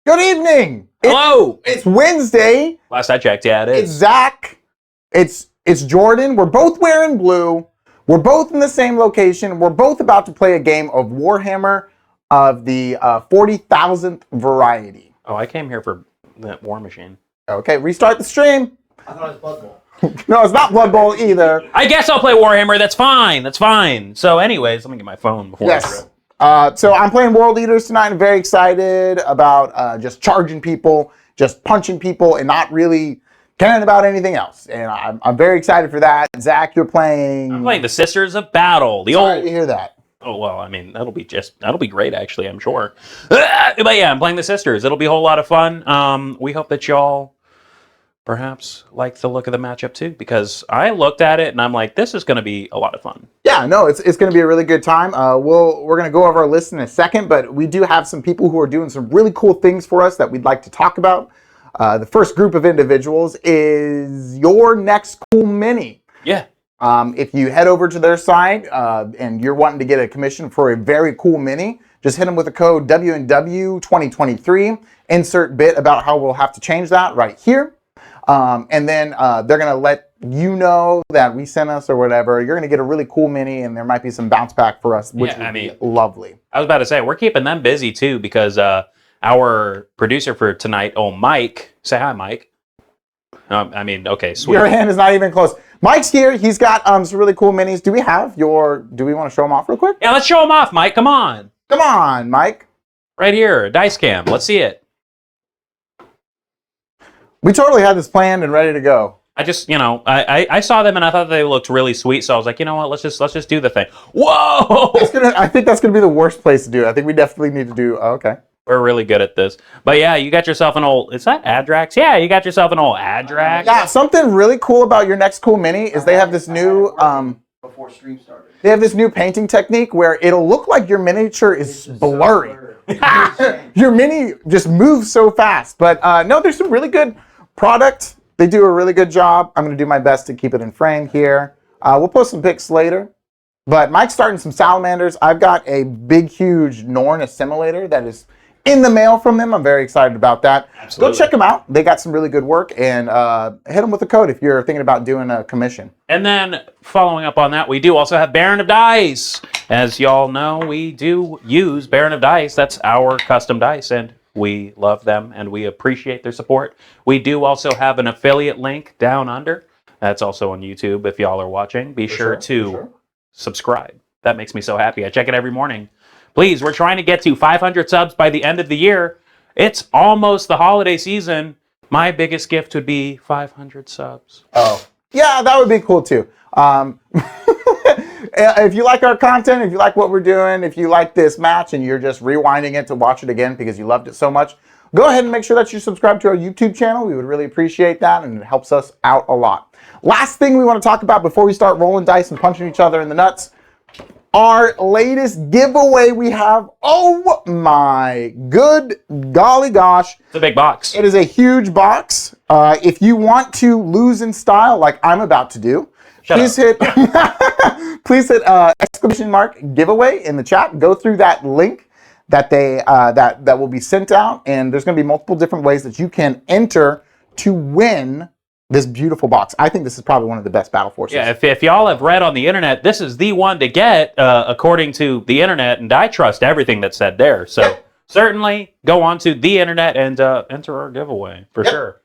Good evening. Hello. It's Wednesday. Last I checked, yeah, it It's is. Zack. It's Jordan. We're both wearing blue. We're both in the same location. We're both about to play a game of Warhammer of the 40,000th variety. Oh, I came here for that War Machine. Okay, restart the stream. I thought it was Blood Bowl. No, it's not Blood Bowl either. I guess I'll play Warhammer. That's fine. That's fine. So, anyways, let me get my phone before I Yes. go. So I'm playing World Eaters tonight. I'm very excited about just charging people, just punching people, and not really caring about anything else. And I'm very excited for that. Zach, you're playing... I'm playing the Sisters of Battle. The Sorry old. to hear that. Oh well, I mean that'll be great actually. I'm sure. But yeah, I'm playing the Sisters. It'll be a whole lot of fun. We hope that y'all perhaps like the look of the matchup too, because I looked at it and I'm like, this is going to be a lot of fun. Yeah, no, it's going to be a really good time. We're going to go over our list in a second, but we do have some people who are doing some really cool things for us that we'd like to talk about. The first group of individuals is Your Next Cool Mini. Yeah. If you head over to their site and you're wanting to get a commission for a very cool mini, just hit them with the code WNW2023. Insert bit about how we'll have to change that right here. And then they're going to let you know that we sent us or whatever. You're going to get a really cool mini, and there might be some bounce back for us, which would be lovely. I was about to say, we're keeping them busy too, because our producer for tonight, Mike, say hi, Mike. Okay, sweet. Your hand is not even close. Mike's here. He's got some really cool minis. Do we want to show them off real quick? Yeah, let's show them off, Mike. Come on. Come on, Mike. Right here, dice cam. Let's see it. We totally had this planned and ready to go. I just, I saw them and I thought they looked really sweet, so I was like, you know what, let's just do the thing. Whoa! I think that's gonna be the worst place to do it. I think we definitely need to do. Okay. We're really good at this. But yeah, you got yourself an old, is that Adrax? Yeah, you got yourself an old Adrax. Yeah, something really cool about Your Next Cool Mini is they have this new Before stream started. they have this new painting technique where it'll look like your miniature is blurry. Your mini just moves so fast. But no, there's some really good product. They do a really good job. I'm going to do my best to keep it in frame here. We'll post some pics later. But Mike's starting some salamanders. I've got a big, huge Norn assimilator that is in the mail from them. I'm very excited about that. Absolutely. Go check them out. They got some really good work. And hit them with a code if you're thinking about doing a commission. And then, following up on that, we do also have Baron of Dice. As y'all know, we do use Baron of Dice. That's our custom dice, and we love them, and we appreciate their support. We do also have an affiliate link down under. That's also on YouTube if y'all are watching. Be sure to subscribe. That makes me so happy. I check it every morning. Please, we're trying to get to 500 subs by the end of the year. It's almost the holiday season. My biggest gift would be 500 subs. Oh, yeah, that would be cool too. If you like our content, if you like what we're doing, if you like this match and you're just rewinding it to watch it again because you loved it so much, go ahead and make sure that you subscribe to our YouTube channel. We would really appreciate that, and it helps us out a lot. Last thing we want to talk about before we start rolling dice and punching each other in the nuts, our latest giveaway we have. Oh my good golly gosh. It's a big box. It is a huge box. If you want to lose in style like I'm about to do, please hit exclamation mark giveaway in the chat. Go through that link that that will be sent out, and there's going to be multiple different ways that you can enter to win this beautiful box. I think this is probably one of the best Battle Forces. Yeah, if y'all have read on the internet, this is the one to get according to the internet, and I trust everything that's said there. So certainly go on to the internet and enter our giveaway for sure.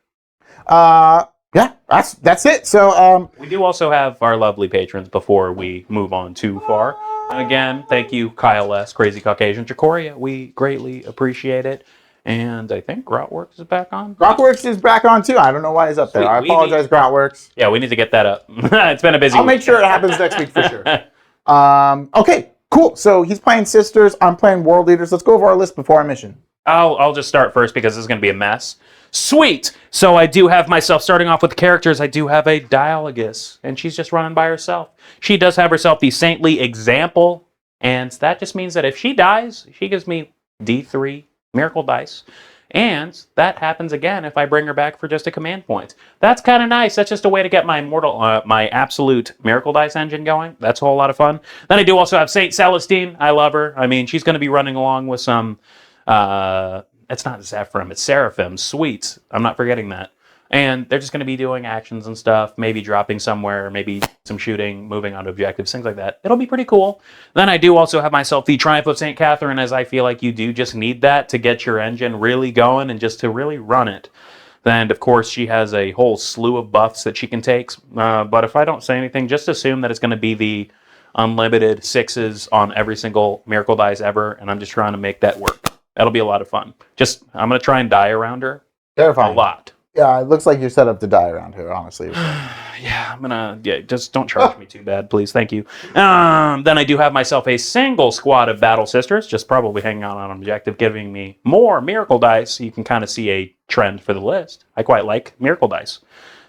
Yeah, that's it. So we do also have our lovely patrons before we move on too far. Again, thank you, Kyle S., Crazy Caucasian, Jacoria. We greatly appreciate it. And I think Grotworks is back on. Grotworks is back on too. I don't know why he's up there. I apologize, Grotworks. Yeah, we need to get that up. It's been a busy week. I'll make sure it happens next week for sure. Okay, cool. So he's playing Sisters. I'm playing World Leaders. Let's go over our list before our mission. I'll just start first because this is going to be a mess. Sweet! So I do have myself, starting off with the characters, I do have a Dialogus, and she's just running by herself. She does have herself the Saintly Example, and that just means that if she dies, she gives me D3 Miracle Dice, and that happens again if I bring her back for just a command point. That's kind of nice. That's just a way to get my my absolute Miracle Dice engine going. That's a whole lot of fun. Then I do also have Saint Celestine. I love her. I mean, she's going to be running along with some it's not Zephyrim, it's Seraphim. Sweet. I'm not forgetting that. And they're just going to be doing actions and stuff, maybe dropping somewhere, maybe some shooting, moving on to objectives, things like that. It'll be pretty cool. Then I do also have myself the Triumph of St. Catherine, as I feel like you do just need that to get your engine really going and just to really run it. And of course, she has a whole slew of buffs that she can take. But if I don't say anything, just assume that it's going to be the unlimited 6s on every single Miracle Dice ever, and I'm just trying to make that work. That'll be a lot of fun. I'm going to try and die around her. Terrifying. A lot. Yeah, it looks like you're set up to die around here, honestly. Yeah, just don't charge me too bad, please. Thank you. Then I do have myself a single squad of Battle Sisters, just probably hanging out on an objective, giving me more Miracle Dice. You can kind of see a trend for the list. I quite like Miracle Dice.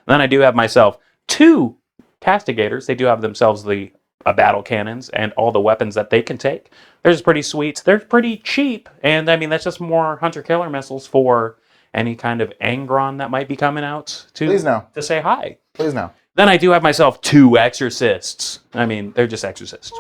Then I do have myself 2 Castigators. They do have themselves the battle cannons and all the weapons that they can take. They're just pretty sweet. They're pretty cheap, and I mean, that's just more hunter-killer missiles for any kind of Angron that might be coming out to say hi. Please no. Then I do have myself 2 exorcists. I mean, they're just exorcists.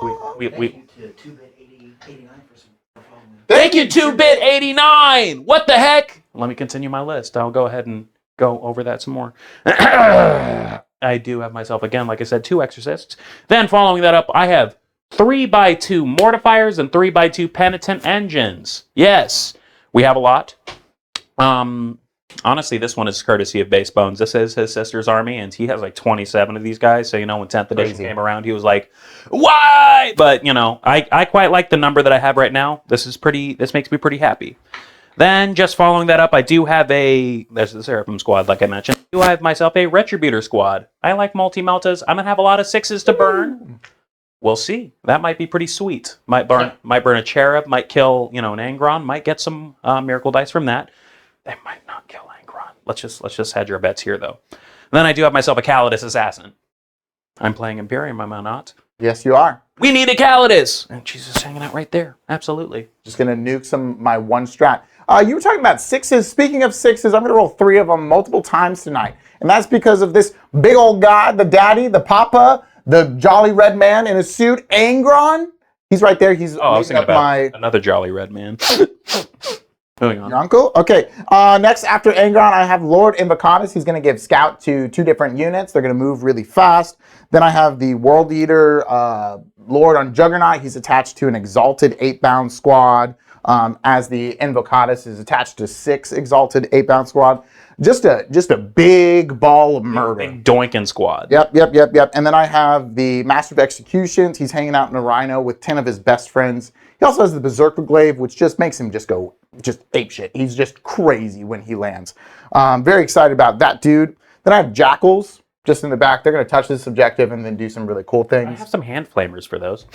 Thank you, 2-Bit 89. What the heck? Let me continue my list. I'll go ahead and go over that some more. I do have myself, again, like I said, 2 exorcists. Then following that up, I have 3x2 mortifiers and 3x2 penitent engines. Yes, we have a lot. Honestly, this one is courtesy of Base Bones. This is his sister's army, and he has like 27 of these guys. So, when 10th edition came around, he was like, why? But, I quite like the number that I have right now. This makes me pretty happy. Then, just following that up, I do have there's the Seraphim squad, like I mentioned. I do have myself a Retributor squad. I like multi-meltas. I'm going to have a lot of 6s to burn. We'll see. That might be pretty sweet. Might burn a Cherub, might kill, an Angron, might get some Miracle Dice from that. They might not kill Angron. Let's just hedge our bets here, though. And then I do have myself a Calidus Assassin. I'm playing Imperium, am I not? Yes, you are. We need a Calidus! And she's just hanging out right there. Absolutely. Just going to nuke my 1 strat. You were talking about 6s. Speaking of 6s, I'm going to roll 3 of them multiple times tonight. And that's because of this big old guy, the daddy, the papa, the jolly red man in a suit, Angron. He's right there. He's I was thinking about another jolly red man. Moving on. Your uncle? Okay. Next, after Angron, I have Lord Invocatus. He's going to give Scout to 2 different units. They're going to move really fast. Then I have the World Eater Lord on Juggernaut. He's attached to an Exalted 8-bound squad, as the Invocatus is attached to 6 Exalted 8-bound squad. Just a big ball of murder. Big doinking squad. Yep. And then I have the Master of Executions. He's hanging out in a Rhino with 10 of his best friends. He also has the Berserker Glaive, which just makes him just ape shit. He's just crazy when he lands. Very excited about that dude. Then I have Jackals just in the back. They're going to touch this objective and then do some really cool things. I have some hand flamers for those.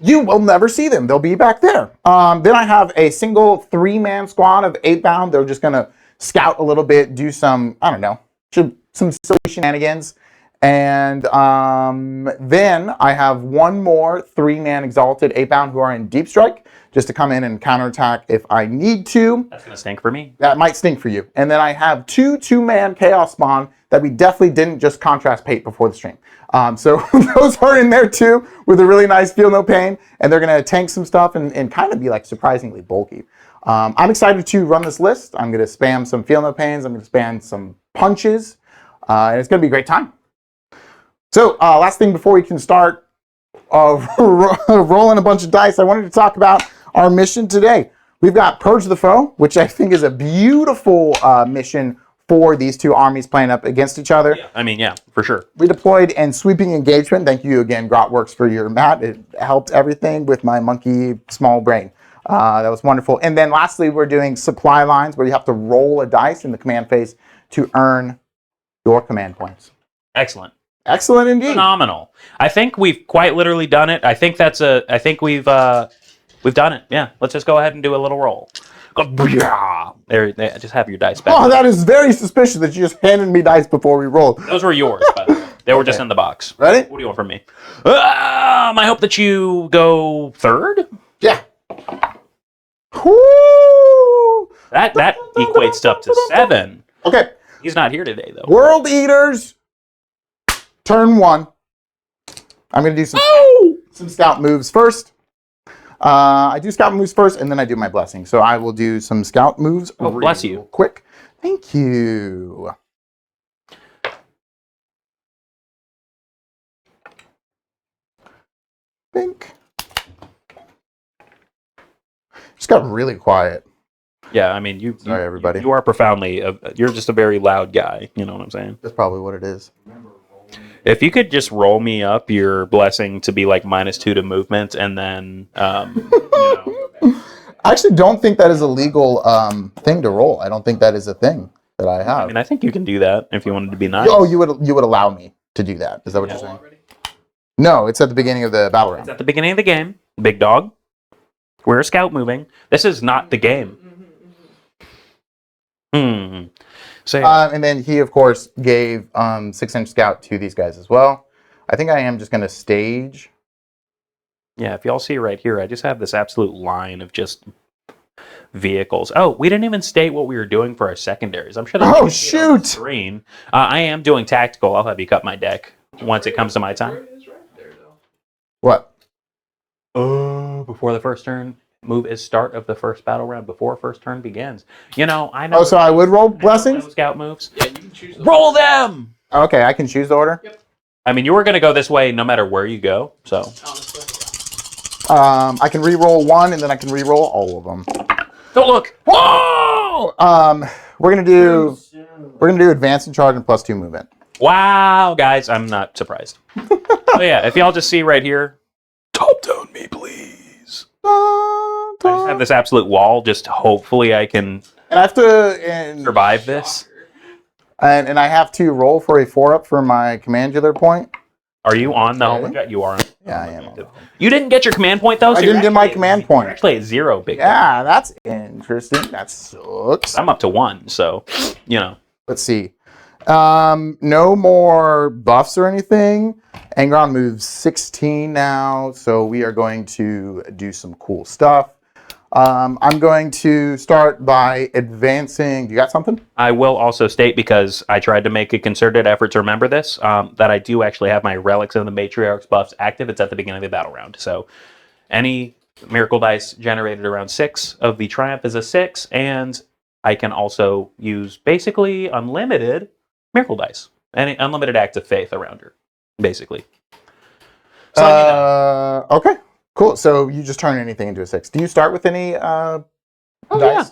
You will never see them. They'll be back there. Then I have a single 3-man squad of 8-bound. They're just going to scout a little bit, do some, I don't know, some silly shenanigans. And then I have 1 more 3-man Exalted 8-bound who are in Deep Strike, just to come in and counterattack if I need to. That's going to stink for me. That might stink for you. And then I have 2 2-man Chaos Spawn that we definitely didn't just contrast paint before the stream. So those are in there too, with a really nice Feel No Pain. And they're going to tank some stuff and kind of be like surprisingly bulky. I'm excited to run this list. I'm going to spam some Feel No Pains. I'm going to spam some punches. And it's going to be a great time. So last thing before we can start rolling a bunch of dice, I wanted to talk about our mission today. We've got Purge the Foe, which I think is a beautiful mission for these 2 armies playing up against each other. Yeah, for sure. We deployed in Sweeping Engagement. Thank you again, Grotworks, for your mat. It helped everything with my monkey small brain. That was wonderful. And then lastly, we're doing Supply Lines, where you have to roll a dice in the command phase to earn your command points. Excellent. Excellent indeed. Phenomenal. I think we've quite literally done it. I think we've done it. Yeah. Let's just go ahead and do a little roll. There, just have your dice back. Oh, that is very suspicious that you just handed me dice before we rolled. Those were yours, by the way. They were just in the box. Ready? What do you want from me? I hope that you go 3rd. Yeah. Woo! That equates up to 7. Okay. He's not here today, though. World Eaters, turn 1. I'm going to do some scout moves first. I do scout moves first, and then I do my blessing. So I will do some scout moves. Oh, bless you. Quick. Thank you. Think. Just got really quiet. Yeah, I mean, you. Sorry, everybody. You are profoundly. You're just a very loud guy. You know what I'm saying? That's probably what it is. If you could just roll me up your blessing to be like -2 to movement, and then I actually don't think that is a legal thing to roll. I don't think that is a thing that I have. I mean, I think you can do that if you wanted to be nice. Oh, you would allow me to do that? Is that what you're saying? No, it's at the beginning of the battle round. It's at the beginning of the game. Big dog. We're a scout moving. This is not the game. So And then he, of course, gave 6-inch scout to these guys as well. I think I am just going to stage. yeah, if y'all see right here, I just have this absolute line of just vehicles. Oh, we didn't even state what we were doing for our secondaries. I'm sure that's Oh, shoot! screen. I am doing tactical. I'll have you cut my deck once it comes to my time. What? Before the first turn. Move is start of the first battle round before first turn begins. You know, I know. Oh, so I would roll blessings? Scout moves. Yeah, you can choose the Roll them! Okay, I can choose the order. Yep. I mean, you were going to go this way no matter where you go, so. I can re-roll one, and then I can re-roll all of them. Don't look! Whoa! We're gonna do advance and charge and +2 movement. Wow, guys, I'm not surprised. Oh yeah, if y'all just see right here, top down me, please. I just have this absolute wall. Just hopefully I can And I have to survive this. and I have to roll for a 4-up for my commandular point. Are you on the home jet? You are. Yeah, I am. You didn't get your command point though. So I didn't get my command point. You're actually at 0, big. Yeah, that's interesting. That sucks. I'm up to 1, so you know. Let's see. No more buffs or anything. Angron moves 16 now, so we are going to do some cool stuff. I'm going to start by advancing. You got something? I will also state, because I tried to make a concerted effort to remember this, that I do actually have my Relics of the Matriarchs buffs active. It's at the beginning of the battle round. So any Miracle Dice generated around 6 of the Triumph is a 6, and I can also use basically unlimited Miracle Dice. Any unlimited acts of faith around her, basically. So, Okay, cool. So you just turn anything into a 6. Do you start with any dice? Yeah.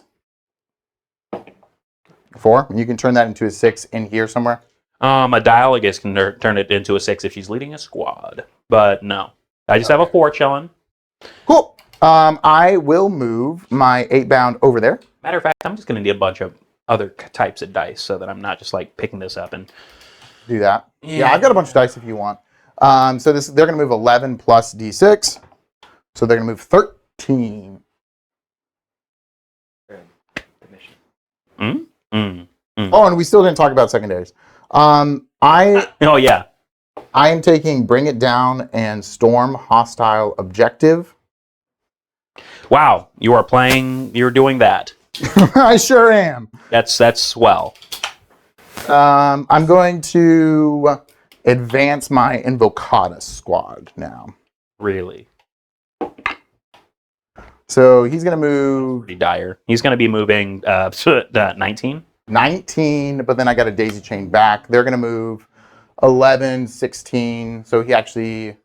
4? You can turn that into a 6 in here somewhere? A Dialogist can turn it into a 6 if she's leading a squad. But no. I just have a 4 chilling. Cool. I will move my 8-bound over there. Matter of fact, I'm just going to need a bunch of other types of dice so that I'm not just like picking this up and... Do that. Yeah, I've got a bunch of dice if you want. So they're going to move 11 plus d6. So they're going to move 13. Oh, and we still didn't talk about secondaries. Oh, yeah. I am taking Bring It Down and Storm Hostile Objective. Wow, you're doing that. I sure am. That's swell. I'm going to advance my Invocata squad now. Really. So he's going to move Pretty dire. He's going to be moving 19. 19, but then I got a daisy chain back. They're going to move 11, 16. So he actually...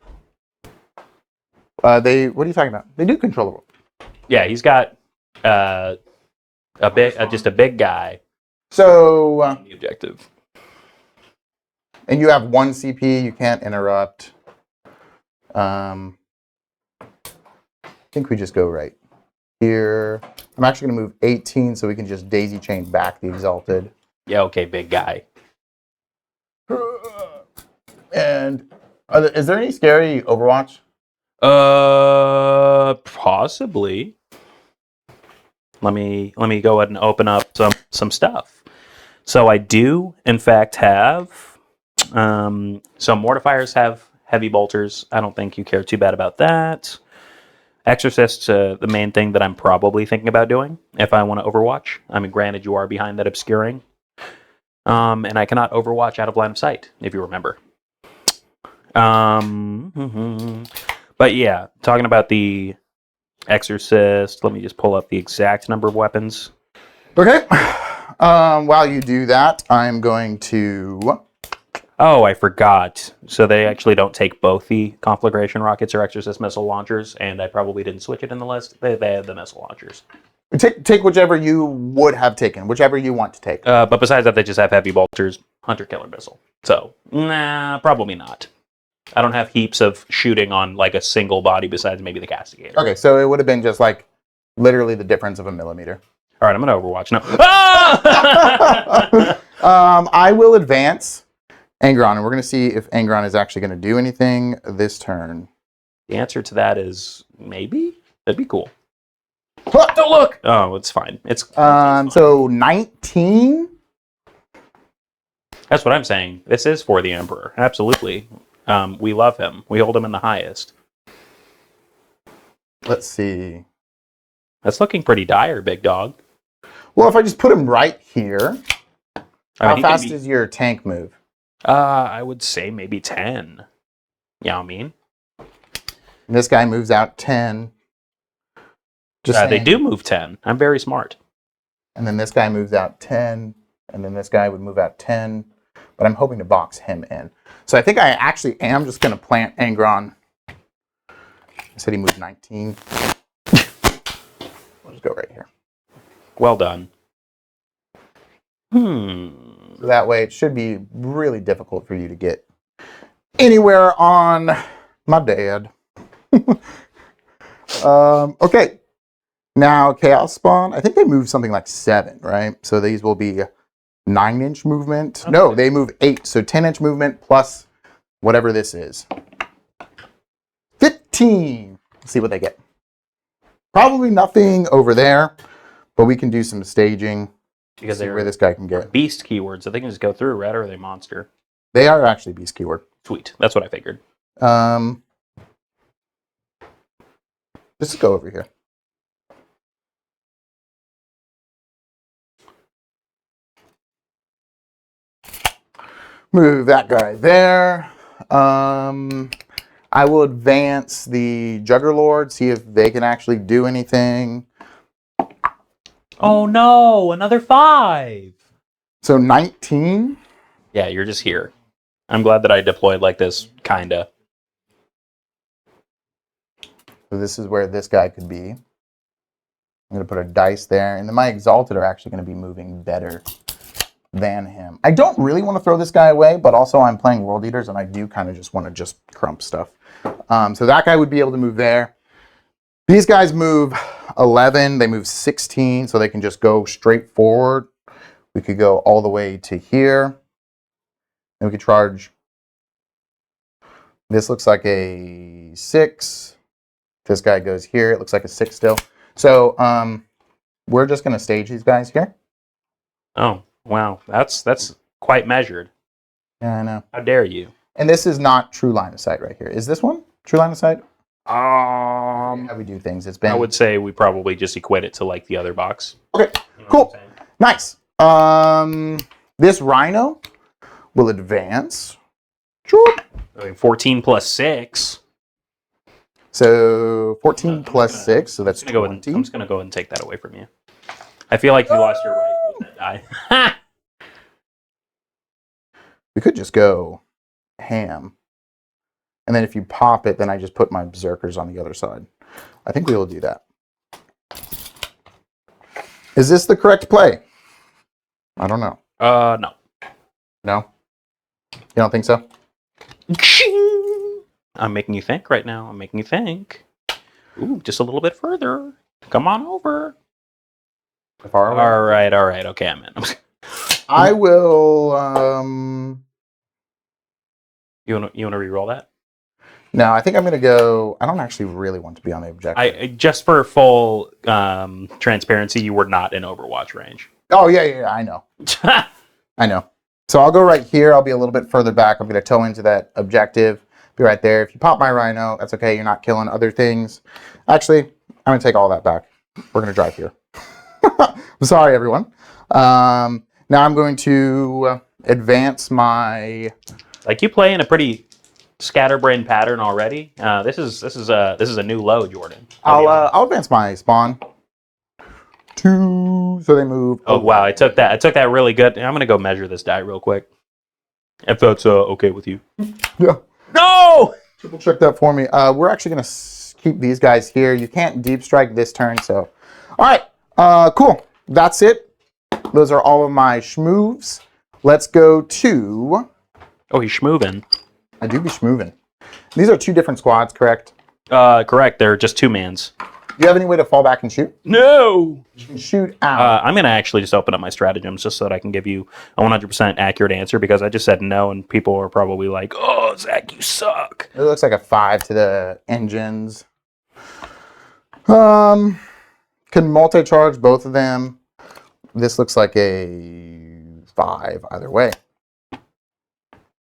what are you talking about? They do control the world. Yeah, he's got just a big guy. So... The objective. And you have 1 CP. You can't interrupt. I think we just go right here. I'm actually going to move 18 so we can just daisy chain back the Exalted. Yeah, okay, big guy. And is there any scary Overwatch? Possibly. Let me go ahead and open up some stuff. So I do, in fact, have some Mortifiers have heavy bolters. I don't think you care too bad about that. Exorcist's the main thing that I'm probably thinking about doing if I want to Overwatch. I mean, granted, you are behind that obscuring. And I cannot Overwatch out of line of sight, if you remember. But yeah, talking about the Exorcist. Let me just pull up the exact number of weapons. Okay. While you do that, I'm going to... Oh, I forgot. So they actually don't take both the conflagration rockets or Exorcist missile launchers, and I probably didn't switch it in the list. They had the missile launchers. Take whichever you would have taken, whichever you want to take. But besides that, they just have heavy bolters, hunter killer missile. So, nah, probably not. I don't have heaps of shooting on like a single body besides maybe the castigator. Okay, so it would have been just like literally the difference of a millimeter. All right, I'm going to Overwatch now. Ah! I will advance Angron, and we're going to see if Angron is actually going to do anything this turn. The answer to that is maybe. That'd be cool. Don't look! Oh, it's fine. It's fine. So 19. That's what I'm saying. This is for the Emperor. Absolutely. We love him. We hold him in the highest. Let's see. That's looking pretty dire, big dog. Well, if I just put him right here, I mean, how fast is your tank move? I would say maybe 10. You know what I mean? And this guy moves out 10. Just They do move 10. I'm very smart. And then this guy moves out 10. And then this guy would move out 10. But I'm hoping to box him in. So I think I actually am just going to plant Angron. I said he moved 19. We'll just go right here. Well done. So that way it should be really difficult for you to get anywhere on my dad. Okay. Now Chaos Spawn, I think they move something like 7, right? So these will be 9-inch movement. Okay. No, they move 8. So 10-inch movement plus whatever this is. 15. Let's see what they get. Probably nothing over there, but we can do some staging. Because see where this guy can get. Beast keywords, so they can just go through, right? Or are they monster? They are actually beast keyword. Sweet. That's what I figured. Let's go over here. Move that guy there. I will advance the Juggerlord, see if they can actually do anything. Oh no, another 5. So 19. Yeah, you're just here. I'm glad that I deployed like this, kinda. So this is where this guy could be. I'm going to put a dice there. And then my Exalted are actually going to be moving better than him. I don't really want to throw this guy away, but also I'm playing World Eaters, and I do kind of just want to just crump stuff. So that guy would be able to move there. These guys move 11. They move 16, so they can just go straight forward. We could go all the way to here. And we could charge. This looks like a 6. This guy goes here. It looks like a 6 still. So we're just going to stage these guys here. Oh, wow. That's quite measured. Yeah, I know. How dare you? And this is not true line of sight right here. Is this one true line of sight? How we do things. It's been. I would say we probably just equate it to like the other box. Okay, cool. Nice. This Rhino will advance. Sure. 14 plus 6. So 14 plus 6, so that's 20. I'm just going to go ahead and take that away from you. I feel like you lost your right with that die. We could just go ham. And then if you pop it, then I just put my Berserkers on the other side. I think we will do that. Is this the correct play? I don't know. No. No? You don't think so? I'm making you think right now. I'm making you think. Ooh, just a little bit further. Come on over. Far away? All right. Okay, I'm in. I will... You want to re-roll that? No, I think I'm going to go... I don't actually really want to be on the objective. Just for full transparency, you were not in Overwatch range. Oh, yeah, I know. I know. So I'll go right here. I'll be a little bit further back. I'm going to toe into that objective. Be right there. If you pop my Rhino, that's okay. You're not killing other things. Actually, I'm going to take all that back. We're going to drive here. I'm sorry, everyone. Now I'm going to advance my... Like, you play in a pretty scatterbrain pattern already. This is a new low, Jordan. I'll advance my spawn. 2, so they move. Oh wow, I took that really good. I'm gonna go measure this die real quick. If that's okay with you. Yeah. No! Triple check that for me. We're actually gonna keep these guys here. You can't deep strike this turn, so. All right, cool. That's it. Those are all of my schmoves. Let's go to. Oh, he's schmoovin'. I do be schmoovin'. These are 2 different squads, correct? Correct. They're just 2-mans. Do you have any way to fall back and shoot? No! You can shoot out. I'm going to actually just open up my stratagems just so that I can give you a 100% accurate answer because I just said no and people are probably like, oh, Zach, you suck. It looks like a 5 to the engines. Can multi-charge both of them. This looks like a 5 either way.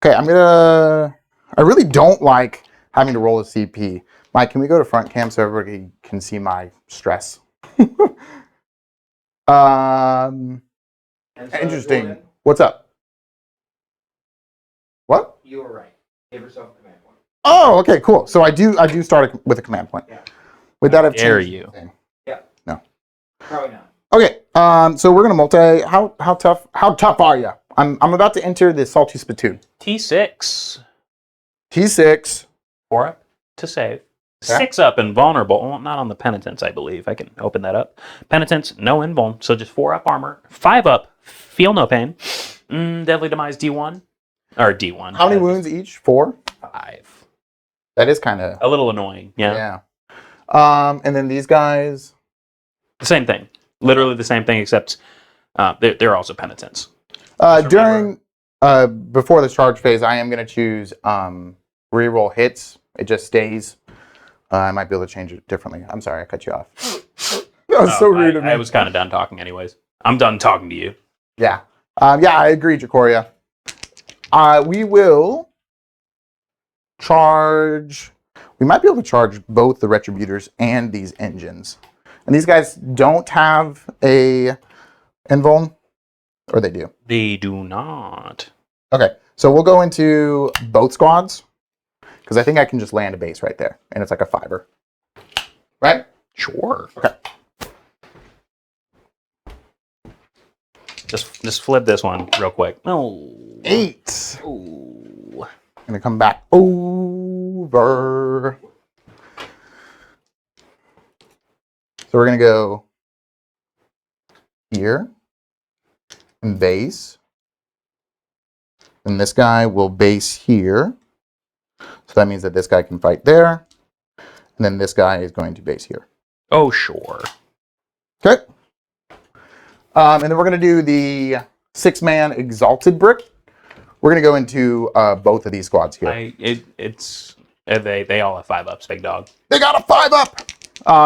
Okay, I really don't like having to roll a CP. Mike, can we go to front cam so everybody can see my stress? Interesting. Jordan, What's up? What? you were right. Give yourself a command point. Oh, okay, cool. So I do start with a command point. Yeah. Would that have Dare changed you. anything? Yeah. No. Probably not. Okay. So we're gonna multi. How tough are you? I'm about to enter the salty spittoon. T6. T6. 4 up to save. Okay. 6 up invulnerable. Well, not on the penitence, I believe. I can open that up. Penitence, no invuln. So just 4 up armor. 5 up, feel no pain. Deadly demise D1. Or D1. How many wounds each? 4. 5. That is kind of A little annoying. Yeah. And then these guys. The same thing. Literally the same thing, except they're also penitents. During before the charge phase, I am gonna choose reroll hits. It just stays. I might be able to change it differently. I'm sorry, I cut you off. That was so rude of me. I was kind of done talking anyways. I'm done talking to you. Yeah. Yeah, I agree, Jacoria. We will charge. We might be able to charge both the Retributors and these engines. And these guys don't have a invuln, or they do? They do not. Okay, so we'll go into both squads, because I think I can just land a base right there, and it's like a 5er. Right? Sure. Okay. Just flip this one real quick. Oh. 8. Ooh. Gonna come back over. So we're gonna go here and base. And this guy will base here. So that means that this guy can fight there. And then this guy is going to base here. Oh, sure. Okay. And then we're gonna do the 6-man exalted brick. We're gonna go into both of these squads here. They all have 5 ups, big dog. They got a 5 up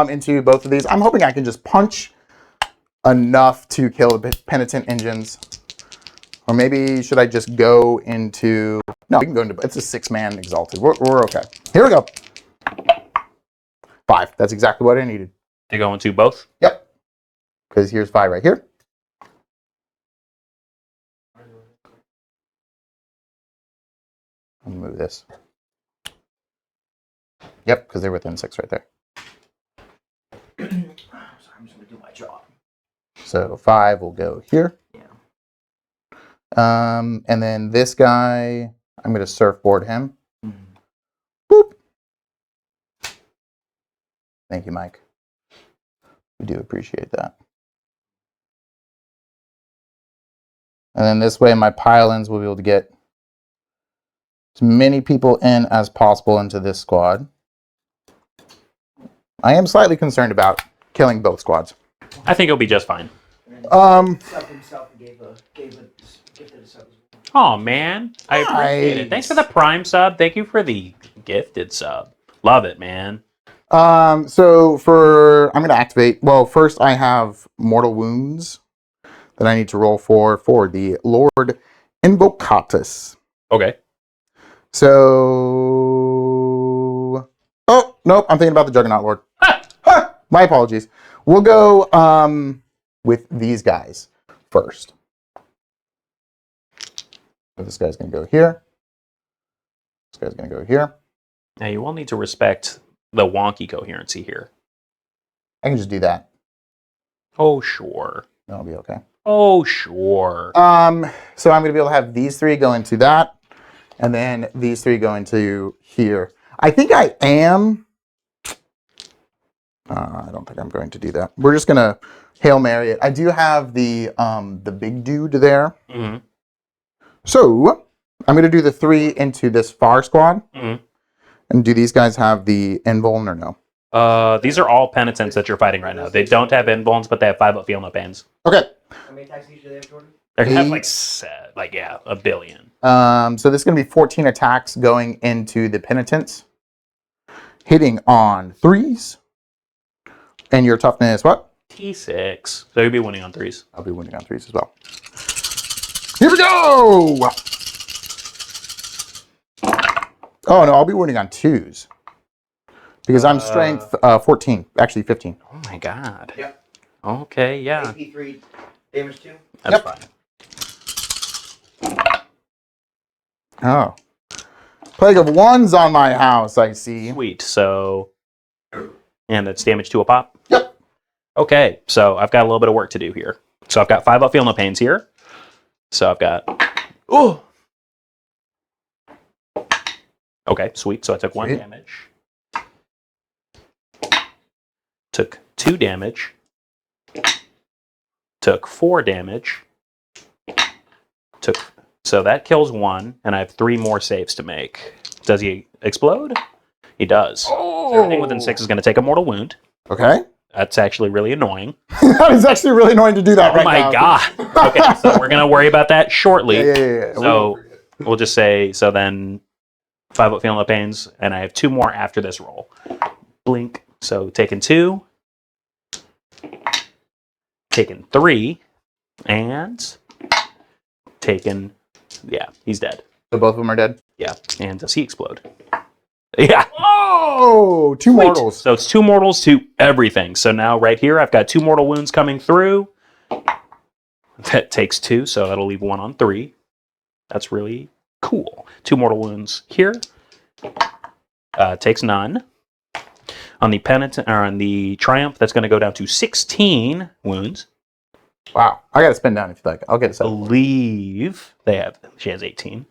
into both of these. I'm hoping I can just punch enough to kill the penitent engines. Or maybe should I just go into... No, we can go into... It's a 6-man exalted. We're okay. Here we go. 5. That's exactly what I needed. They go into both? Yep. Because here's 5 right here. Let me move this. Yep, because they're within 6 right there. Sorry, I'm just gonna do my job. So 5 will go here. Yeah. And then this guy, I'm going to surfboard him. Mm-hmm. Boop. Thank you, Mike. We do appreciate that. And then this way, my pile-ins will be able to get as many people in as possible into this squad. I am slightly concerned about killing both squads. I think it'll be just fine. Sub himself gave a gifted a sub. Oh man, I appreciate it. Thanks for the Prime sub. Thank you for the gifted sub. Love it, man. So I'm going to activate. Well, first I have mortal wounds that I need to roll for the Lord Invocatus. Okay. So, oh nope, I'm thinking about the Juggernaut Lord. My apologies. We'll go with these guys first. So this guy's gonna go here. This guy's going to go here. Now, you will need to respect the wonky coherency here. I can just do that. Oh, sure. That'll be okay. Oh, sure. So I'm going to be able to have these three go into that, and then these three go into here. I think I am. I don't think I'm going to do that. We're just going to Hail Mary it. I do have the big dude there. Mm-hmm. So I'm going to do the 3 into this far squad. Mm-hmm. And do these guys have the invuln or no? These are all penitents that you're fighting right now. They don't have invulns, but they have 5 up feel no pains. Okay. How many attacks each do they have, Jordan? They're going to have a billion. So this is going to be 14 attacks going into the penitents. Hitting on 3s. And your toughness, what? T6. So you'll be winning on 3s. I'll be winning on 3s as well. Here we go! Oh, no, I'll be winning on 2s. Because I'm strength 14. Actually, 15. Oh, my God. Yep. Okay, yeah. AP 3, damage 2. That's fine. Oh. Plague of 1s on my house, I see. Sweet. So, and that's damage 2 a pop? Yep. Okay, so I've got a little bit of work to do here. So I've got 5 up feel no pains here. So I've got... Oh! Okay, sweet. So I took 1 damage. Took 2 damage. Took 4 damage. So that kills 1, and I have 3 more saves to make. Does he explode? He does. Oh. So everything within 6 is going to take a mortal wound. Okay. That's actually really annoying. That is actually really annoying to do that right now. Oh my God. Okay, so we're going to worry about that shortly. Yeah. So we'll just say, so then 5 up feel no pains, and I have 2 more after this roll. Blink. So taking 2. Taking 3. And taking, yeah, he's dead. So both of them are dead? Yeah. And does he explode? Yeah. Oh, 2 Sweet. mortals. So it's 2 mortals to everything. So now right here, I've got 2 mortal wounds coming through. That takes 2, so that'll leave 1 on 3. That's really cool. 2 mortal wounds here. Takes none. On the penitent or on the triumph, that's going to go down to 16 wounds. Wow. I got to spin down if you like. I'll get a 7. Believe she has 18.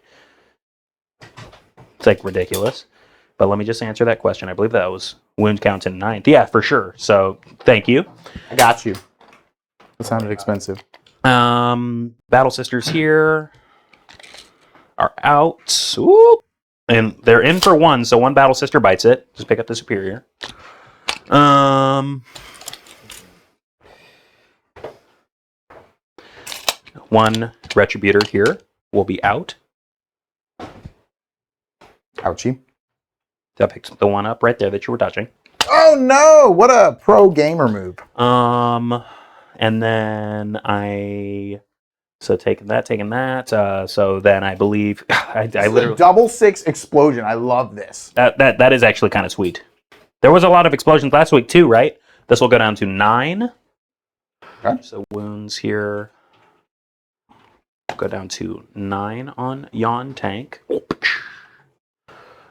It's like ridiculous. But let me just answer that question. I believe that was wound count in 9th. Yeah, for sure. So thank you. I got you. That sounded expensive. Battle Sisters here are out. Ooh. And they're in for 1, so 1 Battle Sister bites it. Just pick up the Superior. 1 Retributor here will be out. Ouchie. That picked the 1 up right there that you were touching. Oh no! What a pro gamer move. And then taking that. So then I believe I literally double 6 explosion. I love this. that is actually kind of sweet. There was a lot of explosions last week too, right? This will go down to 9. Okay. So wounds here go down to 9 on Yon Tank.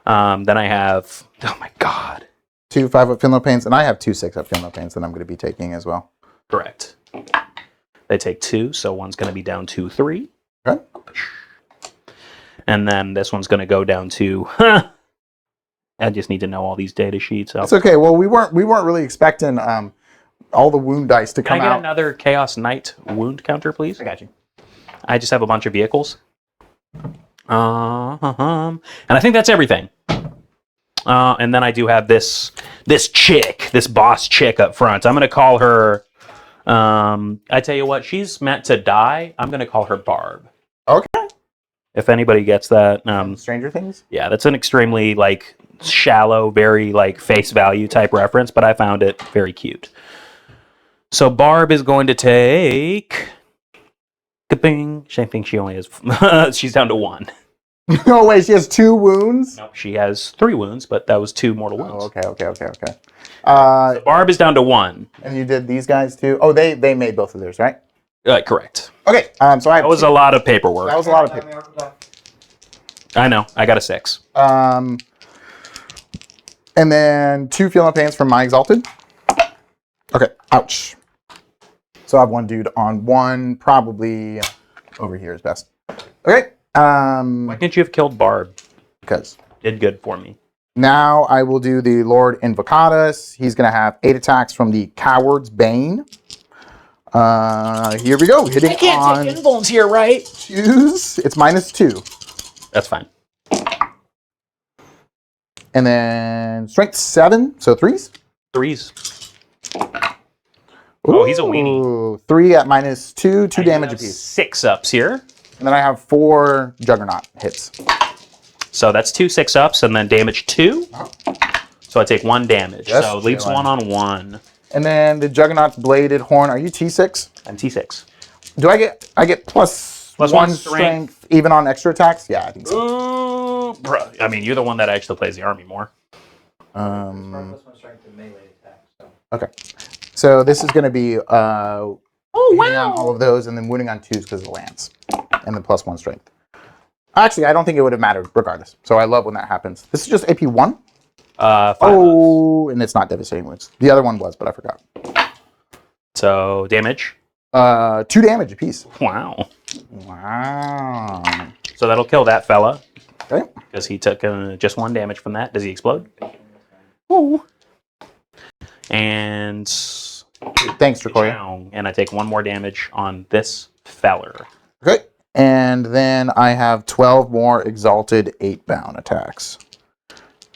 Then I have, oh my God. 2 5 up feel no pains, and I have 2 6 up feel no pains that I'm going to be taking as well. Correct. They take 2, so 1's going to be down to 3. Okay. And then this one's going to go down to, I just need to know all these data sheets. It's okay. Well, we weren't really expecting all the wound dice to come Can I get out. another Chaos Knight wound counter, please? I got you. I just have a bunch of vehicles. And I think that's everything. And then I do have this chick, this boss chick up front. I'm going to call her, I tell you what, she's meant to die. I'm going to call her Barb. Okay. If anybody gets that. Stranger Things? Yeah, that's an extremely, shallow, very, face value type reference, but I found it very cute. So Barb is going to take... Ka-bing. I think she only has... she's down to 1. No way, she has 2 wounds? No, she has 3 wounds, but that was 2 mortal wounds. Oh, okay. So Barb is down to 1. And you did these guys too? Oh, they made both of theirs, right? Correct. Okay, so I have That was a lot of paperwork. That was a lot of paper. I know. I got a 6. And then 2 Feel No Pains from my Exalted. Okay, ouch. So I have one dude on 1, probably over here is best. Okay. Why can't you have killed Barb? Because Did good for me. now I will do the Lord Invocatus. He's going to have 8 attacks from the Coward's Bane. Here we go. Hitting on invulns here, right? 2s. It's -2. That's fine. And then Strength 7, so 3s. 3s. Oh, he's a weenie. Ooh, 3 at -2, 2 damage apiece. 6 ups here. And then I have 4 Juggernaut hits. So that's 2 6-ups and then damage 2. So I take 1 damage. Yes, so it leaves Jalen. 1 on 1. And then the Juggernaut's Bladed Horn. Are you T6? I'm T6. Do I get plus Plus 1 1 strength even on extra attacks? Yeah, I think so. Ooh, bro. I mean, you're the one that actually plays the army more. +1 strength and melee attack. So. Okay. So this is going to be hitting on wow. all of those and then wounding on 2s because of the lance. And then +1 strength. Actually, I don't think it would have mattered regardless. So I love when that happens. This is just AP 1. 5 ups. Oh, and it's not devastating wounds. The other one was, but I forgot. So damage. 2 damage apiece. Wow. Wow. So that'll kill that fella. Okay. Because he took just 1 damage from that. Does he explode? Ooh. And Thanks, Tricoria. and I take 1 more damage on this feller. Okay. And then I have 12 more Exalted 8-bound attacks.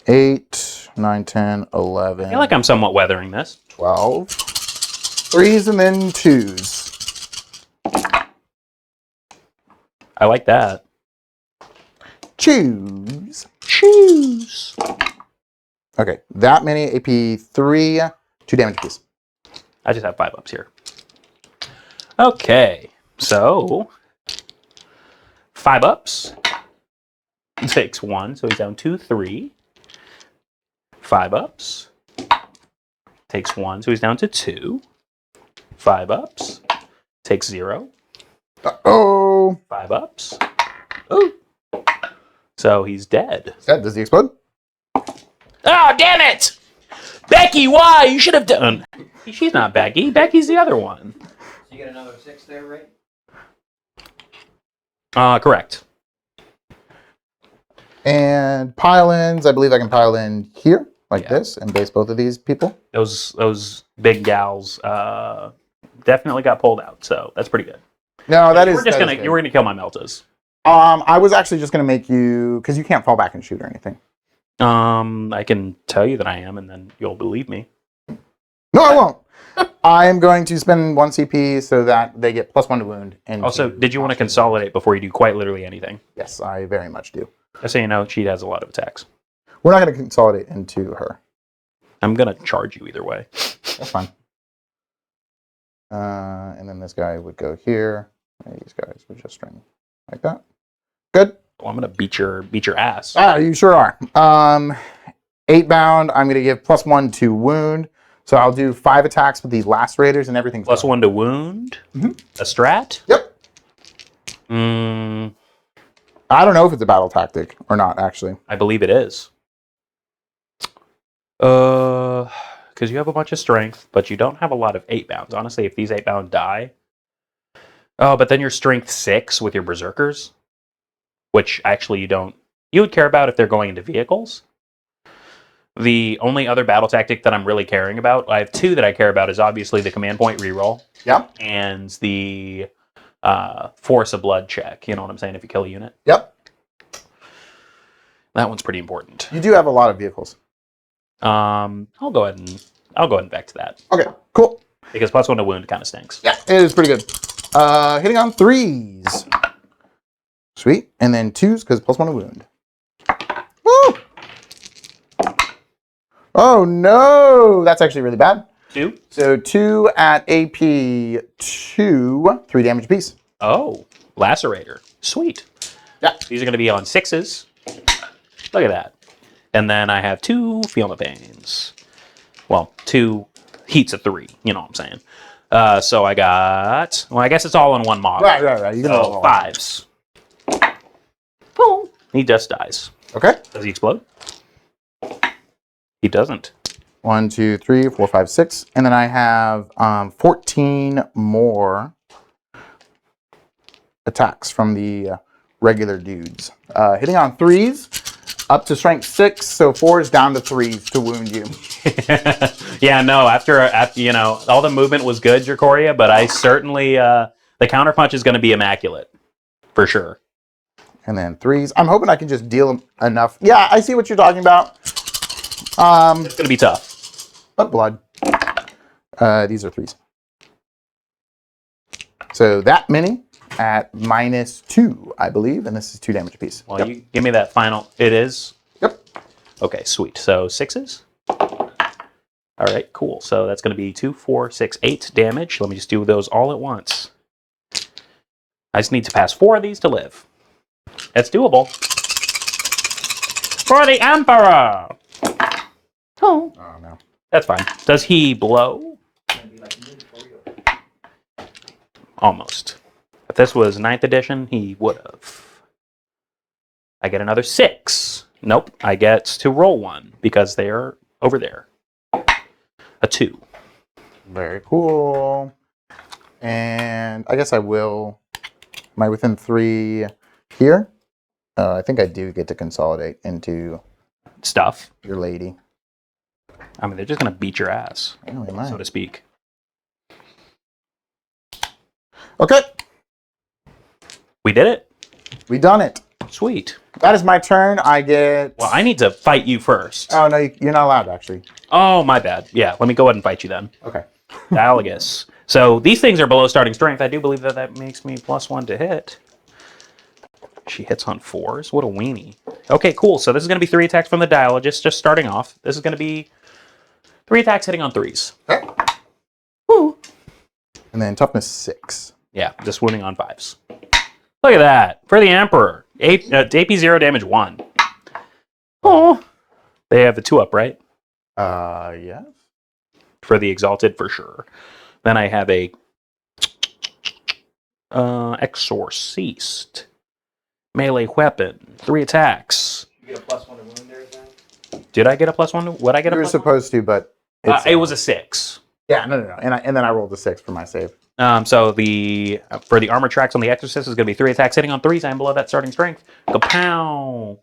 8, 9, 10, 11. I feel like I'm somewhat weathering this. 12. 3s and then 2s. I like that. Choose. Choose. Okay, that many AP 3, 2 damage apiece. I just have 5 ups here. Okay, so 5 ups. Takes 1, so he's down to 3. 5 ups. Takes 1, so he's down to 2. 5 ups. Takes 0. Uh-oh. 5 ups. Ooh. So he's dead. Does he explode? Oh, damn it! Becky, why? You should have done. She's not Becky. Becky's the other one. So you get another 6 there, right? Correct. And pile-ins, I believe I can pile in here, like this, and base both of these people. Those big gals definitely got pulled out, so that's pretty good. No, You were gonna kill my Meltas. I was actually just gonna make you, because you can't fall back and shoot or anything. I can tell you that I am, and then you'll believe me. No, I won't. I am going to spend 1 CP so that they get +1 to wound. And Also, did you want to consolidate before you do quite literally anything? Yes, I very much do. Just so you know, she has a lot of attacks. We're not going to consolidate into her. I'm gonna charge you either way. That's fine. And then this guy would go here. And these guys would just string like that. Good. Well, I'm gonna beat your ass. Ah, you sure are. 8-bound. I'm going to give +1 to wound. So I'll do 5 attacks with these lacerators and everything. +1 to wound. A strat. Yep. Mm, I don't know if it's a battle tactic or not, actually. I believe it is. Because you have a bunch of strength, but you don't have a lot of 8-bounds. Honestly, if these 8-bound die, but then you're strength 6 with your berserkers, which actually you would care about if they're going into vehicles. The only other battle tactic that I'm really caring about, I have 2 that I care about, is obviously the command point reroll. Yep. And the force of blood check. You know what I'm saying? If you kill a unit. Yep. That one's pretty important. You do have a lot of vehicles. I'll go ahead and back to that. Okay, cool. Because +1 to wound kind of stinks. Yeah, it is pretty good. Hitting on 3s. Sweet. And then 2s because +1 to wound. Woo! Oh no! That's actually really bad. 2? So 2 at AP 2, 3 damage apiece. Oh, lacerator. Sweet. Yeah. These are going to be on 6s. Look at that. And then I have 2 Feel No Pains. Well, 2 heats of 3. You know what I'm saying. So I got... Well, I guess it's all in one model. Right. You can So roll 5s. Boom. He just dies. Okay. Does he explode? He doesn't. 1, 2, 3, 4, 5, 6. And then I have 14 more attacks from the regular dudes. Hitting on 3s, up to strength 6, so 4s down to 3s to wound you. Yeah, no, after you know, all the movement was good, Dracoria, but I certainly, the counterpunch is going to be immaculate. For sure. And then 3s. I'm hoping I can just deal enough. Yeah, I see what you're talking about. It's going to be tough. But blood. These are 3s. So that many at -2, I believe, and this is 2 damage apiece. Well, you give me that final. It is? Yep. Okay, sweet. So 6s? All right, cool. So that's going to be 2, 4, 6, 8 damage. Let me just do those all at once. I just need to pass 4 of these to live. It's doable. For the Emperor! Oh. Oh, no. That's fine. Does he blow? Almost. If this was 9th edition, he would have. I get another 6. Nope. I get to roll 1 because they are over there. A 2. Very cool. And I guess I will. Am I within 3 here? I think I do get to consolidate into Stuff. your lady. I mean, they're just going to beat your ass, Oh, they might. so to speak. Okay. We did it. We done it. Sweet. That is my turn. I get... Well, I need to fight you first. Oh, no, you're not allowed, actually. Oh, my bad. Yeah, let me go ahead and fight you then. Okay. Dalagus. So these things are below starting strength. I do believe that that makes me +1 to hit. She hits on 4s. What a weenie. Okay, cool. So this is going to be 3 attacks from the Dialogist, just starting off. This is going to be 3 attacks hitting on 3s. Okay. Woo. And then toughness 6. Yeah, just wounding on 5s. Look at that. For the Emperor. AP 0, damage 1. Oh. They have the 2-up, right? Yes. For the Exalted, for sure. Then I have a Exorcist. Melee weapon. 3 attacks. You get a +1 to wound there, Zack? Did I get a +1? Would I get a You were +1? supposed to, but... It was a 6. Yeah, no. And then I rolled a 6 for my save. So the for the armor tracks on the Exorcist is going to be 3 attacks hitting on 3s. I'm below that starting strength. Go pow.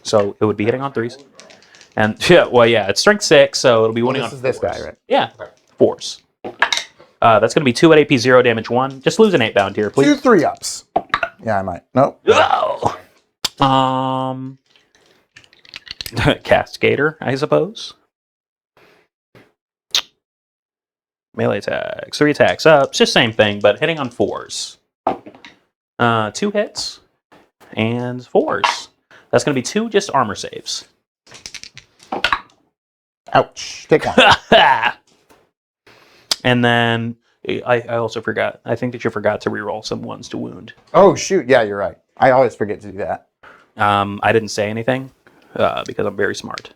So it would be hitting on 3s. And yeah, it's strength 6, so it'll be wounding on 4s. This is this guy, right? Yeah, 4s. That's going to be 2 at AP 0, damage 1. Just lose an 8 bound here, please. 2 3-ups. Yeah, I might. Nope. Oh. Cascader, I suppose. Melee attacks, 3 attacks up. It's just same thing, but hitting on 4s. 2 hits and 4s. That's going to be 2 just armor saves. Ouch. Take 1. And then I also forgot. I think that you forgot to reroll some 1s to wound. Oh, shoot. Yeah, you're right. I always forget to do that. I didn't say anything because I'm very smart.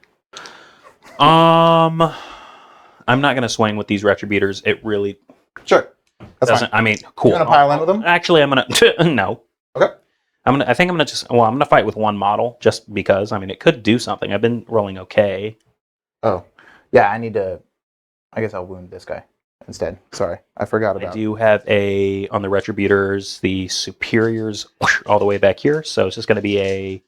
I'm not going to swing with these Retributors. It really Sure. That's doesn't. fine. I mean, cool. You want to pile in with them? Actually, I'm going to... No. Okay. I think I'm going to just... Well, I'm going to fight with 1 model just because. I mean, it could do something. I've been rolling okay. Oh. Yeah, I need to... I guess I'll wound this guy instead. Sorry. I forgot about I do have on the Retributors, the Superiors all the way back here. So it's just going to be a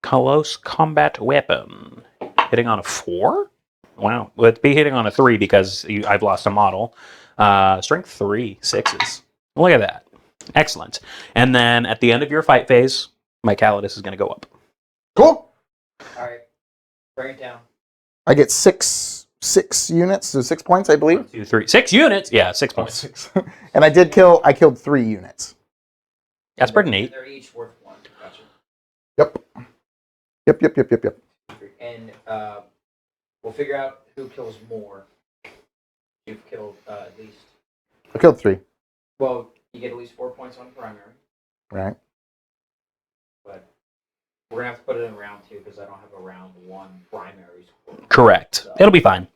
close combat weapon. Hitting on a 4? Wow. Well, it'd be hitting on a 3 because I've lost a model. Strength 3, 6s. Look at that. Excellent. And then at the end of your fight phase, my Calidus is going to go up. Cool. Alright. Bring it down. I get 6 units, so 6 points, I believe. 1, 2, 3, 6 units. Yeah, 6 points. 6. And I killed 3 units. That's pretty neat. They're each worth 1. Gotcha. Yep. And we'll figure out who kills more. You've killed at least... I killed 3. Well, you get at least 4 points on primary. Right. But we're going to have to put it in round 2 because I don't have a round 1 primary score. Correct. So It'll be fine.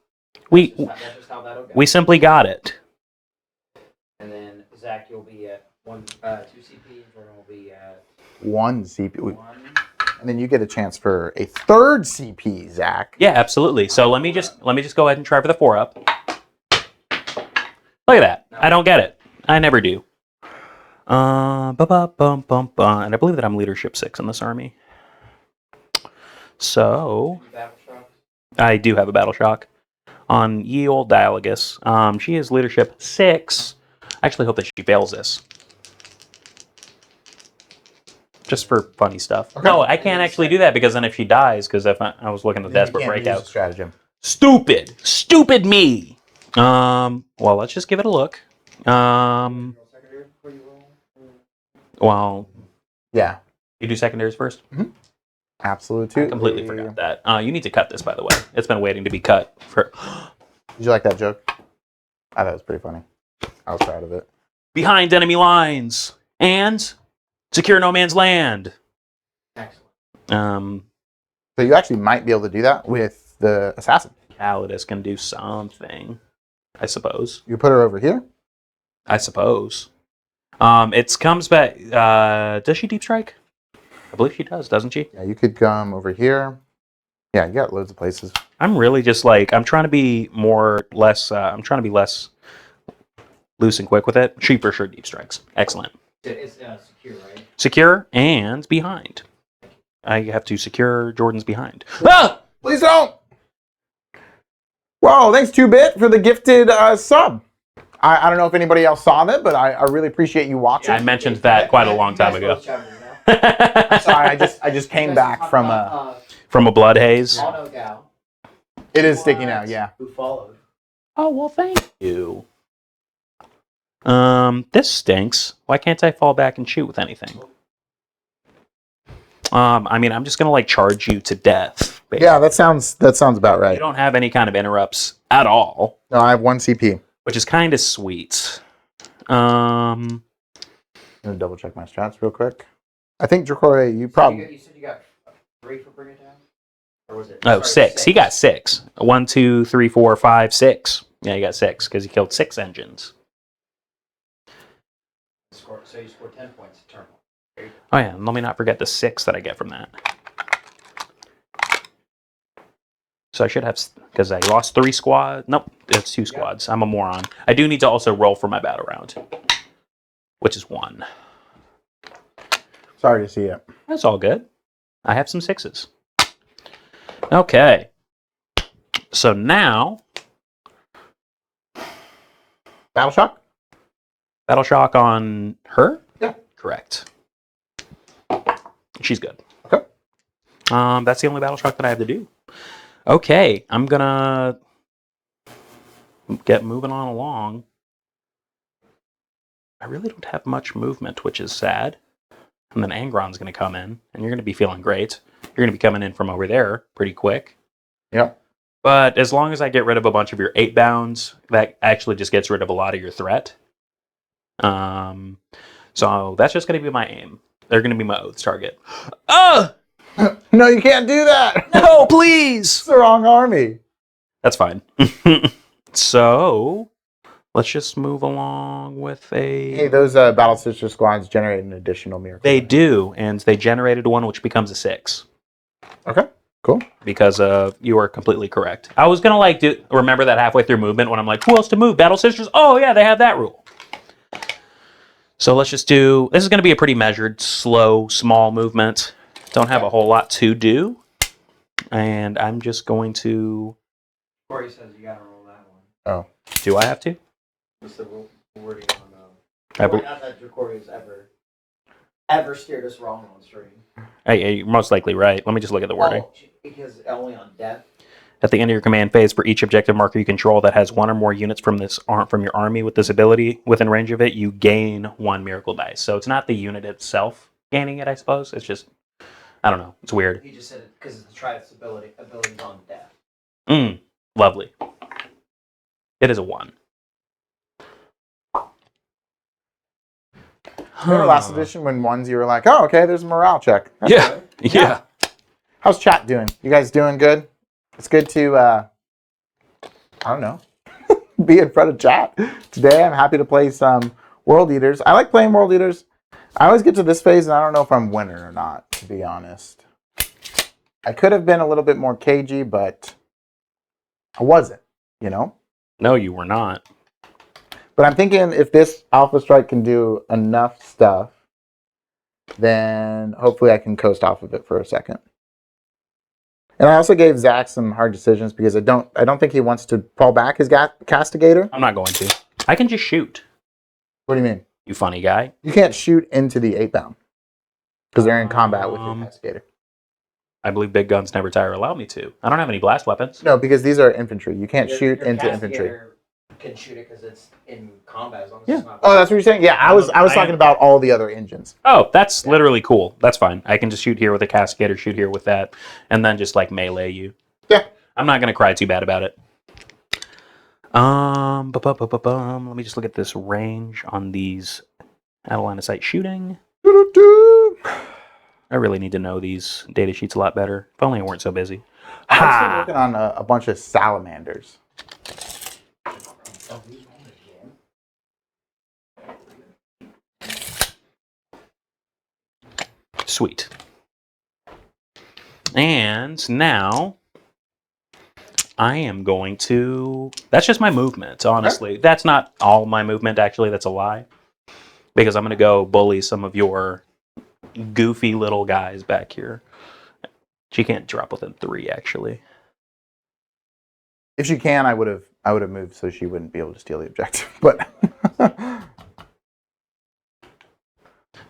that's just how that'll go. We simply got it. And then Zach, you'll be at 2 CP. Jordan will be at 1 CP. 1. And then you get a chance for a 3rd CP, Zach. Yeah, absolutely. So let me just go ahead and try for the 4-up. Look at that. I don't get it. I never do. And I believe that I'm leadership 6 in this army. So I do have a battle shock on ye old Dialogus. She is leadership 6. I actually hope that she fails this. Just for funny stuff. Okay. No, I can't actually do that because then if she dies, because if I was looking at the desperate breakout. Stratagem. Stupid me. Well, let's just give it a look. Well, yeah. You do secondaries first? Mm-hmm. Absolutely. I completely forgot that. You need to cut this, by the way. It's been waiting to be cut. Did you like that joke? I thought it was pretty funny. I was proud of it. Behind enemy lines and secure no man's land. Excellent. So you actually might be able to do that with the assassin. Calidus can do something, I suppose. You put her over here? I suppose. It comes back. Does she deep strike? I believe she does, doesn't she? Yeah, you could come over here. Yeah, you got loads of places. I'm really just like, I'm trying to be less loose and quick with it. She for sure deep strikes. Excellent. It's secure, right? Secure and behind. I have to secure Jordan's behind. Ah! Please don't! Wow, thanks 2-Bit for the gifted sub. I don't know if anybody else saw that, but I really appreciate you watching. Yeah, I mentioned that quite a long time ago. Sorry, I just came back from a blood haze. It is sticky now, yeah. Who followed? Oh, well, thank you. This stinks. Why can't I fall back and shoot with anything? I mean, I'm just gonna like charge you to death. Basically. Yeah, that sounds about right. You don't have any kind of interrupts at all. No, I have 1 CP. Which is kind of sweet. I'm gonna double check my stats real quick. I think Dracora, you probably. You said you got 3 for bring it down, or was it? Oh, 6. He got 6. 1, 2, 3, 4, 5, 6. Yeah, he got 6 because he killed 6 engines. So you scored 10 points a turn. Oh yeah, and let me not forget the 6 that I get from that. So I should have, because I lost 3 squads. Nope, it's 2 squads. I'm a moron. I do need to also roll for my battle round, which is 1. Sorry to see it. That's all good. I have some 6s. Okay. So now, Battle shock? battle shock on her? Yeah. Correct. She's good. Okay. That's the only battle shock that I have to do. Okay, I'm gonna get moving on along. I really don't have much movement, which is sad. And then Angron's gonna come in, and you're gonna be feeling great. You're gonna be coming in from over there pretty quick. Yep. But as long as I get rid of a bunch of your 8 bounds, that actually just gets rid of a lot of your threat. So that's just gonna be my aim. They're gonna be my oaths target. Oh! No, you can't do that. No, please. It's the wrong army. That's fine. So let's just move along with a. Hey, those Battle Sister squads generate an additional miracle. They do, and they generated one which becomes a 6. Okay, cool. Because you are completely correct. I was gonna remember that halfway through movement when I'm like, who else to move? Battle Sisters? Oh yeah, they have that rule. So let's just do. This is gonna be a pretty measured, slow, small movement. Don't have a whole lot to do, and I'm just going to. Corey says you gotta roll that one. Oh, do I have to? What's the wording on not that Corey has ever steered us wrong on stream. Hey, you're most likely right. Let me just look at the wording. Oh, because only on death. At the end of your command phase, for each objective marker you control that has 1 or more units from your army with this ability within range of it, you gain 1 miracle dice. So it's not the unit itself gaining it, I suppose. It's just. I don't know. It's weird. He just said it because it's its abilities on death. Lovely. It is a 1. remember last edition when ones you were like, oh, okay, there's a morale check. That's Yeah. good. Yeah. How's chat doing? You guys doing good? It's good to, I don't know, be in front of chat. Today I'm happy to play some World Eaters. I like playing World Eaters. I always get to this phase, and I don't know if I'm winning or not, to be honest. I could have been a little bit more cagey, but I wasn't, you know? No, you were not. But I'm thinking if this Alpha Strike can do enough stuff, then hopefully I can coast off of it for a second. And I also gave Zack some hard decisions because I don't think he wants to fall back his Castigator. I'm not going to. I can just shoot. What do you mean? You funny guy. You can't shoot into the 8-bound because they're in combat with your Castigator. I believe big guns never tire allow me to. I don't have any blast weapons. No, because these are infantry. You can't shoot Your into infantry. Castigator can shoot it because it's in combat as long as Yeah. it's not. Oh, that's what you're saying? Yeah, I was talking about all the other engines. Oh, that's literally cool. That's fine. I can just shoot here with a Cascadator, shoot here with that, and then just like melee you. Yeah. I'm not gonna cry too bad about it. Let me just look at this range on these out of line of sight shooting. I really need to know these data sheets a lot better. If only I weren't so busy. I'm still working on a bunch of salamanders. Sweet. And now I am going to... That's just my movement, honestly. That's not all my movement, actually. That's a lie. Because I'm going to go bully some of your goofy little guys back here. She can't drop within 3, actually. If she can, I would have moved so she wouldn't be able to steal the objective. But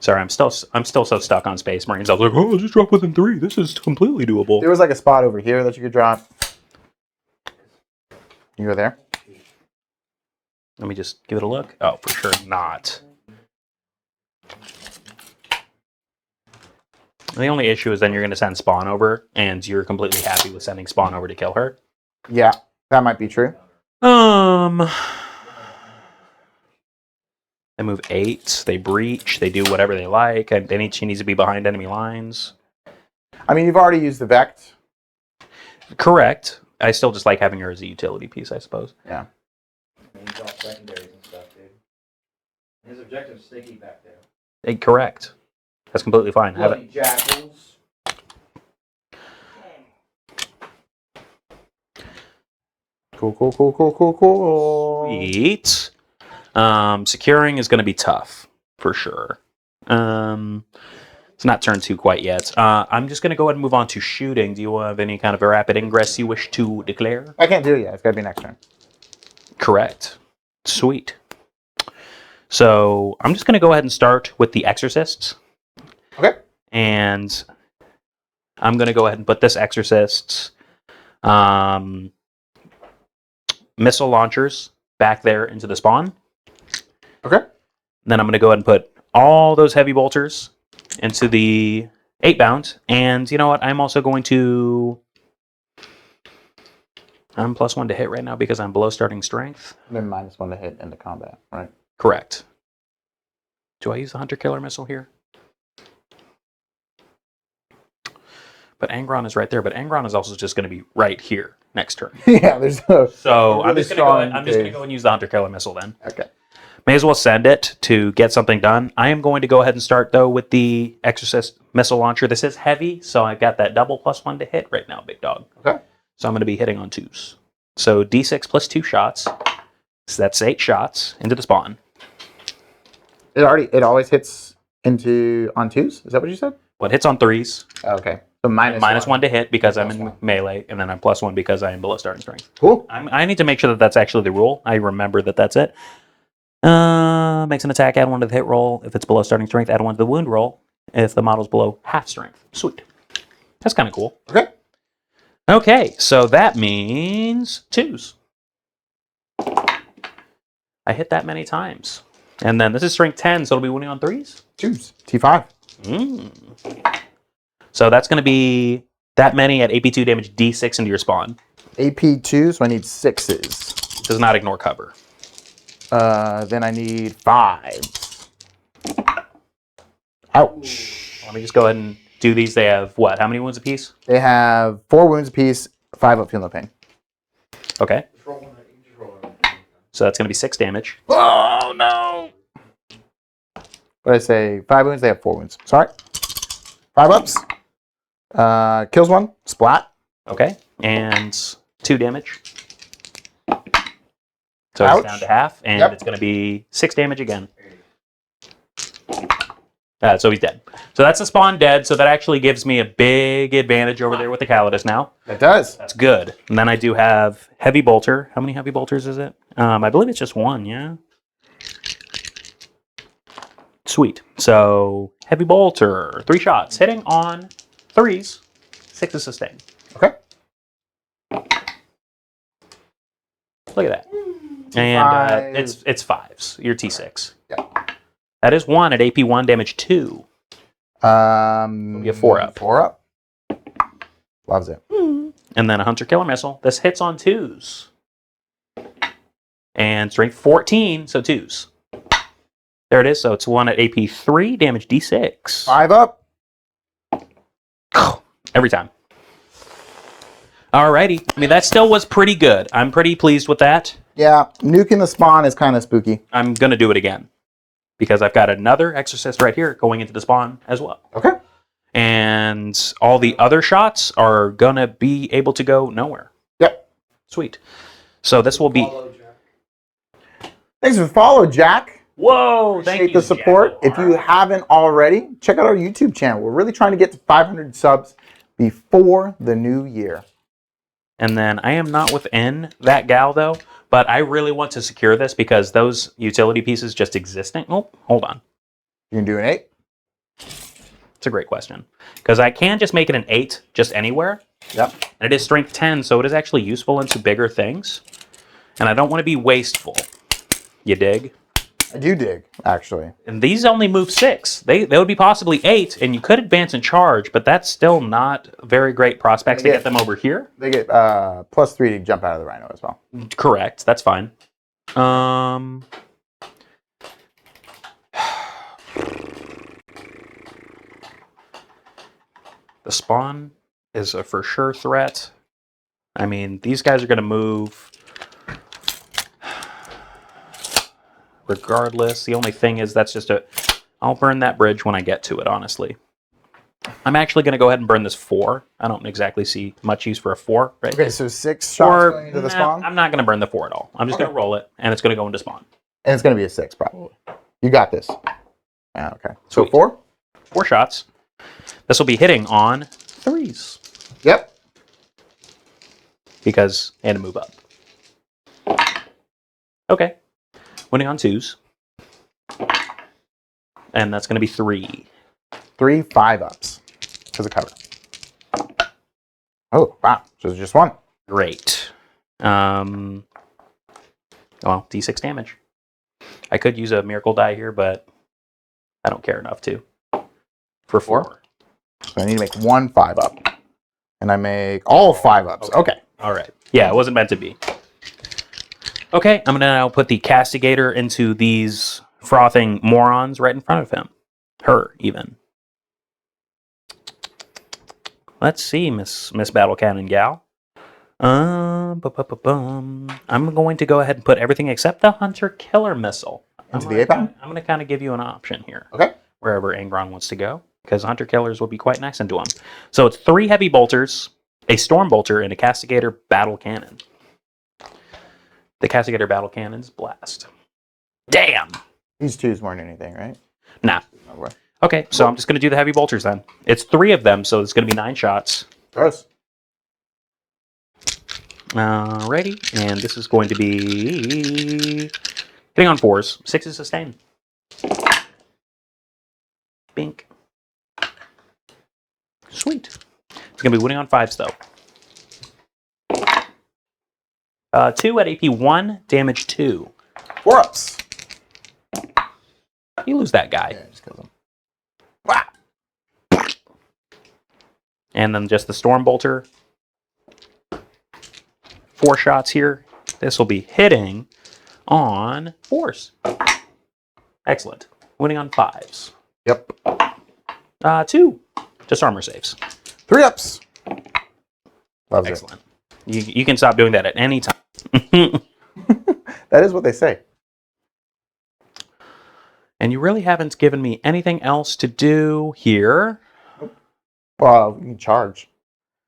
Sorry, I'm still so stuck on Space Marines. I was like, oh, just drop within 3. This is completely doable. there was like a spot over here that you could drop. You go there? Let me just give it a look. Oh, for sure not. The only issue is then you're going to send Spawn over, and you're completely happy with sending Spawn over to kill her. Yeah, that might be true. They move 8. They breach. They do whatever they like. And she needs to be behind enemy lines. I mean, you've already used the Vect. Correct. I still just like having her as a utility piece, I suppose. Yeah. He's all secondaries and stuff, dude. His objective's sticky back there. Correct. That's completely fine. Have Bloody it. jackals. Cool. Sweet. Securing is going to be tough, for sure. It's not turn 2 quite yet. I'm just going to go ahead and move on to shooting. Do you have any kind of a rapid ingress you wish to declare? I can't do it yet. It's got to be next turn. Correct. Sweet. So I'm just going to go ahead and start with the Exorcists. Okay. And I'm going to go ahead and put this Exorcists missile launchers back there into the spawn. Okay. Then I'm going to go ahead and put all those heavy bolters into the 8-bound. And you know what? I'm also going to... I'm +1 to hit right now because I'm below starting strength. Then -1 to hit into combat, right? Correct. Do I use the Hunter Killer Missile here? But Angron is right there. But Angron is also just going to be right here next turn. Yeah, there's no... So really I'm just going to go and use the Hunter Killer Missile then. Okay. May as well send it to get something done. I am going to go ahead and start, though, with the Exorcist Missile Launcher. This is heavy, so I've got that double +1 to hit right now, big dog. Okay. So I'm going to be hitting on 2s. So D6 plus 2 shots. So that's 8 shots into the spawn. It always hits on 2s? Is that what you said? What hits on 3s. Okay. So -1 to hit because I'm in melee, and then I'm +1 because I am below starting strength. Cool. I need to make sure that that's actually the rule. I remember that that's it. Makes an attack, add 1 to the hit roll. If it's below starting strength, add 1 to the wound roll. If the model's below half strength. Sweet. That's kind of cool. Okay. Okay, so that means 2s. I hit that many times. And then this is strength 10, so it'll be winning on 3s? 2s. T5. So that's going to be that many at AP2 damage D6 into your spawn. AP2, so I need 6s. Does not ignore cover. Then I need 5s. Ouch. Let me just go ahead and do these. They have what? How many wounds apiece? They have 4 wounds apiece, 5 up, feel no pain. Okay. Just roll one. You just roll one. So that's going to be 6 damage. Oh, no. But I say 5 wounds, they have 4 wounds. Sorry. 5 ups. Kills 1. Splat. Okay. And 2 damage. So Ouch. it's down to half, and Yep. it's going to be 6 damage again. So he's dead. So that's the spawn dead, so that actually gives me a big advantage over there with the Calidus now. It does. That's good. And then I do have Heavy Bolter. How many Heavy Bolters is it? I believe it's just 1, yeah? Sweet. So, Heavy Bolter, 3 shots. Hitting on 3s, 6 is sustained. Okay. Look at that. And it's 5s. You're T6. Yeah. That is 1 at AP 1, damage 2. Be a 4 up. 4 up. Loves it. And then a Hunter Killer Missile. This hits on 2s. And strength 14, so 2s. There it is. So it's 1 at AP 3, damage D6. 5 up. Every time. Alrighty. I mean, that still was pretty good. I'm pretty pleased with that. Yeah, nuking the spawn is kind of spooky. I'm going to do it again. Because I've got another Exorcist right here going into the spawn as well. Okay. And all the other shots are going to be able to go nowhere. Yep. Sweet. So this will be... Follow Jack. Thanks for follow, Jack. Whoa! Thank Appreciate you, the support. Jack. If you haven't already, check out our YouTube channel. We're really trying to get to 500 subs before the new year. And then I am not within that gal, though. But I really want to secure this because those utility pieces just existing... Oh, hold on. You can do an 8. It's a great question. Because I can just make it an 8 just anywhere. Yep. And it is strength 10, so it is actually useful into bigger things. And I don't want to be wasteful. You dig? I do dig, actually. And these only move 6. They would be possibly 8, and you could advance and charge, but that's still not very great prospects to get them over here. They get +3 to jump out of the Rhino as well. Correct. That's fine. The spawn is a for sure threat. I mean, these guys are going to move regardless. The only thing is that's just I'll burn that bridge when I get to it, honestly. I'm actually going to go ahead and burn this 4. I don't exactly see much use for a 4. Right? Okay, so 6 shots going into the spawn? I'm not going to burn the 4 at all. I'm just going to roll it, and it's going to go into spawn. And it's going to be a 6, probably. You got this. Okay. So Sweet. 4? 4 shots. This will be hitting on 3s. Yep. Because, and a move up. Okay. Winning on 2s. And that's going to be 3. 3 5 ups. Because of cover. Oh, wow. So it's just 1. Great. Well, D6 damage. I could use a miracle die here, but I don't care enough to. For 4. So I need to make 1 5 up. And I make all 5 ups. Okay. All right. Yeah, it wasn't meant to be. Okay, I'm going to now put the Castigator into these frothing morons right in front of him. Her, even. Let's see, Miss Battle Cannon Gal. I'm going to go ahead and put everything except the Hunter Killer Missile. Into the A-Pound? I'm going to kind of give you an option here. Okay. Wherever Angron wants to go, because Hunter Killers will be quite nice into him. So it's 3 Heavy Bolters, a Storm Bolter, and a Castigator Battle Cannon. The Castigator Battle Cannon's blast. Damn! These 2s weren't anything, right? Nah. Okay. Okay, so I'm just going to do the Heavy Bolters then. It's 3 of them, so it's going to be 9 shots. Gross. Alrighty, and this is going to be hitting on 4s. 6 is sustained. Bink. Sweet. It's going to be winning on 5s, though. 2 at AP 1, damage 2. 4 ups. You lose that guy. Yeah, just kill them. Wow. And then just the Storm Bolter. 4 shots here. This will be hitting on 4s. Excellent. Winning on 5s. Yep. 2. Just armor saves. 3 ups. Loves Excellent. You can stop doing that at any time. it. That is what they say. And you really haven't given me anything else to do here. Well, you can charge.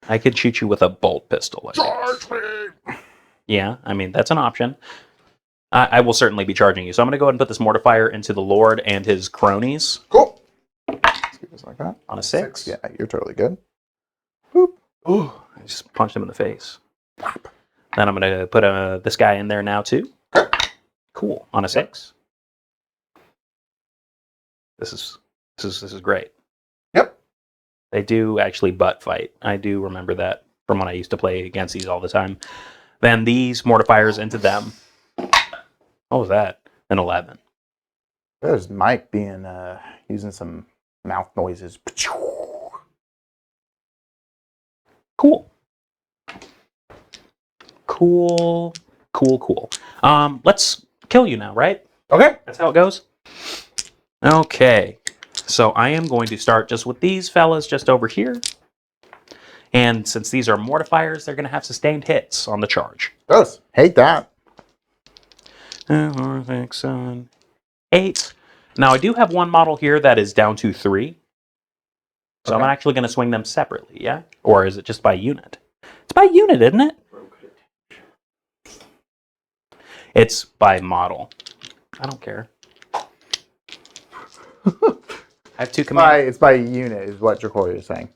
I could shoot you with a bolt pistol. Charge me! Yeah, I mean, that's an option. I will certainly be charging you. So I'm going to go ahead and put this mortifier into the Lord and his cronies. Cool. Let's do this like that. On a 6. Yeah, you're totally good. Boop. Ooh, I just punched him in the face. Then I'm going to put this guy in there now, too. Cool. On a 6. This is great. Yep. They do actually butt fight. I do remember that from when I used to play against these all the time. Then these mortifiers into them. What was that? An 11. There's Mike being using some mouth noises. Cool. Cool. Let's kill you now, right? Okay. That's how it goes? Okay. So I am going to start just with these fellas just over here. And since these are mortifiers, they're going to have sustained hits on the charge. Gross. Hate that. 4, 6, 7, 8. Now I do have one model here that is down to 3. So Okay. I'm actually going to swing them separately, yeah? Or is it just by unit? It's by unit, isn't it? It's by model. I don't care. I have 2 commands. It's by unit, is what Jacory is saying.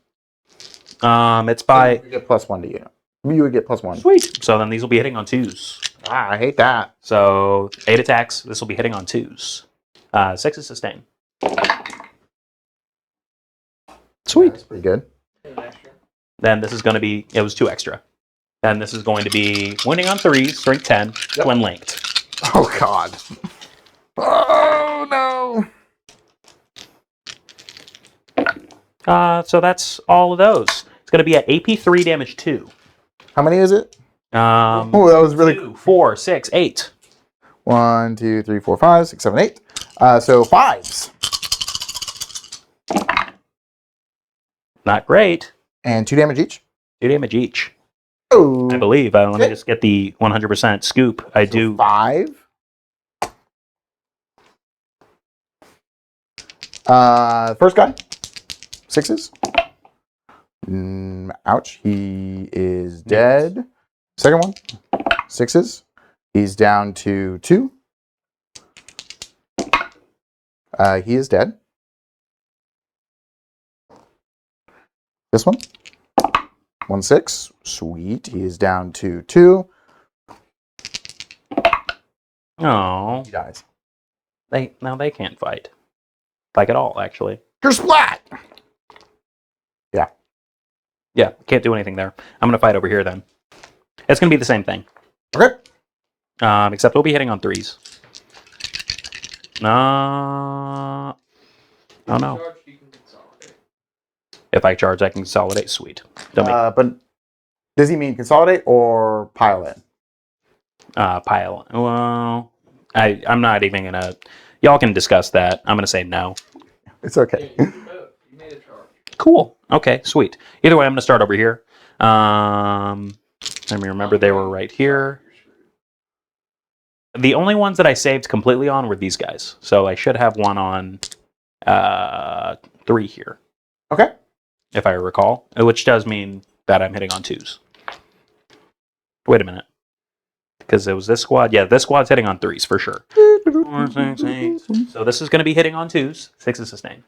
It's by... You get +1 to unit. You would get +1. Sweet. So then these will be hitting on 2s. I hate that. So 8 attacks. This will be hitting on 2s. 6 is sustain. Sweet. That's pretty good. Then this is going to be... It was 2 extra. Then this is going to be wounding on 3s, strength 10, twin linked. Oh, God. Oh, no. So that's all of those. It's going to be at AP 3, damage 2. How many is it? Oh, that was really 2, 4, 6, 8. 1, 2, 3, 4, 5, 6, 7, 8. So 5s. Not great. And 2 damage each. 2 damage each. Oh. I believe. Let me just get the 100% scoop. I do. 5. First guy. 6s. Ouch. He is dead. Second one. 6s. He's down to 2. He is dead. This one. 1, 6. Sweet. He is down to 2. Oh, He dies. they can't fight. Like at all, actually. You're splat! Yeah, can't do anything there. I'm going to fight over here then. It's going to be the same thing. Okay. Except we'll be hitting on 3s. No. Oh, no. If I charge, I can consolidate. Sweet. Don't make But does he mean consolidate or pile in? pile. Well, I'm not even going to... Y'all can discuss that. I'm going to say no. It's okay. You made a charge. Cool. Okay, sweet. Either way, I'm going to start over here. Let me remember they were right here. The only ones that I saved completely on were these guys. So I should have one on 3 here, Okay. if I recall. Which does mean that I'm hitting on 2s. Wait a minute. Because it was this squad. Yeah, this squad's hitting on 3s for sure. 4, 6, 8. So this is going to be hitting on 2s. 6 is sustained.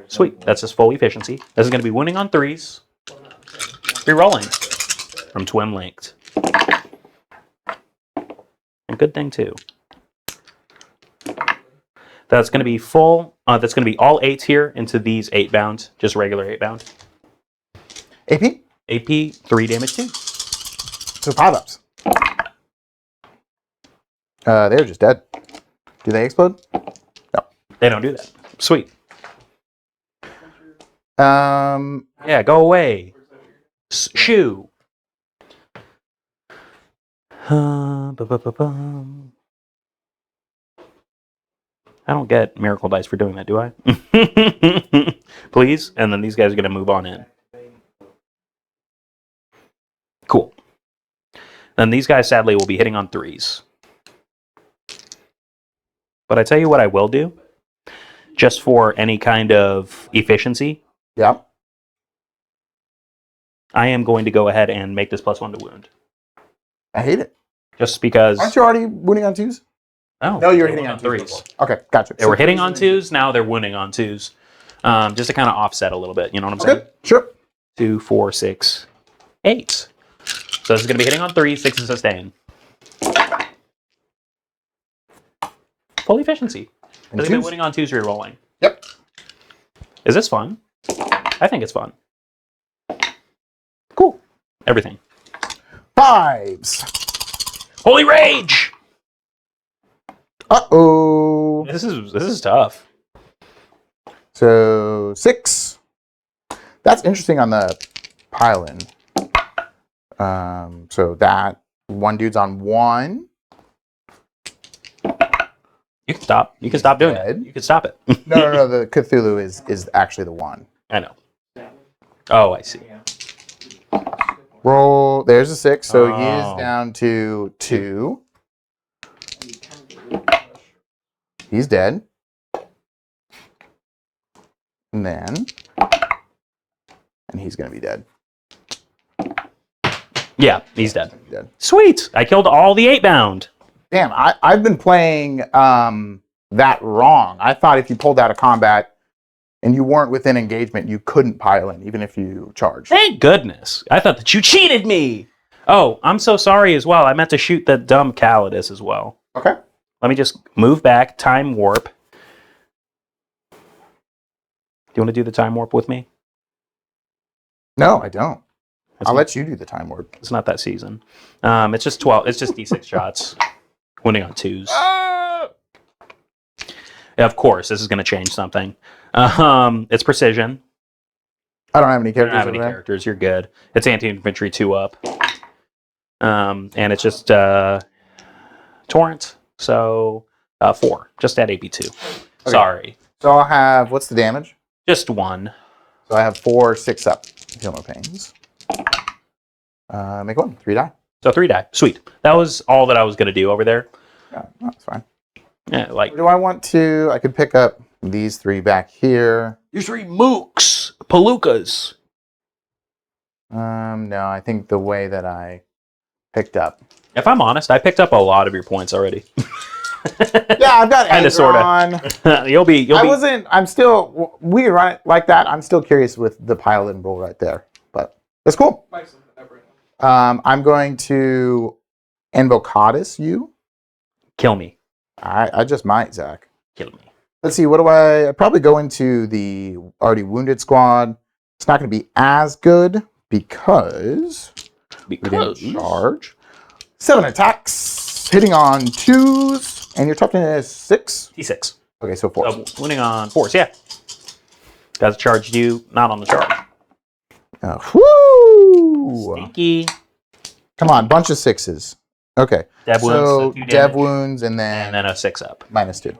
Sweet. That's just full efficiency. This is going to be wounding on 3s. Rerolling from twin linked. A good thing too. That's going to be full. That's going to be all 8s here into these 8 bound, just regular 8 bound. AP? AP 3 damage 2. So 5-ups. They're just dead. Do they explode? No. They don't do that. Sweet. Yeah, go away. Shoo. I don't get miracle dice for doing that, do I? Please? And then these guys are going to move on in. Cool. Then these guys, sadly, will be hitting on 3s. But I tell you what I will do, just for any kind of efficiency, Yep. I am going to go ahead and make this +1 to wound. I hate it. Just because... Aren't you already wounding on 2s? No, No, you're they hitting wound on 3s. 3s. Okay, gotcha. They were hitting on 2s, now they're wounding on 2s. Just to kind of offset a little bit, you know what I'm saying? Okay, sure. 2, 4, 6, 8. So this is going to be hitting on 3, 6 is sustain. Full efficiency. And This is going to be 2s? winning on 2s rerolling. Yep. Is this fun? I think it's fun. Cool. Everything. 5s. Holy Rage! Uh-oh. This is tough. So 6. That's interesting on the pile-in. So that one dude's on 1. You can stop. You can stop doing Dead. it. You can stop it. No. The Cthulhu is actually the 1. I know. Oh, I see. Roll. There's a 6, so he Oh. is down to 2. He's dead. And he's gonna be dead. Yeah, he's dead. Dead. Sweet. I killed all the 8-bound. Damn, I've been playing that wrong. I thought if you pulled out of combat and you weren't within engagement, you couldn't pile in, even if you charged. Thank goodness. I thought that you cheated me. Oh, I'm so sorry as well. I meant to shoot the dumb Calidus as well. Okay. Let me just move back, time warp. Do you want to do the time warp with me? No, I don't. It's I'll not, let you do the time warp. it's not that season. It's just 12. It's just D6 shots. Winning on 2s. Yeah, of course, this is going to change something. It's precision. I don't have any You don't characters. have any over there. characters. You're good. It's anti-infantry 2 up. And it's just torrent. So 4. Just at AP2. Okay. Sorry. So I'll have, what's the damage? Just 1. So I have 4, 6 up. Feel no pains. Make 1, 3 die. So 3 die. Sweet. That was all that I was going to do over there. Yeah, that's fine. Yeah, like Do I want to? I could pick up these 3 back here. your 3 mooks, palookas. No, I think the way that I picked up. If I'm honest, I picked up a lot of your points already. Yeah, I've got Kinda, sorta. on. You'll be. I'm still, we run it like that. I'm still curious with the pile and roll right there. But that's cool. I'm going to Invocadus you. Kill me. I just might, Zach. Kill me. Let's see, what do I probably go into the already wounded squad. It's not going to be as good because we didn't charge. 7 attacks, hitting on 2s, and your toughness is 6. D6. Okay, so 4. So winning on 4s, yeah. Guys charged you, not on the charge. Whoo! Stinky. Come on, bunch of 6s. Okay. Dev wounds, So 2 dev damage, wounds and and then a 6 up. -2.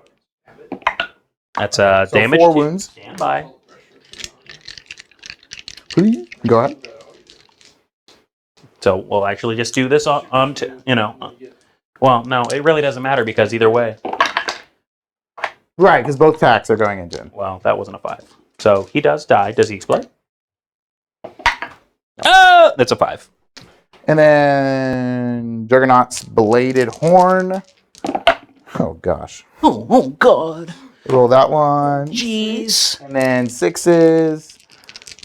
That's So damage. 4 wounds. Stand by. Please go ahead. So we'll actually just do this on well, no, it really doesn't matter because either way. Right, because both attacks are going into him. Well, that wasn't a 5. So he does die. Does he explode? Oh, that's a 5. And then Juggernaut's Bladed Horn. Oh gosh. Oh God. Roll that one. Jeez. And then 6s.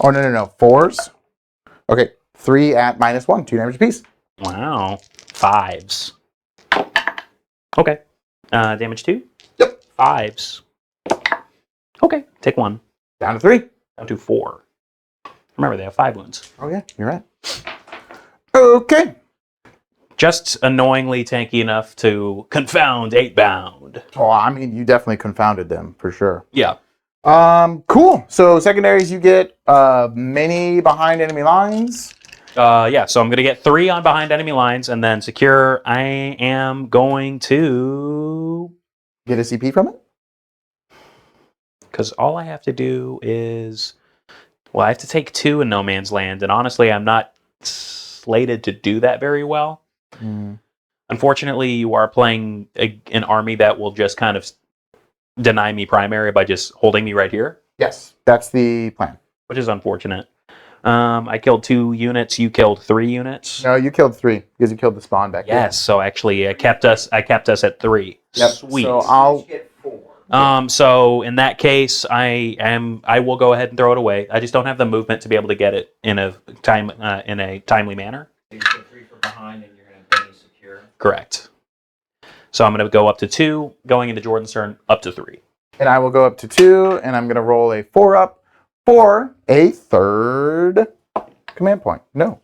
Oh, no. 4s. Okay. 3 at -1. 2 damage apiece. Wow. 5s. Okay. Damage 2? Yep. 5s. Okay. Take 1. Down to 3. Down to 4. Remember, they have 5 wounds. Oh, yeah. You're right. Okay. Just annoyingly tanky enough to confound 8-bound. Oh, I mean, you definitely confounded them for sure. Yeah. Cool. So secondaries, you get many behind enemy lines. Yeah, so I'm going to get 3 on behind enemy lines, and then secure, I am going to... Get a CP from it. Because all I have to do is... Well, I have to take 2 in No Man's Land, and honestly, I'm not slated to do that very well. Unfortunately, you are playing an army that will just kind of deny me primary by just holding me right here, Yes, that's the plan. which is unfortunate. I killed 2 units. You killed 3 units. No, you killed 3 because you killed the spawn back here. Yes. So actually, I kept us at 3. Yep. Sweet. So I'll You get 4. So in that case, I will go ahead and throw it away. I just don't have the movement to be able to get it in a timely manner. So you get 3 for behind, and you're going to be secure. Correct. So I'm going to go up to 2, going into Jordan's turn, up to 3. and I will go up to 2, and I'm going to roll a 4 up for a 3rd command point. No.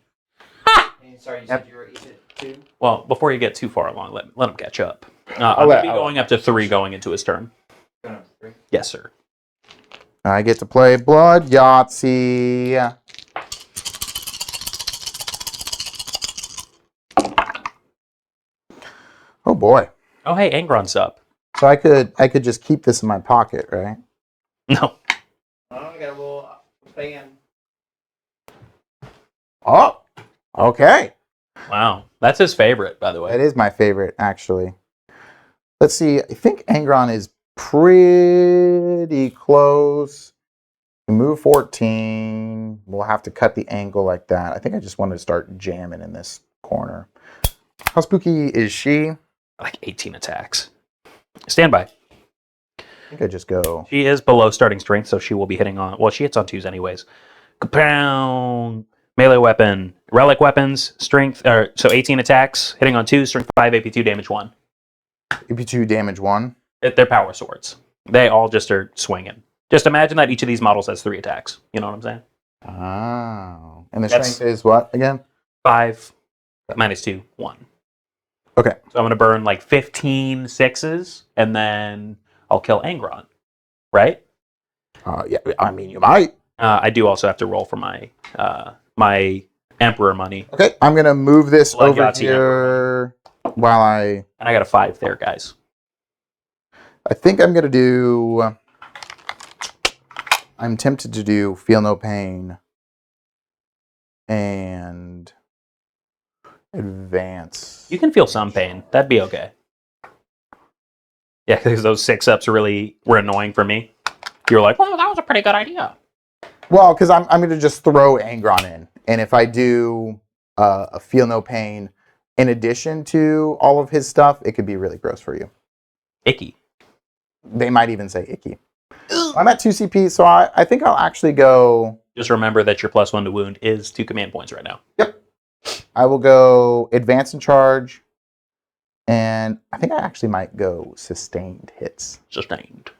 And sorry, you said you were at 2? Well, before you get too far along, let him catch up. I'll I'm going let- to be going up to 3 going into his turn. Going up to 3? Yes, sir. I get to play Blood Yahtzee. Oh boy. Oh, hey, Angron's up. So I could just keep this in my pocket, right? No. Oh, I got to roll fan. Oh. Okay. Wow. That's his favorite, by the way. That is my favorite, actually. Let's see. I think Angron is pretty close. Move 14. We'll have to cut the angle like that. I think I just wanted to start jamming in this corner. How spooky is she? Like 18 attacks. Stand by. I think I just go. She is below starting strength, so she will be hitting on... Well, she hits on 2s anyways. Kapow! Melee weapon. Relic weapons. Strength... so 18 attacks. Hitting on 2. Strength 5. AP2. Damage 1. AP2 damage 1. They're power swords. They all just are swinging. Just imagine that each of these models has 3 attacks. You know what I'm saying? Oh. And the That's- strength is what again? 5 minus 2. 1. Okay. So I'm going to burn like 15 6s, and then I'll kill Angron. Right? Yeah, I mean, you might. I do also have to roll for my my Emperor money. Okay, I'm going to move this Blood over Yahtzee here while And I got a 5 there, guys. I think I'm going to do... I'm tempted to do Feel No Pain and Advance. You can feel some pain. That'd be okay. Yeah, because those 6-ups really were annoying for me. You were like, well, that was a pretty good idea. Well, because I'm going to just throw Angron in. And if I do a Feel No Pain in addition to all of his stuff, it could be really gross for you. Icky. They might even say icky. I'm at 2 CP, so I think I'll actually go... Just remember that your +1 to wound is 2 command points right now. Yep. I will go Advance and Charge. And I think I actually might go Sustained Hits. Sustained.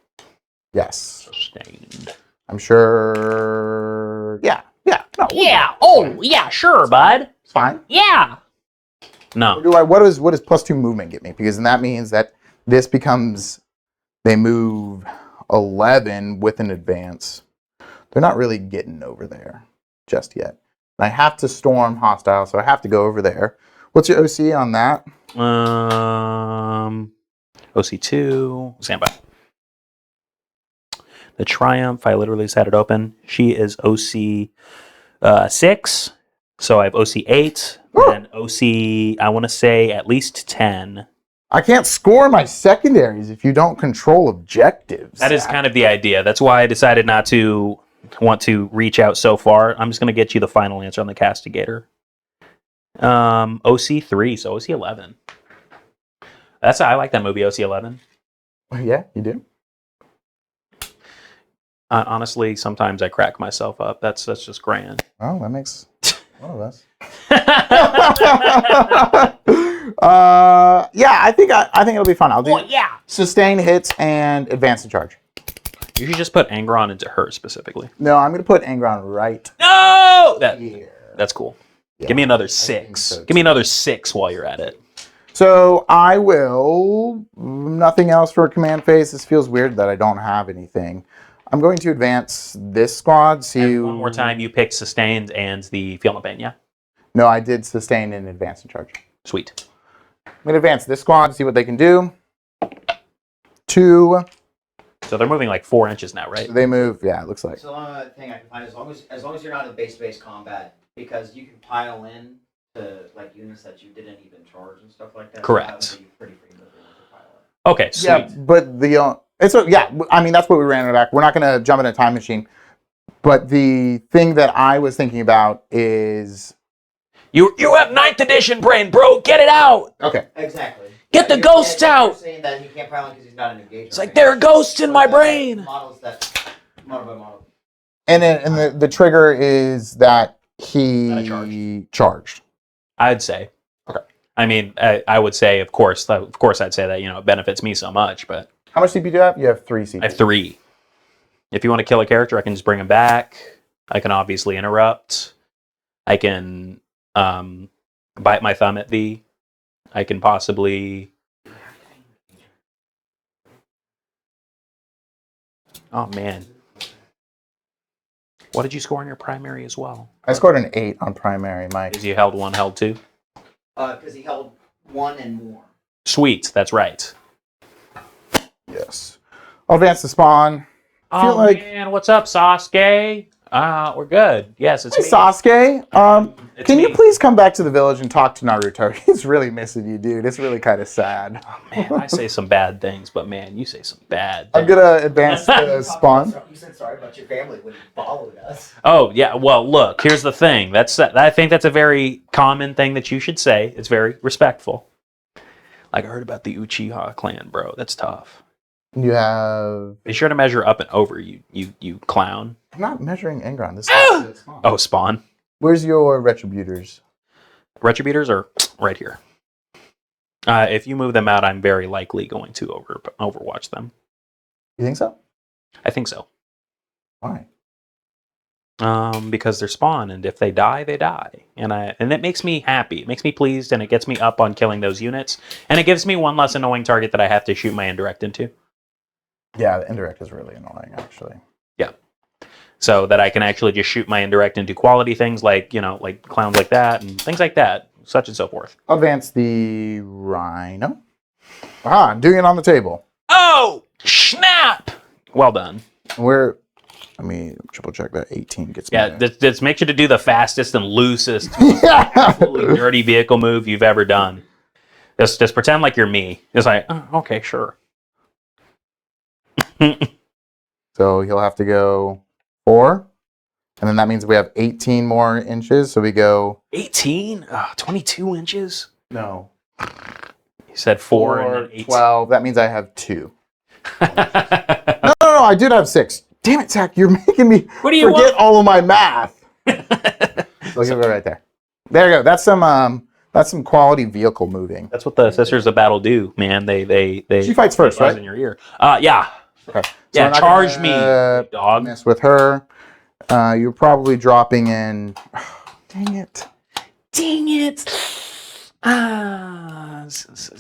Yes. Sustained. I'm sure... Yeah. No, Yeah. Oh, yeah, sure, bud. it's fine. Yeah. No. What does +2 movement get me? Because then that means that this becomes... They move 11 with an advance. They're not really getting over there just yet. And I have to storm hostile, so I have to go over there. What's your OC on that? OC2. Stand by. The Triumph, I literally just had it open. She is OC 6. So I have OC 8. Woo! And OC, I want to say at least 10. I can't score my secondaries if you don't control objectives. That is kind of the idea. That's why I decided not to want to reach out so far. I'm just going to get you the final answer on the Castigator. OC 3, so OC 11. I like that movie, OC 11. Yeah, you do. Honestly, sometimes I crack myself up. That's just grand. Oh, that makes one of us. Yeah, I think it'll be fun. I'll do sustain hits and advance and charge. You should just put Angron into her specifically. No, I'm gonna put Angron right No! here. That's cool. Yeah, Give me another I think 6. so, Give me another 6 while you're at it. So I will nothing else for a command phase. This feels weird that I don't have anything. I'm going to advance this squad. And one more time, you picked Sustained and the Feel No Pain, yeah? No, I did sustain and advance and charge. Sweet. I'm gonna advance this squad, see what they can do. 2. So they're moving like 4 inches now, right? They move. Yeah, it looks like. So the only thing I can find, as long as you're not in base combat, because you can pile in to like units that you didn't even charge and stuff like that. Correct. So that would be pretty free moving to pile in. Okay, sweet. Yeah, but Yeah, I mean, that's what we ran it back. We're not going to jump in a time machine. But the thing that I was thinking about is... You have 9th edition brain, bro. Get it out. Okay. Exactly. Get the ghosts out. You're saying that he can't pile in because he's not an engagement. It's like there are ghosts in my brain. Models that model by model. And the trigger is that Not a he charged. I'd say. Okay. I mean, I would say, of course, I'd say that it benefits me so much, but How much CP do you have? You have 3 CP. I have 3. If you want to kill a character, I can just bring him back. I can obviously interrupt. I can bite my thumb at thee. I can possibly... Oh, man. What did you score on your primary as well? I scored an 8 on primary, Mike. Is you held 1, held 2? Because he held 1 and more. Sweet, that's right. Yes. I'll advance the spawn. Oh, man, what's up, Sasuke? We're good. Yes, it's Hey, me. Sasuke. It's Can you me. please come back to the village and talk to Naruto? He's really missing you, dude. It's really kind of sad. Man, I say some bad things, but man, you say some bad I'm things. going to advance the spawn. You said sorry about your family when you followed us. Oh, yeah. Well, look, here's the thing. I think that's a very common thing that you should say. It's very respectful. Like, I heard about the Uchiha clan, bro. That's tough. You have... Be sure to measure up and over, you clown. I'm not measuring Engron. This is the spawn. Oh, spawn. Where's your Retributors? Retributors are right here. If you move them out, I'm very likely going to overwatch them. You think so? I think so. Why? Because they're spawn, and if they die, they die, and it makes me happy. It makes me pleased, and it gets me up on killing those units, and it gives me one less annoying target that I have to shoot my indirect into. Yeah, the indirect is really annoying, actually. Yeah, so that I can actually just shoot my indirect into quality things like like clowns like that and things like that, such and so forth. I'll advance the Rhino. Ah, I'm doing it on the table. Oh snap! Well done. Let me triple check that 18 gets me. Yeah, this makes you to do the fastest and loosest, Yeah. absolutely dirty vehicle move you've ever done. Just pretend like you're me. Just like, oh, okay, sure. So he'll have to go 4. And then that means we have 18 more inches. So we go... 18? 22 inches? No. You said 4 and then 18. 12. That means I have 2. No. I did have 6. Damn it, Zach. You're making me What do you forget want? all of my math. So he'll go right there. There you go. That's some quality vehicle moving. That's what the Sisters of Battle do, man. They She fights first, buzz right? in your ear. Yeah. Okay. So Yeah, we're not charge gonna, me, dog. Mess with her. You're probably dropping in... dang it. Dang it.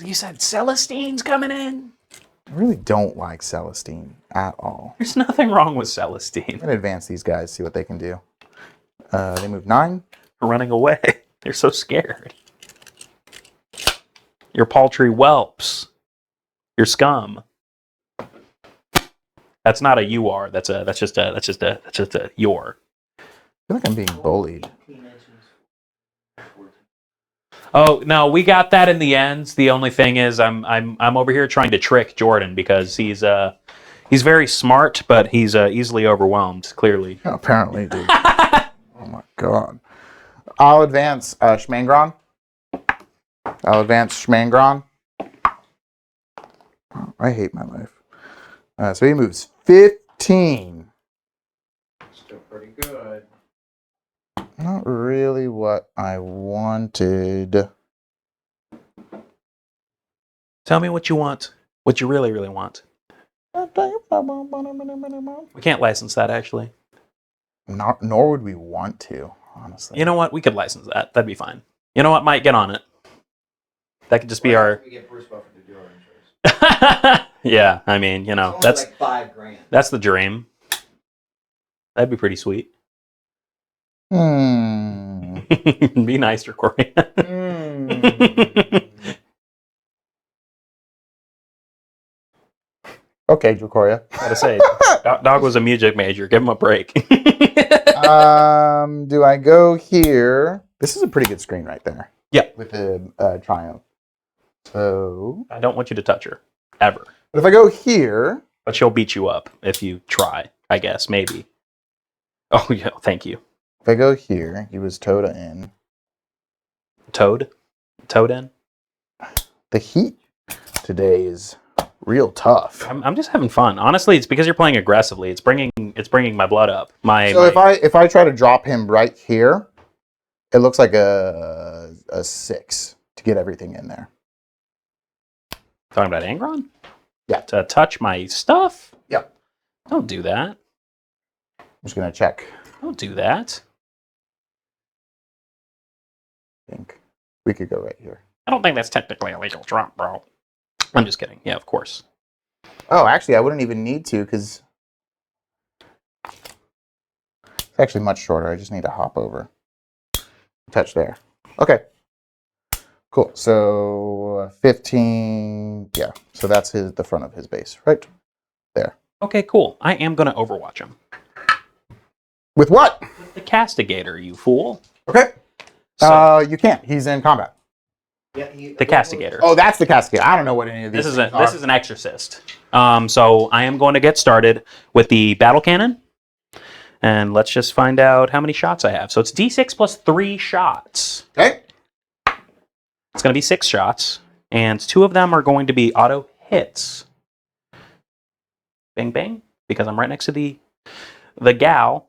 You said Celestine's coming in? I really don't like Celestine at all. There's nothing wrong with Celestine. I'm going to advance these guys, see what they can do. They move 9. Running away. They're so scared. You're paltry whelps. You're scum. That's not a you are. That's just a your. I feel like I'm being bullied. Oh no, we got that in the end. The only thing is, I'm over here trying to trick Jordan because he's very smart, but he's easily overwhelmed. Clearly. Apparently, dude. Oh my god. I'll advance Schmangron. Oh, I hate my life. So he moves 15. Still pretty good. Not really what I wanted. Tell me what you want. What you really, really want. We can't license that, actually. Nor would we want to, honestly. You know what? We could license that. That'd be fine. You know what? Might get on it. That could just be our. We get Bruce Buffer to do our intros. Yeah, I mean, It's only that's like $5,000. that's the dream. That'd be pretty sweet. Be nice, Corey. Okay, Dracoria. Gotta say, dog was a music major. Give him a break. Do I go here? This is a pretty good screen right there. Yeah. With the Triumph. So... I don't want you to touch her. Ever. But if I go here... But she'll beat you up if you try, I guess, maybe. Oh, yeah, thank you. If I go here, he was Toda in. Toad? Toad in? The heat today is real tough. I'm just having fun. Honestly, it's because you're playing aggressively. It's bringing my blood up. So if I try to drop him right here, it looks like a 6 to get everything in there. Talking about Angron? Yeah. To touch my stuff? Yep. Don't do that. I'm just gonna check. Don't do that. I think we could go right here. I don't think that's technically a legal drop, bro. I'm just kidding. Yeah, of course. Oh, actually, I wouldn't even need to because it's actually much shorter. I just need to hop over. Touch there. Okay. Cool. So 15. Yeah. So that's the front of his base, right there. Okay, cool. I am going to overwatch him. With what? With the Castigator, you fool. Okay. So, You can't. He's in combat. Yeah, the Castigator. Oh, that's the Castigator. I don't know what any of these This are. is an Exorcist. So I am going to get started with the battle cannon. And let's just find out how many shots I have. So it's D6 plus 3 shots. Okay. It's going to be 6 shots. And 2 of them are going to be auto hits. Bang, bang. Because I'm right next to the gal.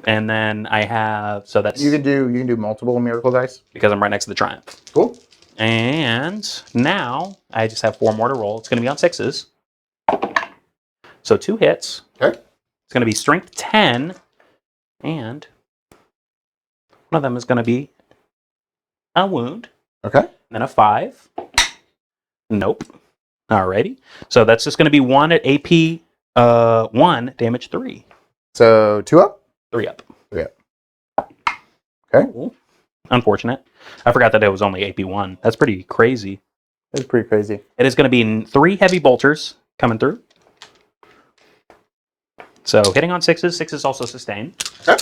And then I have, so that's You can do multiple miracle dice. because I'm right next to the Triumph. Cool. And now I just have 4 more to roll. It's going to be on 6s. So 2 hits. Okay. It's going to be strength 10. And one of them is going to be a wound. Okay. And then a 5. Nope. Alrighty. So that's just going to be 1 at AP 1, damage 3. So 2 up? 3 up. 3 up. Okay. Ooh. Unfortunate. I forgot that it was only AP 1. That's pretty crazy. That's pretty crazy. It is going to be 3 heavy bolters coming through. So hitting on 6s. 6s also sustain. Okay.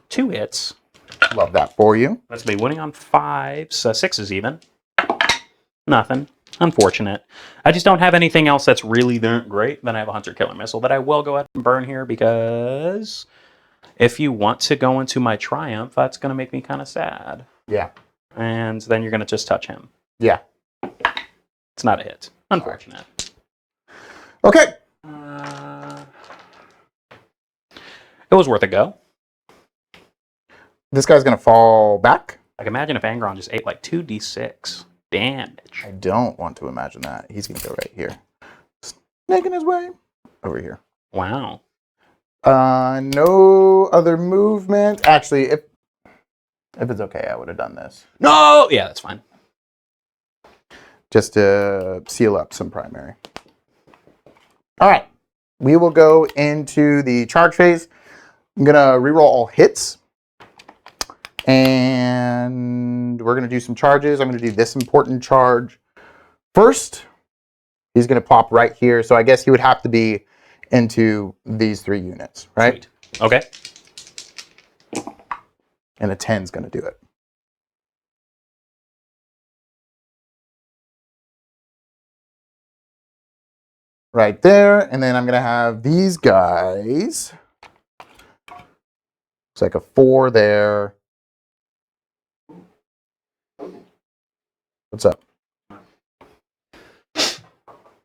2 hits. Love that for you. That's going to be winning on 5s. 6s even. Nothing. Unfortunate. I just don't have anything else that's really that great. Then I have a Hunter Killer Missile that I will go ahead and burn here because if you want to go into my Triumph, that's going to make me kind of sad. Yeah. And then you're going to just touch him. Yeah. It's not a hit. Unfortunate. Okay. It was worth a go. This guy's gonna fall back. Like, imagine if Angron just ate like 2d6 damage. I don't want to imagine that. He's gonna go right here. Making his way over here. Wow. No other movement. Actually, if it's okay, I would have done this. No! Yeah, that's fine. Just to seal up some primary. All right. We will go into the charge phase. I'm gonna reroll all hits. And we're going to do some charges. I'm going to do this important charge first. He's going to pop right here. So I guess he would have to be into these 3 units, right? Sweet. Okay. And a 10's going to do it. Right there. And then I'm going to have these guys. It's like a 4 there. What's up? Is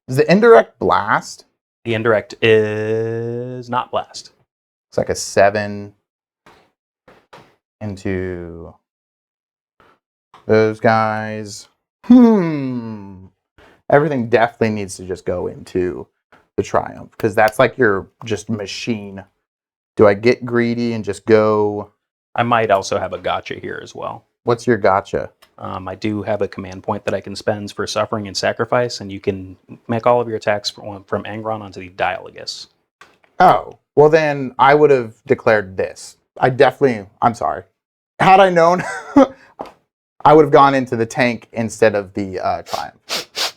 the indirect blast? The indirect is not blast. It's like a 7 into those guys. Everything definitely needs to just go into the Triumph because that's like your just machine. Do I get greedy and just go? I might also have a gotcha here as well. What's your gotcha? I do have a command point that I can spend for suffering and sacrifice, and you can make all of your attacks from Angron onto the Dialogus. Oh, well then I would have declared this. I'm sorry. Had I known, I would have gone into the tank instead of the Triumph.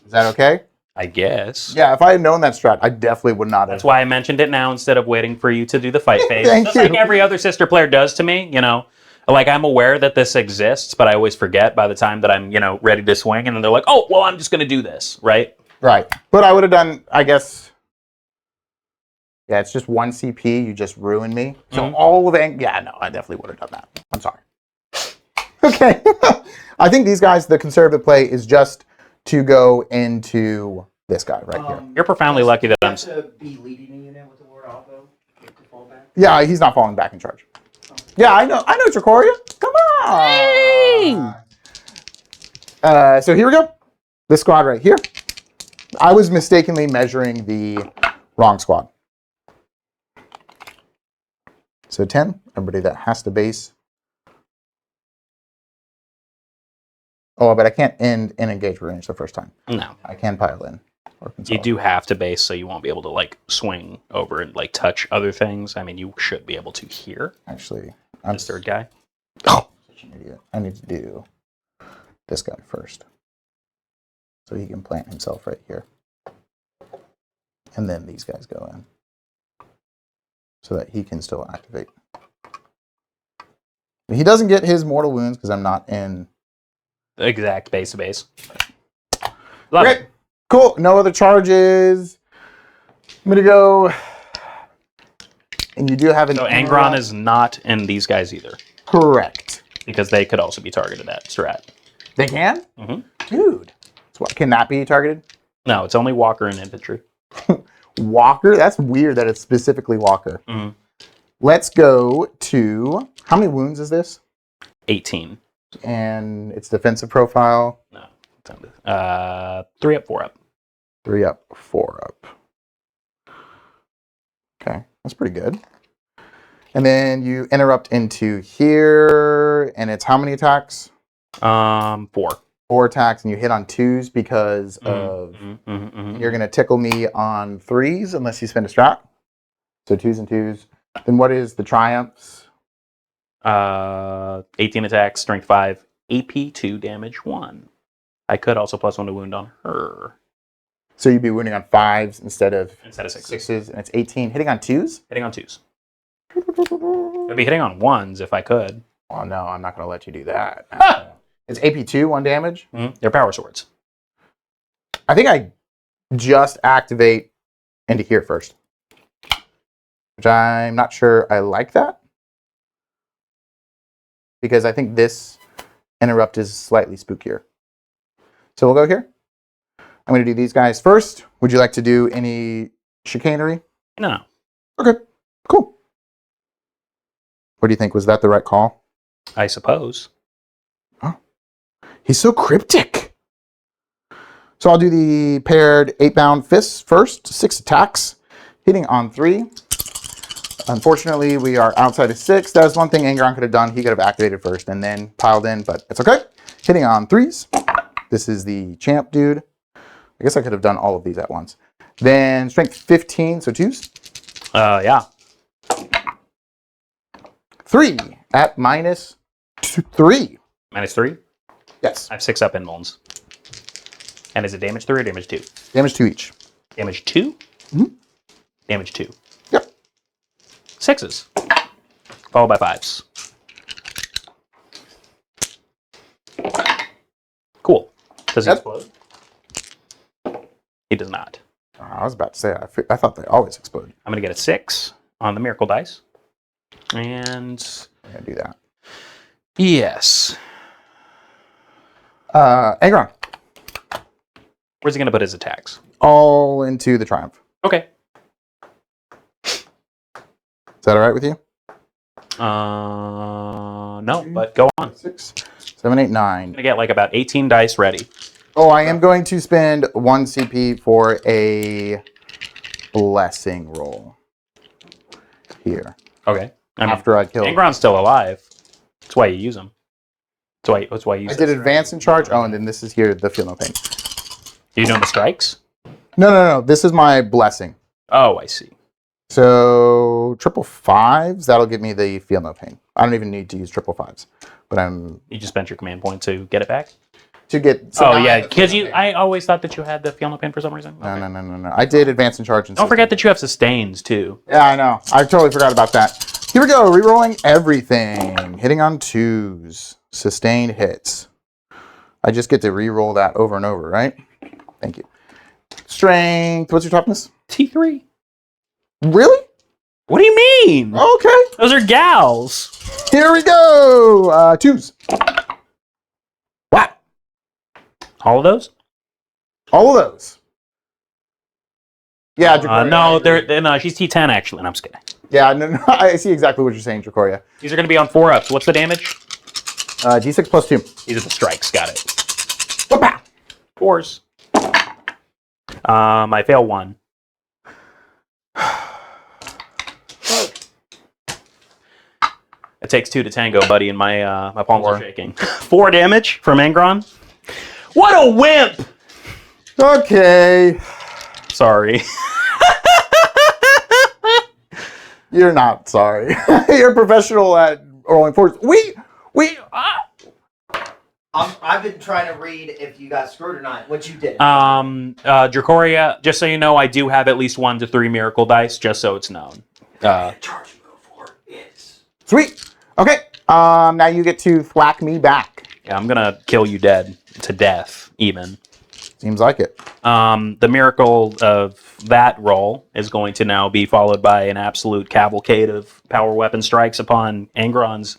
Is that okay? I guess. Yeah, if I had known that strat, I definitely would not have. That's why I mentioned it now instead of waiting for you to do the fight phase. Thank Just you. like every other sister player does to me, you know. Like, I'm aware that this exists, but I always forget by the time that I'm, ready to swing, and then they're like, oh, well, I'm just going to do this, right? Right. But I would have done, I guess... Yeah, it's just 1 CP. You just ruined me. So all of it... Yeah, no, I definitely would have done that. I'm sorry. Okay. I think these guys, the conservative play is just to go into this guy right here. You're profoundly lucky that I'm... to be leading a unit with the ward off, though? To fall back? Yeah, he's not falling back in charge. Yeah, I know, Tricoria. Come on. Hey! So here we go. This squad right here. I was mistakenly measuring the wrong squad. So 10, everybody that has to base. Oh, but I can't end in engage range the first time. No. I can pile in. Or You do have to base, so you won't be able to, like, swing over and, like, touch other things. I mean, you should be able to here. Actually, I'm This third guy. Oh, such an idiot. I need to do this guy first. So he can plant himself right here. And then these guys go in. So that he can still activate. He doesn't get his mortal wounds because I'm not in... Exact base to base. Love Great. it. Cool. No other charges. I'm going to go... And you do have an... So Angron is not in these guys either. Correct. Because they could also be targeted at strat. They can? Mm-hmm. Dude. So what, can that be targeted? No, it's only Walker and infantry. Walker? That's weird that it's specifically Walker. Mm-hmm. Let's go to... How many wounds is this? 18. And its defensive profile? No. 3 up, 4 up. 3 up, 4 up. Okay, that's pretty good. And then you interrupt into here, and it's how many attacks? 4. 4 attacks, and you hit on 2s because of... You're going to tickle me on 3s unless you spend a strat. So 2s and 2s. Then what is the triumphs? 18 attacks, strength 5, AP 2, damage 1. I could also plus 1 to wound on her. So you'd be wounding on 5s instead of 6s. 6s, and it's 18. Hitting on 2s? Hitting on 2s. I'd be hitting on 1s if I could. Oh, no, I'm not going to let you do that. It's AP 2, 1 damage? They're power swords. I think I just activate into here first. Which I'm not sure I like that. Because I think this interrupt is slightly spookier. So we'll go here. I'm going to do these guys first. Would you like to do any chicanery? No. Okay, cool. What do you think? Was that the right call? I suppose. Oh, he's so cryptic. So I'll do the paired 8-bound fists first. 6 attacks, hitting on 3. Unfortunately, we are outside of 6. That was one thing Angron could have done. He could have activated first and then piled in, but it's okay. Hitting on 3s. This is the champ dude. I guess I could have done all of these at once. Then strength 15, so 2s. Yeah. 3 at minus 3. Minus 3? Yes. I have 6 up in Molns. And is it damage 3 or damage 2? Damage 2 each. Damage 2? Mm-hmm. Damage 2. Yep. 6s. Followed by 5s. Cool. Does he explode? He does not. I was about to say, I thought they always explode. I'm going to get a 6 on the miracle dice. And... I'm going to do that. Yes. Angron. Where's he going to put his attacks? All into the triumph. Okay. Is that all right with you? No, but go on. 6, 7, 8, 9. I'm going to get like about 18 dice ready. Oh, I am going to spend 1 CP for a blessing roll. Here. Okay. I mean, After I kill. Angron's still alive. That's why you use him. That's why you use I did advance in charge. Oh, and then this is here, the feel no pain. Do you know the strikes? No. This is my blessing. Oh, I see. So, 555s, that'll give me the feel no pain. I don't even need to use 555s. But You just spent your command point to get it back? to get... Oh, yeah, because I always thought that you had the feel no pain for some reason. Okay. No. I did advance in charge. Don't forget that you have sustains, too. Yeah, I know. I totally forgot about that. Here we go. Rerolling everything. Hitting on 2s. Sustained hits. I just get to reroll that over and over, right? Thank you. Strength. What's your toughness? T3. Really? What do you mean? Okay. Those are gals. Here we go. 2s. Wow. All of those? All of those. Yeah, no, no, she's T10 actually. No, I'm just kidding. Yeah, no, I see exactly what you're saying, Dracoria. These are going to be on 4-ups. What's the damage? D6 plus 2. These are the strikes. Got it. Whoop-pow. 4s. I fail 1. It takes 2 to tango, buddy, and my my palms are shaking. 4 damage from Angron. What a wimp! Okay. Sorry. You're not sorry. You're a professional at rolling 4s. I've been trying to read if you got screwed or not. What you did. Dracoria, just so you know, I do have at least 1 to 3 miracle dice, just so it's known. Charge move for is. Sweet. Okay. Now you get to thwack me back. Yeah, I'm gonna kill you dead to death, even. Seems like it. The miracle of that roll is going to now be followed by an absolute cavalcade of power weapon strikes upon Angron's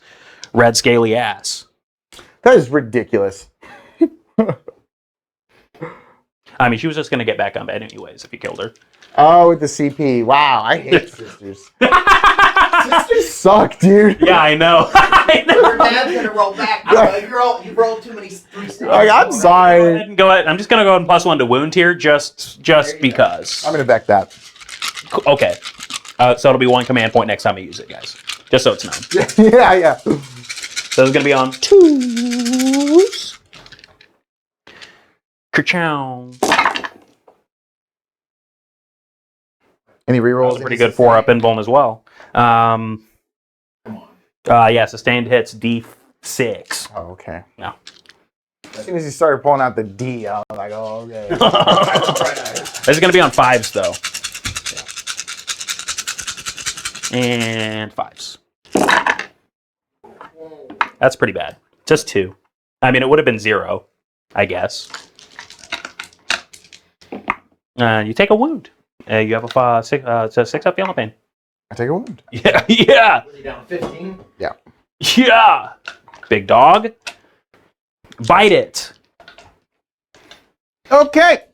red scaly ass. That is ridiculous. I mean, she was just going to get back on bed anyways if you killed her. Oh, with the CP. Wow, I hate sisters. Sisters suck, dude. Yeah, I know. I know. Your dad's gonna roll back. You rolled too many 3s. Like, I'm sorry. Go ahead. I'm just going to go ahead and plus 1 to wound here just because. I'm going to back that. Okay. So it'll be 1 command point next time I use it, guys. Just so it's known. Yeah. So it's going to be on 2s. Ka-chow. Any rerolls? That's a pretty good 4-up invuln as well. Come on. Yeah, sustained hits D6. Oh, okay. No. As soon as he started pulling out the D, I was like, oh, okay. This is going to be on 5s, though. And 5s. That's pretty bad. Just 2. I mean, it would have been 0, I guess. You take a wound. You have a 6-up yellow pain. I take a wound. Yeah. Was he down 15? Yeah. Yeah. Big dog. Bite it. Okay.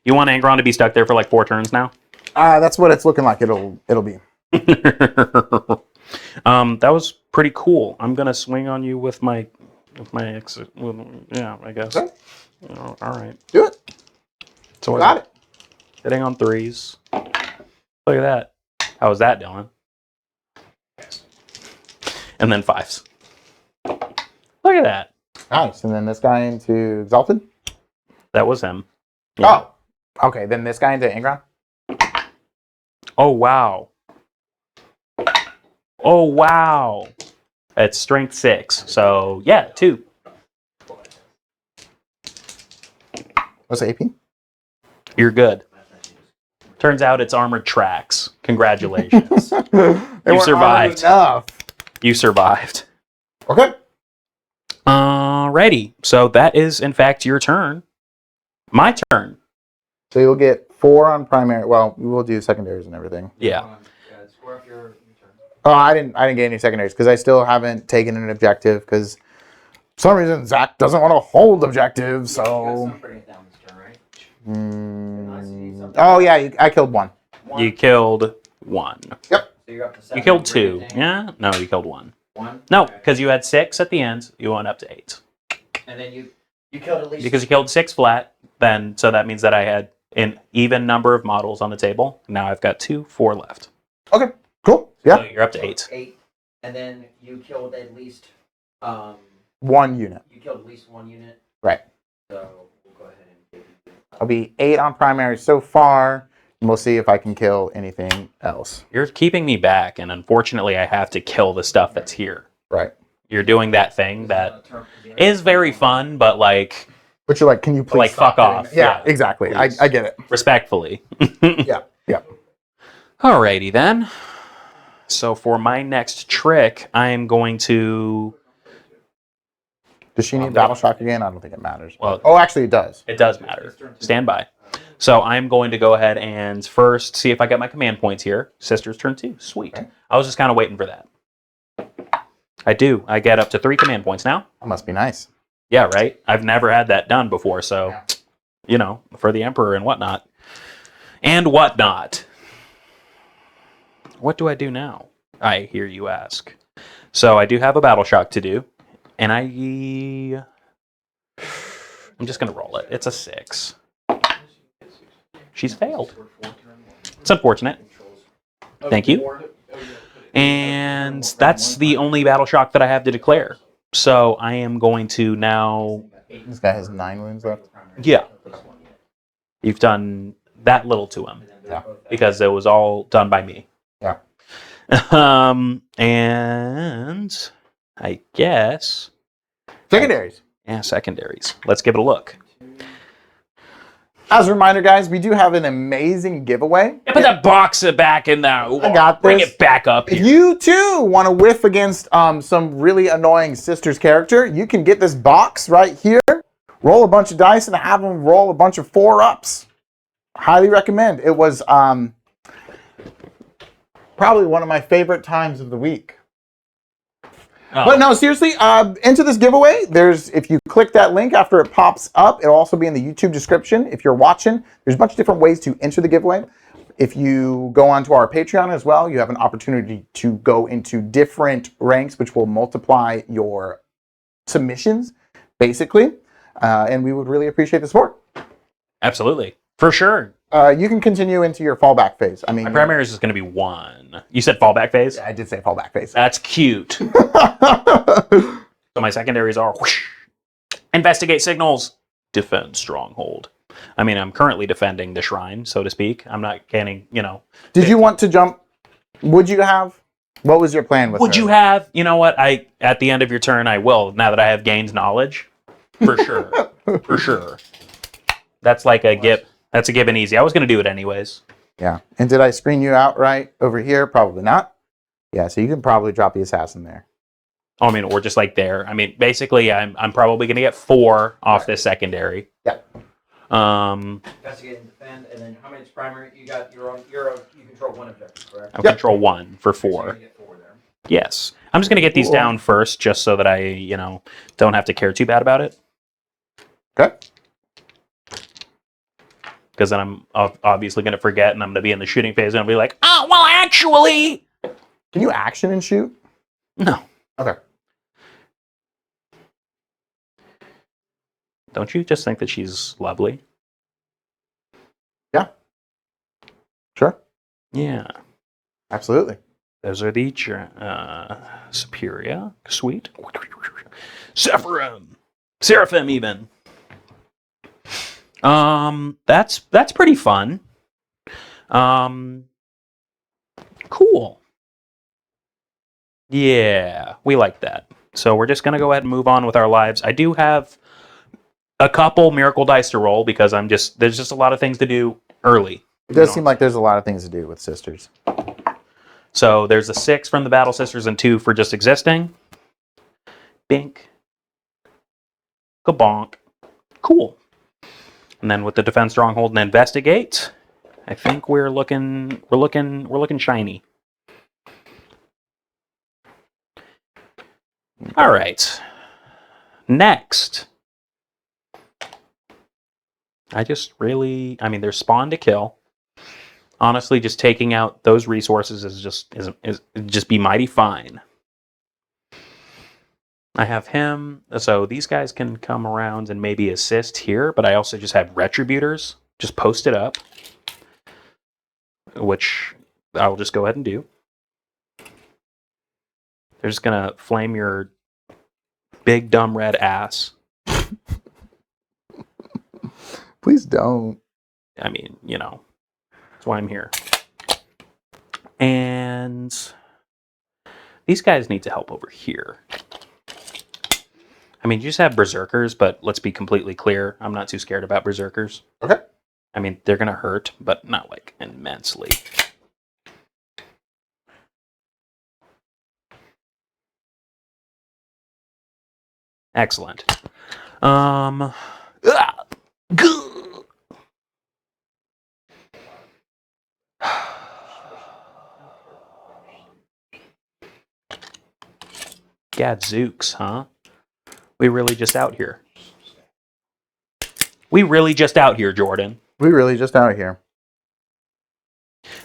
You want Angron to be stuck there for like 4 turns now? That's what it's looking like. It'll be. That was pretty cool. I'm gonna swing on you with my exit. Yeah, I guess. Okay. Oh, all right. Do it. So Got it. hitting on 3s. Look at that. How was that, Dylan? And then 5s. Look at that. Nice. And then this guy into Exalted? That was him. Yeah. Oh. Okay, then this guy into Angron? Oh, wow. Oh, wow. It's strength 6. So, yeah, 2. What's the AP? You're good. Turns out it's armored tracks. Congratulations. You survived. Enough. You survived. Okay. Alrighty. So that is, in fact, your turn. My turn. So you'll get 4 on primary. Well, we will do secondaries and everything. Yeah. Square up your turn. Oh, I didn't get any secondaries because I still haven't taken an objective because for some reason Zack doesn't want to hold objectives. So. Bring it down this turn, right? Oh yeah, I killed 1. You killed 1. Yep. So you're up to 7. You killed 2. Yeah? No, you killed 1. 1? No, Okay. because you had 6 at the end. You went up to 8. And then you killed at least. Because you killed 6 flat, then so that means that I had an even number of models on the table. Now I've got 4 left. Okay. Cool. Yeah. So you're up to 8. 8. And then you killed at least. 1 unit. You killed at least 1 unit. Right. So we'll go ahead and give you. I'll be 8 on primary so far. And we'll see if I can kill anything else. You're keeping me back, and unfortunately I have to kill the stuff that's here. Right. You're doing that thing that is very fun, but like But you're like, can you please like stop fuck hitting off. me? Yeah, exactly. I get it. Respectfully. Yeah. Alrighty then. So for my next trick, I'm going to... Does she need battle shock again? I don't think it matters. Well, oh, actually, it does. it does matter. Stand by. So I'm going to go ahead and first see if I get my command points here. Sister's turn 2. Sweet. Okay. I was just kind of waiting for that. I do. I get up to 3 command points now. That must be nice. Yeah, right? I've never had that done before, so, you know, for the Emperor and whatnot. And whatnot. What do I do now? I hear you ask. So I do have a battle shock to do, and I'm just going to roll it. It's a 6. She's failed. It's unfortunate. Thank you. And that's the only battle shock that I have to declare. So I am going to now... This guy has 9 wounds left. Yeah. You've done that little to him. Yeah. Because it was all done by me. Yeah. And I guess... Secondaries. Yeah, secondaries. Let's give it a look. As a reminder, guys, we do have an amazing giveaway. Yeah, put that box back in there. I got Bring this. it back up If here. you too want to whiff against some really annoying Sisters character, you can get this box right here, roll a bunch of dice, and have them roll a bunch of 4-ups. Highly recommend. It was probably one of my favorite times of the week. Oh. But no, seriously, into this giveaway, if you click that link after it pops up, it'll also be in the YouTube description. If you're watching, there's a bunch of different ways to enter the giveaway. If you go onto our Patreon as well, you have an opportunity to go into different ranks, which will multiply your submissions, basically. And we would really appreciate the support. Absolutely. For sure. You can continue into your fallback phase. I mean, My primary is just going to be 1. You said fallback phase? I did say fallback phase. That's cute. So my secondaries are whoosh, investigate signals, defend stronghold. I mean, I'm currently defending the shrine, so to speak. I'm not getting, Did you want to jump? Would you have? What was your plan with Would her? you have? You know what? At the end of your turn, I will. Now that I have gained knowledge, for sure, for sure. That's like a give. That's a given easy. I was going to do it anyways. Yeah. And did I screen you out right over here? Probably not. Yeah. So you can probably drop the assassin there. Oh, I mean, or just like there. I mean, basically, I'm probably going to get 4 off this secondary. Yep. Investigate and defend, and then how many is primary? You control 1 objective, correct? I'll control 1 for 4. So you're gonna get 4 there. Yes. I'm just going to get these Cool. down first, just so that I, don't have to care too bad about it. Okay. Because then I'm obviously going to forget, and I'm going to be in the shooting phase, and I'll be like, oh, well, actually... Can you action and shoot? No. Okay. Don't you just think that she's lovely? Yeah. Sure. Yeah. Absolutely. Those are the Superior. Sweet. Seraphim even. That's pretty fun. Cool. Yeah, we like that. So we're just gonna go ahead and move on with our lives. I do have a couple miracle dice to roll because there's just a lot of things to do early. It does seem like there's a lot of things to do with Sisters. So there's a 6 from the Battle Sisters and 2 for just existing. Bink. Kabonk. Cool. And then with the defense stronghold and investigate, I think we're looking shiny. All right. Next. There's spawn to kill. Honestly, just taking out those resources is just be mighty fine. I have him, so these guys can come around and maybe assist here, but I also just have retributors just posted up, which I'll just go ahead and do. They're just gonna flame your big dumb red ass. Please don't. I mean, that's why I'm here. And these guys need to help over here. I mean, you just have berserkers, but let's be completely clear. I'm not too scared about berserkers. Okay. I mean, they're going to hurt, but not like immensely. Excellent. Ah, gah. Gadzooks, huh? We really just out here. We really just out here, Jordan. We really just out here.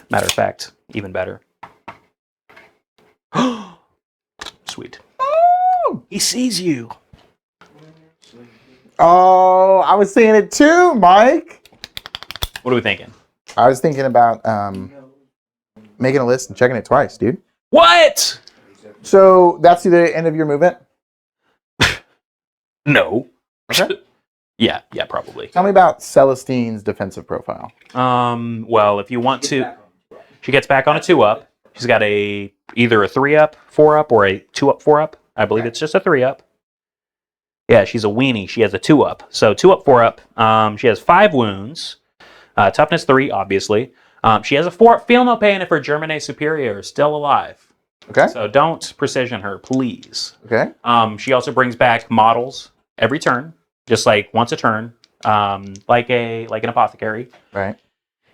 Matter of fact, even better. Sweet. Oh! He sees you. Oh, I was seeing it too, Mike. What are we thinking? I was thinking about making a list and checking it twice, dude. What? So that's the end of your movement? No. Okay. Yeah, probably. Tell me about Celestine's defensive profile. Well, if you want to, she gets back on a 2-up. She's got either a 3-up, 4-up, or a 2-up, 4-up. I believe it's just a 3-up. Yeah, she's a weenie. She has a 2-up. So 2-up, 4-up. She has 5 wounds. Toughness 3, obviously. She has a 4. Feel no pain if her Germane Superior is still alive. Okay. So don't precision her, please. Okay. She also brings back models every turn, just like once a turn, like an apothecary. Right.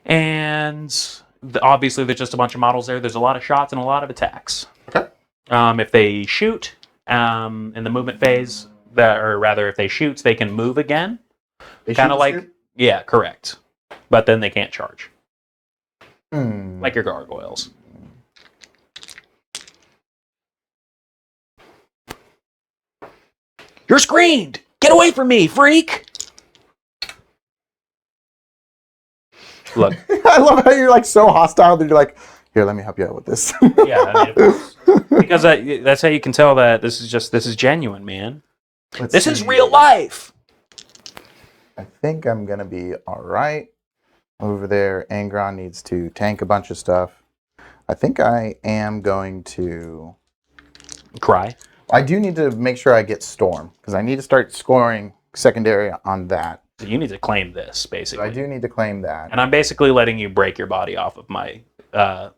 And obviously, there's just a bunch of models there. There's a lot of shots and a lot of attacks. Okay. If they shoot in the movement phase, or rather, if they shoot, they can move again. Kind of like, yeah, correct. But then they can't charge, like your gargoyles. You're screened! Get away from me, freak! Look. I love how you're like so hostile that you're like, here, let me help you out with this. Yeah, I mean, because that's how you can tell that this is genuine, man. This is real life. I think I'm gonna be all right over there. Angron needs to tank a bunch of stuff. I think I am going to Cry. I do need to make sure I get Storm because I need to start scoring secondary on that. So you need to claim this, So basically. I do need to claim that. And I'm basically letting you break your body off of my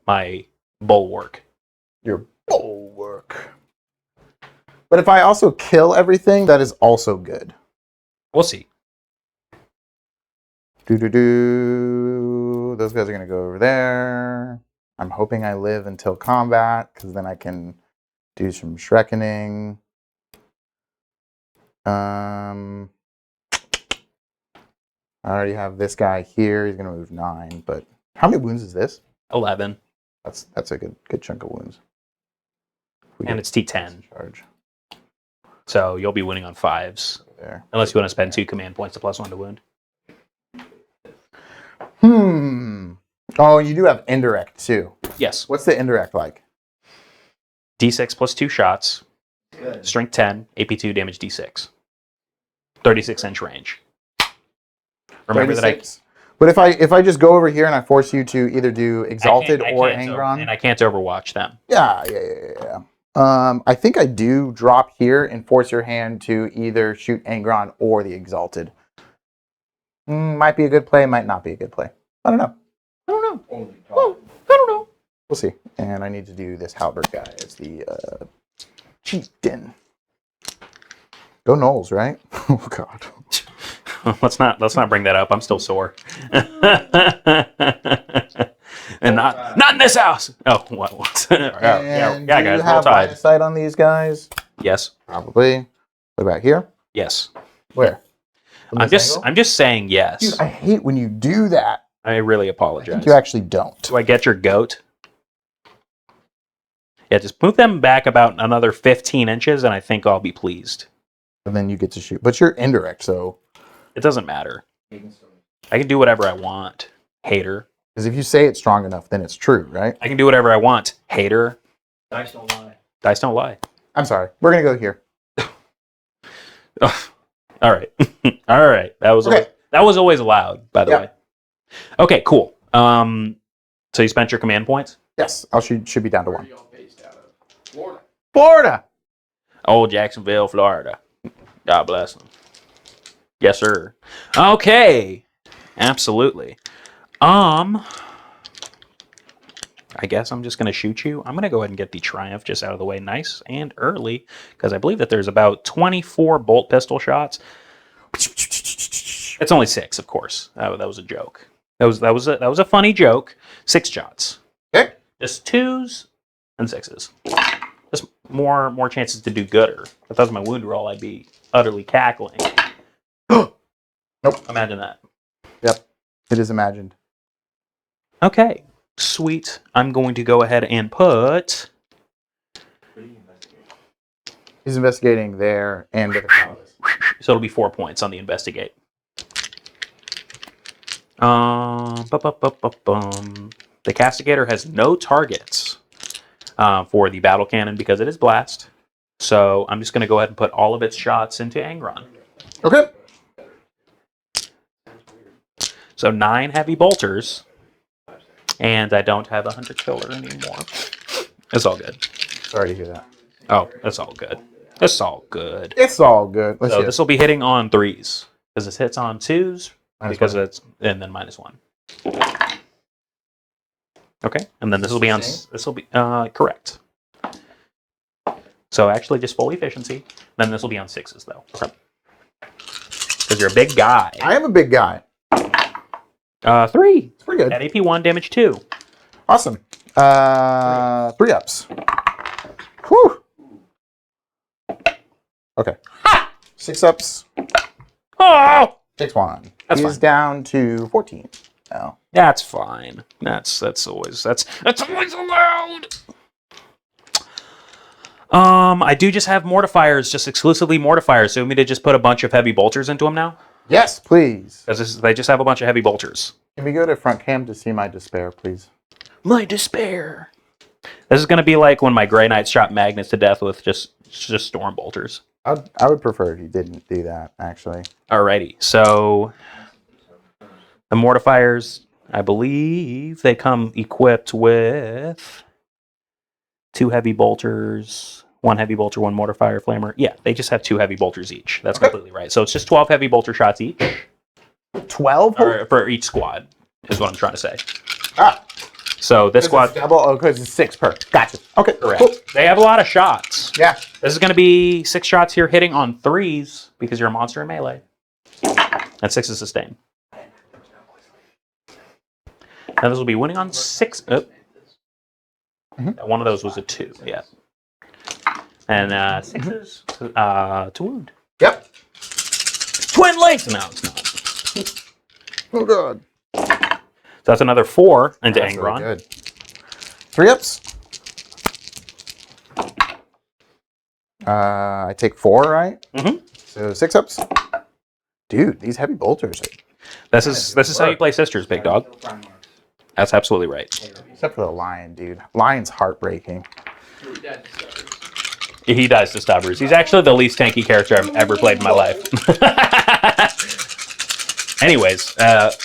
my bulwark. Your bulwark. But if I also kill everything, that is also good. We'll see. Those guys are gonna go over there. I'm hoping I live until combat because then I can do some Shrekkening. I already have this guy here. He's gonna move 9, but how many wounds is this? 11. That's a good chunk of wounds. And it's T10. Charge So you'll be winning on 5s. there. Unless you want to spend 2 command points to +1 to wound. Oh, you do have indirect too. Yes. What's the indirect like? D6 plus 2 shots. Good. Strength 10. AP2 damage D6. 36-inch range. Remember 36? But if I just go over here and I force you to either do Exalted or Angron. And I can't overwatch them. Yeah. I think I do drop here and force your hand to either shoot Angron or the Exalted. Might be a good play, might not be a good play. I don't know. Only I don't know. We'll see. And I need to do this Halberd guy as the chieftain. Go Knowles, right? Oh God. Let's not bring that up. I'm still sore. And not in this house. Oh, what? yeah, Do you guys, roll have line tide. of sight on these guys? Yes. Probably. What about here? Yes. Where? From I'm this angle? just saying yes. Dude, I hate when you do that. I really I apologize. think you actually don't. Do I get your goat? Yeah, just move them back about another 15 inches, and I think I'll be pleased. And then you get to shoot. But you're indirect, so. It doesn't matter. I can do whatever I want, hater. Because if you say it's strong enough, then it's true, right? I can do whatever I want, hater. Dice don't lie. Dice don't lie. I'm sorry. We're going to go here. All right. All right. That was Okay. always allowed, by the Yeah. way. Okay, cool. So you spent your command points? Yes, I should be down to 1. Y'all based out of Florida. Florida! Old Jacksonville, Florida. God bless them. Yes, sir. Okay. Absolutely. I I guess I'm just going to shoot you. I'm going to go ahead and get the Triumph just out of the way nice and early, because I believe that there's about 24 bolt pistol shots. It's only 6, of course. That was a joke. That was a funny joke. 6 shots. Okay. Just 2s and 6s. Just more chances to do gooder. If that was my wound roll, I'd be utterly cackling. Nope. Imagine that. Yep. It is imagined. Okay. Sweet. I'm going to go ahead and put... He's investigating there and at the palace. So it'll be 4 points on the investigate. The Castigator has no targets for the battle cannon because it is blast. So I'm just going to go ahead and put all of its shots into Angron. Okay. So 9 heavy bolters, and I don't have a hunter killer anymore. It's all good. Sorry to hear that. Oh, that's all good. It's all good. It's all good. Let's So see. this will be hitting on 3s because this hits on 2s because -1. it's and then -1. Okay, and then this will be on. This will be correct. So actually, just full efficiency. Then this will be on 6s though, because you're a big guy. I am a big guy. 3 It's pretty good. at AP 1, damage 2. Awesome. 3 ups. Whew. Okay. 6 ups. Oh, 6 1. That's He's fine. down to 14 now. that's fine. That's always allowed. I do just have mortifiers, just exclusively mortifiers. So you want me to just put a bunch of heavy bolters into them now? Yes, please. Because they just have a bunch of heavy bolters. Can we go to front cam to see my despair, please? My despair. This is going to be like when my Grey Knights shot Magnus to death with just storm bolters. I would prefer if you didn't do that, actually. Alrighty, so the mortifiers, I believe they come equipped with 2 heavy bolters, 1 heavy bolter, 1 mortifier flamer. Yeah, they just have 2 heavy bolters each. That's completely right. So it's just 12 heavy bolter shots each. 12? Or for each squad, is what I'm trying to say. Ah. So this squad... Double, because it's 6 per. Gotcha. Okay, Correct. cool. They have a lot of shots. Yeah. This is going to be 6 shots here hitting on 3s because you're a monster in melee. And 6 is sustain. Now this will be winning on 6. Oh. One of those was a 2, yeah. And 6s to wound. Yep. Twin length! No, it's not. Oh, God. So that's another 4 into That's really Angron. good. 3 ups. I take 4, right? Mm-hmm. So 6 ups. Dude, these heavy bolters. This is how you play Sisters, big dog. That's absolutely right. Except for the lion, dude. Lion's heartbreaking. He dies to Stubbers. He's actually the least tanky character I've ever played in my life. Anyways,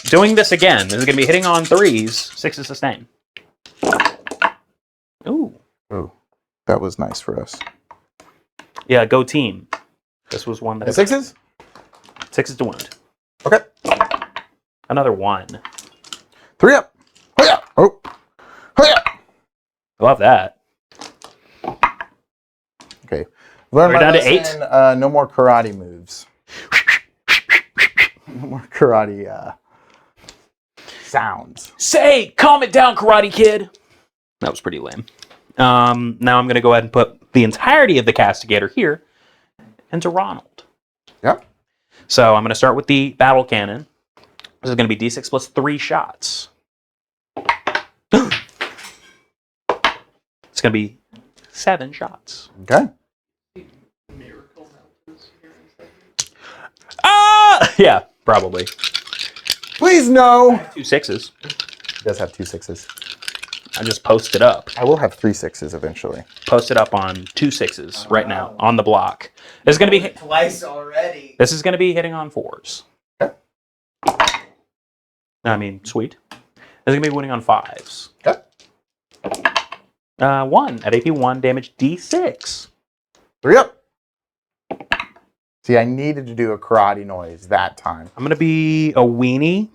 doing this again. This is going to be hitting on 3s, 6 is sustain. Ooh. Oh, that was nice for us. Yeah, go team. This was one that... 6s? 6 is to wound. Okay. Another 1. 3 up. Hiya. Oh. Hiya. I love that. Okay. Learn We're my down to lesson, 8. No more karate moves. No more karate sounds. Say, calm it down, Karate Kid. That was pretty lame. Now I'm going to go ahead and put the entirety of the Castigator here into Ronald. Yep. So I'm going to start with the battle cannon. This is going to be D6 plus 3 shots. It's going to be 7 shots. Okay. Yeah, probably. Please no. 2 6s. He does have 2 6s. I just posted up. I will have 3 6s eventually. Posted up on 2 6s right now on the block. This is going to be twice already. This is going to be hitting on 4s. Okay. I mean, sweet. This is going to be winning on 5s. Okay. 1 at AP 1, damage D6. 3 up. See, I needed to do a karate noise that time. I'm going to be a weenie,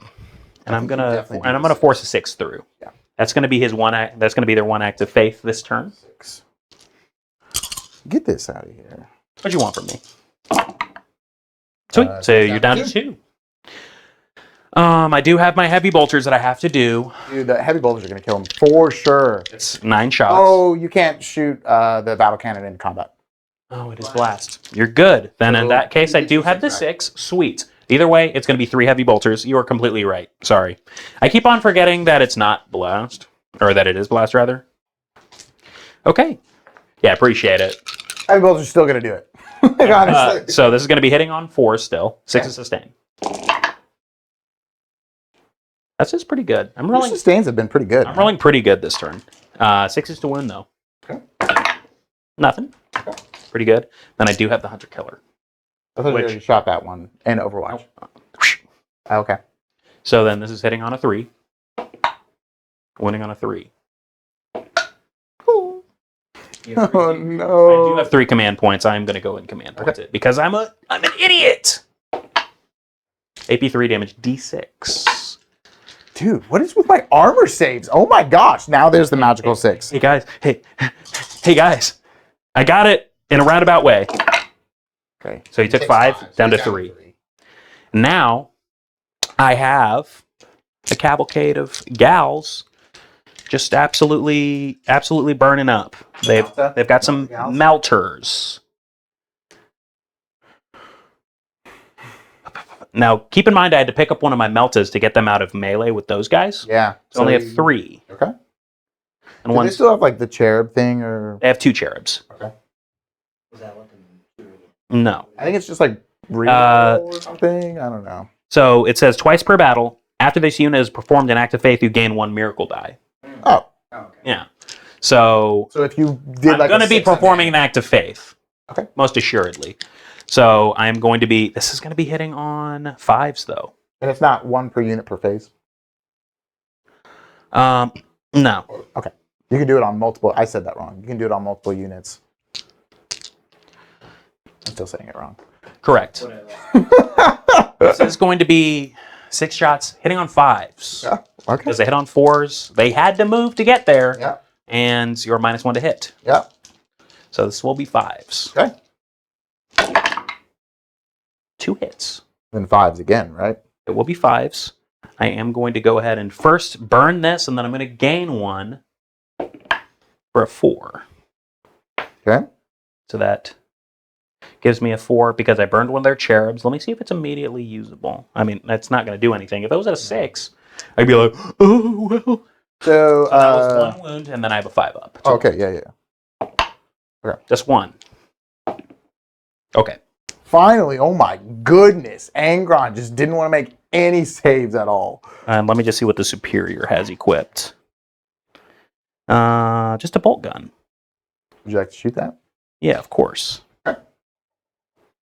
and I'm going to definitely do force a 6 through. Yeah. That's going to be his one act. That's going to be their one act of faith this turn. 6. Get this out of here. What do you want from me? Sweet. So you're down to 2. I do have my heavy bolters that I have to do. Dude, the heavy bolters are going to kill him for sure. It's 9 shots. Oh, you can't shoot the battle cannon in combat. Oh, it is blast. You're good. Then in that case, I do have the 6. Sweet. Either way, it's going to be 3 heavy bolters. You are completely right. Sorry. I keep on forgetting that it's not blast. Or that it is blast, rather. Okay. Yeah, appreciate it. Heavy bolters are still going to do it. Honestly. So this is going to be hitting on 4 still. 6 is sustain. That's just pretty good. I'm Your rolling. sustains have been pretty good. I'm rolling pretty good this turn. 6 is to wound though. Okay. Nothing. Okay. Pretty good. Then I do have the Hunter Killer. I thought you already shot that one in Overwatch. Okay. So then this is hitting on a 3. Winning on a 3. Oh I no. do have 3 command points. I'm going to go and command point it because I'm an idiot. AP 3 damage D6. Dude, what is with my armor saves? Oh my gosh. Now there's the magical 6. Hey guys. Hey guys. I got it in a roundabout way. Okay. So you took 5 down to 3. Now I have a cavalcade of gals just absolutely burning up. They've got some melters. Now, keep in mind I had to pick up one of my meltas to get them out of melee with those guys. Yeah. So only have 3. Okay. And Do they still have like the cherub thing or? they have 2 cherubs. Okay. Was that what the No. I think it's just like reroll or something. I don't know. So it says twice per battle. After this unit has performed an act of faith, you gain 1 miracle die. Oh. okay. Yeah. So So if you did I'm like going to be 6 on performing an act of faith. Okay. Most assuredly. So I'm going to be... This is going to be hitting on 5s, though. and it's not 1 per unit per phase. No. Okay. You can do it on multiple. I said that wrong. You can do it on multiple units. I'm still saying it wrong. Correct. Whatever. This is going to be 6 shots hitting on 5s. Yeah. Okay. Because they hit on 4s. They had to move to get there. Yeah. And you're -1 to hit. Yeah. So this will be 5s. Okay. 2 hits. Then 5s again, right? It will be 5s. I am going to go ahead and first burn this, and then I'm going to gain 1 for a 4. Okay. So that gives me a 4 because I burned one of their cherubs. Let me see if it's immediately usable. I mean, that's not going to do anything. If it was at a 6, I'd be like, oh, well. So, So that was 1 wound, and then I have a 5 up. okay, yeah. Just 1. Okay. Finally, oh my goodness. Angron just didn't want to make any saves at all. And let me just see what the superior has equipped. Just a bolt gun. Would you like to shoot that? Yeah, of course. Okay.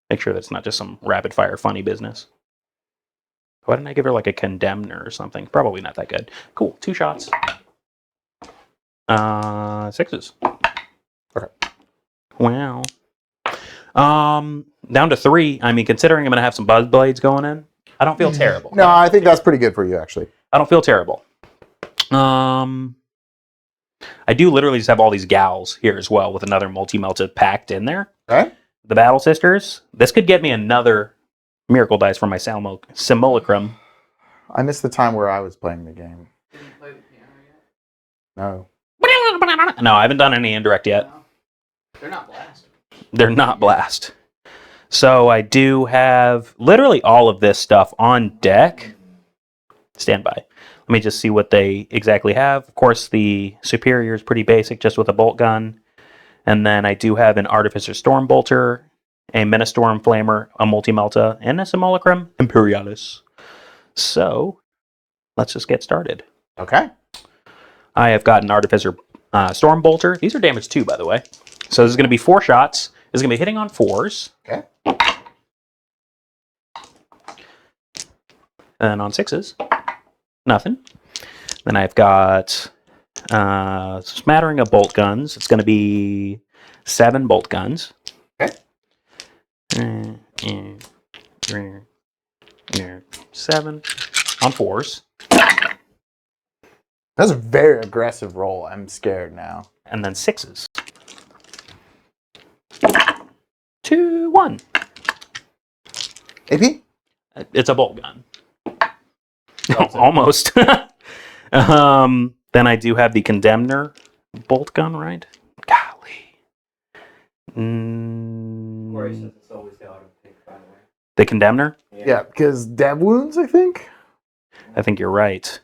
Make sure that's not just some rapid fire funny business. Why didn't I give her like a condemner or something? Probably not that good. Cool. 2 shots. 6s. Okay. Wow. Down to 3. I mean, considering I'm going to have some buzz blades going in, I don't feel terrible. No, I think that's pretty good for you, actually. I don't feel terrible. I do literally just have all these gals here as well with another multi-melted packed in there. Okay. The Battle Sisters. This could get me another miracle dice for my simulacrum. I missed the time where I was playing the game. Did you play with piano yet? No. No, I haven't done any indirect yet. No. They're not blast. They're not blast. So I do have literally all of this stuff on deck. Stand by. Let me just see what they exactly have. Of course, the superior is pretty basic, just with a bolt gun. And then I do have an Artificer Stormbolter, a Ministorm Flamer, a Multi-Melta, and a Simulacrum Imperialis. So let's just get started. Okay. I have got an Artificer Stormbolter. These are damage 2, by the way. So this is going to be 4 shots. This is going to be hitting on 4s. Okay. And on 6s, nothing. Then I've got a smattering of bolt guns. It's going to be 7 bolt guns. Okay. 7 on 4s. That's a very aggressive roll. I'm scared now. And then 6s. 2, 1. AP? It's a bolt gun. Almost. Then I do have the Condemner bolt gun, right? Golly. Corey says it's always the auto pick, by the way. The Condemner? Yeah, because dev wounds, I think. I think you're right.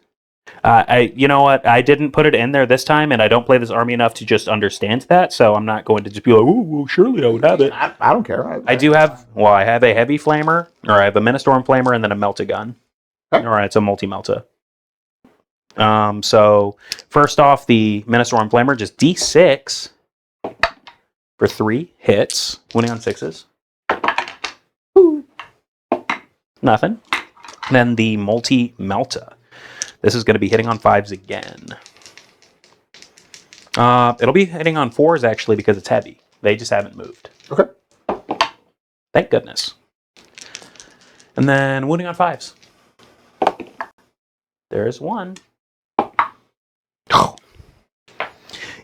You know what? I didn't put it in there this time, and I don't play this army enough to just understand that, so I'm not going to just be like, oh, well, surely I would have it. I don't care. I do have, well, I have a heavy flamer, or I have a Ministorm flamer, and then a melta gun. Okay. All right, it's a multi-melta. So first off, the Ministorm flamer, just D6 for 3 hits, winning on 6s. Ooh. Nothing. Then the multi-melta. This is going to be hitting on 5s again. It'll be hitting on 4s, actually, because it's heavy. They just haven't moved. Okay. Thank goodness. And then wounding on 5s. There's 1.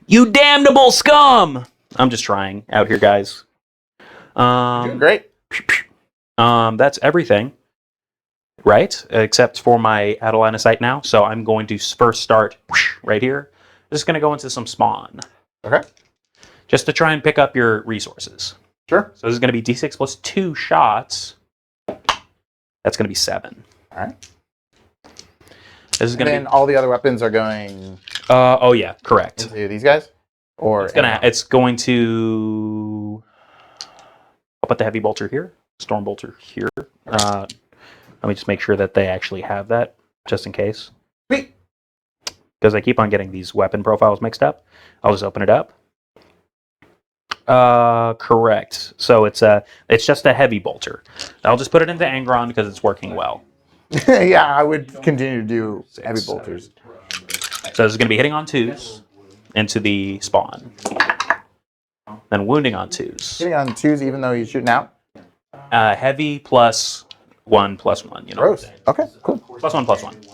You damnable scum! I'm just trying out here, guys. Doing great. That's everything. Right? Except for my out of line of sight now. So I'm going to first start right here. Just going to go into some spawn. Okay. Just to try and pick up your resources. Sure. So this is going to be D6 plus 2 shots. That's going to be 7. All right. This is going to then all the other weapons are going oh yeah, correct. into these guys? Or It's going to... I'll put the heavy bolter here. Storm bolter here. Let me just make sure that they actually have that, just in case. Sweet. Because I keep on getting these weapon profiles mixed up. I'll just open it up. Correct. So it's just a heavy bolter. I'll just put it into Angron because it's working well. Yeah, I would continue to do heavy 6, bolters. 7. So this is going to be hitting on 2s into the spawn. Then wounding on 2s. Hitting on 2s even though he's shooting out? Heavy plus 1, you know. Gross. Okay, cool. Plus 1.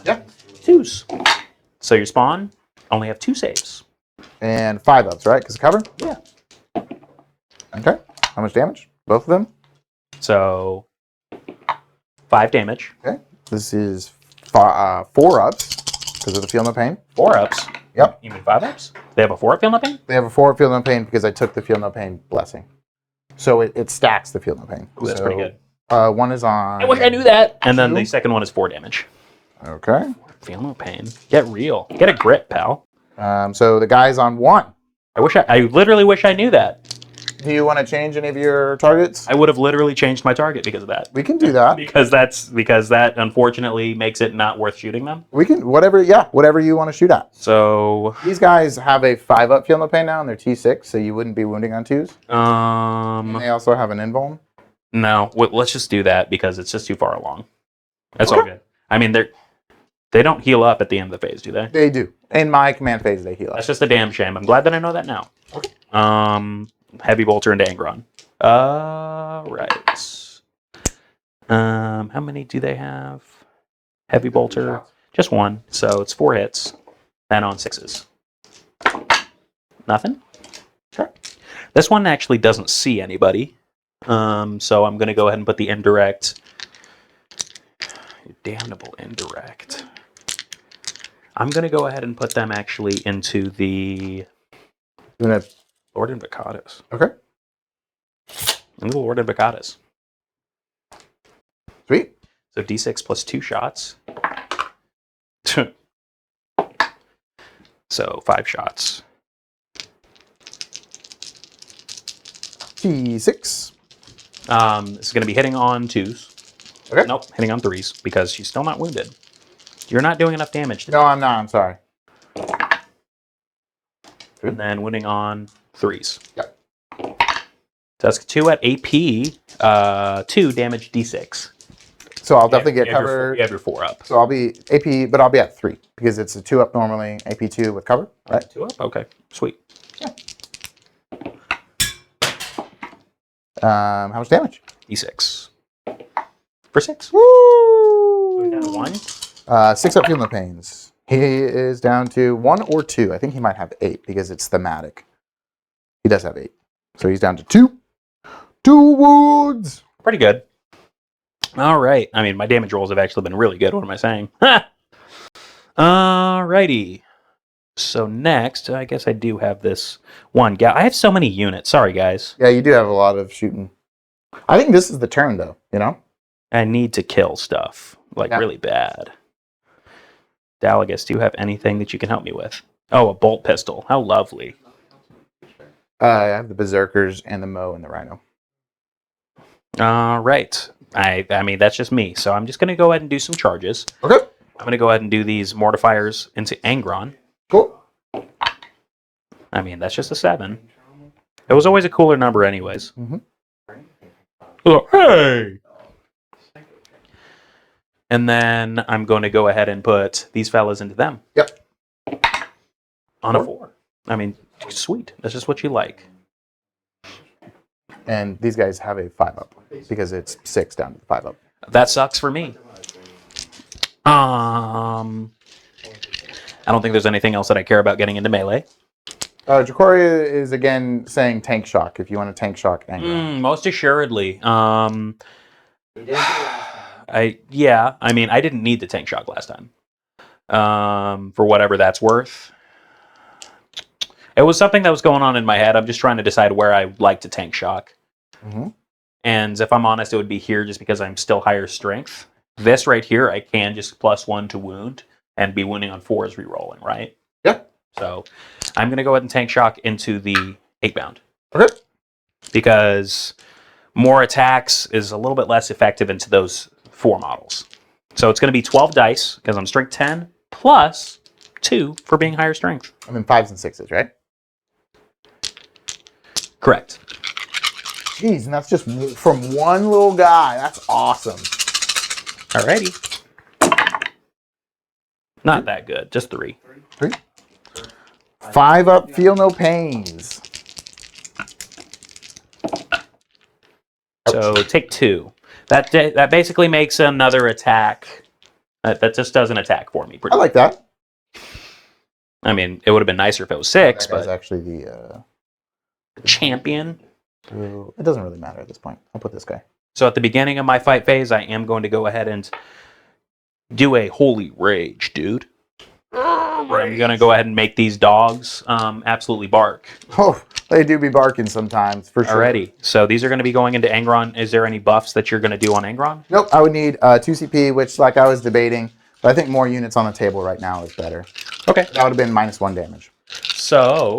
Yeah. 2s. So your spawn only have 2 saves. And 5 ups, right? Because of cover? Yeah. Okay. How much damage? Both of them? So 5 damage. Okay. This is 4 ups because of the Feel No Pain. 4 ups. Yep. You mean 5 ups? They have a 4 up Feel No Pain? They have a 4 Feel No Pain because I took the Feel No Pain blessing. So it stacks the Feel No Pain. Ooh, that's pretty good. One is on... I wish I knew that. And then 2. the second one is 4 damage. Okay. Feel no pain. Get real. Get a grip, pal. So the guy's on 1. I literally wish I knew that. Do you want to change any of your targets? I would have literally changed my target because of that. We can do that. Because that unfortunately makes it not worth shooting them. We can, whatever you want to shoot at. So These guys have a 5 up Feel No Pain now and they're T6, so you wouldn't be wounding on 2s. And they also have an invuln. No, let's just do that because it's just too far along. That's all good. I mean, they don't heal up at the end of the phase, do they? They do. In my command phase, they heal up. That's just a damn shame. I'm glad that I know that now. Okay. Heavy bolter into Angron. Right. How many do they have? Heavy bolter, just 1. So it's 4 hits. And on 6s. Nothing. Sure. This one actually doesn't see anybody. So I'm going to go ahead and put the indirect. Damnable indirect. I'm going to go ahead and put them actually into the Lord Invocatus. Okay. Into the Lord Invocatus. Sweet. So D6 plus 2 shots. So 5 shots. T6. This is going to be hitting on 2s. Okay. Nope, hitting on 3s because she's still not wounded. You're not doing enough damage. No, I'm not. I'm sorry. And then wounding on 3s. Yep. So that's 2 at AP, 2 damage D6. So I'll definitely get You cover. have your 4 up. So I'll be AP, but I'll be at 3 because it's a 2 up normally, AP 2 with cover, right? 2 up? Okay, sweet. How much damage? D6. For 6. Woo! Going down to 1. 6 up Feel No Pains. He is down to 1 or 2. I think he might have 8 because it's thematic. He does have 8. So he's down to 2. 2 wounds. Pretty good. All right. I mean, my damage rolls have actually been really good. What am I saying? All righty. So next, I guess I do have this one guy. I have so many units. Sorry, guys. Yeah, you do have a lot of shooting. I think this is the turn, though, you know? I need to kill stuff, like really bad. Dalagus, do you have anything that you can help me with? Oh, a bolt pistol. How lovely. I have the Berserkers and the Moe and the Rhino. All right. I mean, that's just me. So I'm just going to go ahead and do some charges. Okay. I'm going to go ahead and do these mortifiers into Angron. Cool. I mean, that's just a 7. It was always a cooler number anyways. Mm-hmm. Oh, hey! And then I'm going to go ahead and put these fellas into them. Yep. On a 4. I mean, sweet. That's just what you like. And these guys have a 5-up because it's 6 down to the 5-up. That sucks for me. I don't think there's anything else that I care about getting into melee. Jacoria is again saying tank shock if you want to tank shock Angron. Most assuredly. You did it last time. I mean, I didn't need the tank shock last time. For whatever that's worth. It was something that was going on in my head. I'm just trying to decide where I would like to tank shock. Mm-hmm. And if I'm honest, it would be here just because I'm still higher strength. This right here, I can just +1 to wound and be wounding on 4s rerolling, right? Yeah. So I'm going to go ahead and tank shock into the 8-bound. Okay. Because more attacks is a little bit less effective into those 4 models. So it's going to be 12 dice because I'm strength 10 plus 2 for being higher strength. I mean 5s and 6s, right? Correct. Jeez, and that's just from one little guy. That's awesome. Alrighty. Not that good. Just 3. 3. 5-up, feel no pains. So take 2. That basically makes another attack. That just does an attack for me. I like that. I mean, it would have been nicer if it was 6, That guy's but actually the champion. it doesn't really matter at this point. I'll put this guy. So at the beginning of my fight phase, I am going to go ahead and do a holy rage, dude. I'm going to go ahead and make these dogs absolutely bark. Oh, they do be barking sometimes, for sure. Alrighty. So these are going to be going into Angron. Is there any buffs that you're going to do on Angron? Nope, I would need 2 CP, which, like I was debating, but I think more units on the table right now is better. Okay. That would have been -1 damage. So...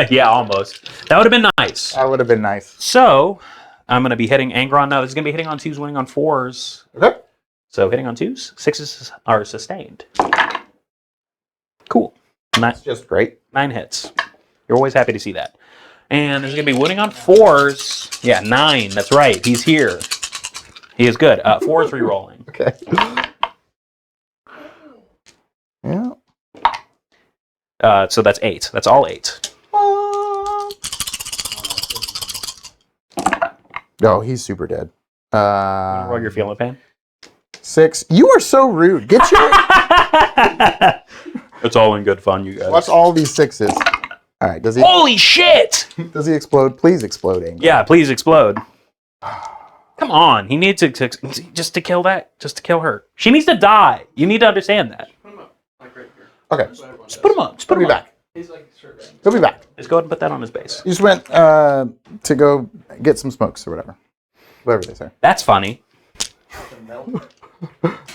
yeah, almost. That would have been nice. That would have been nice. So, I'm going to be hitting Angron. No, this is going to be hitting on 2s, winning on 4s. Okay. So, hitting on 2s, 6s are sustained. Cool. That's just great. 9 hits. You're always happy to see that. And this is going to be winning on 4s. Yeah, 9. That's right. He's here. He is good. 4s rerolling. Okay. Yeah. So that's 8. That's all 8. Oh, he's super dead. Roll your feeling pain. 6. You are so rude. Get your... It's all in good fun, you guys. Watch all these 6s. All right. Does he? Holy shit! Does he explode? Please explode, Angel. Yeah, please explode. Come on, he needs to just to kill that, just to kill her. She needs to die. You need to understand that. Put him up, like right here. Okay. Just put him up. Just put He'll him be up. back. He's like straight back. He'll be back. Just go ahead and put that on his base. You just went to go get some smokes or whatever. Whatever they say. That's funny.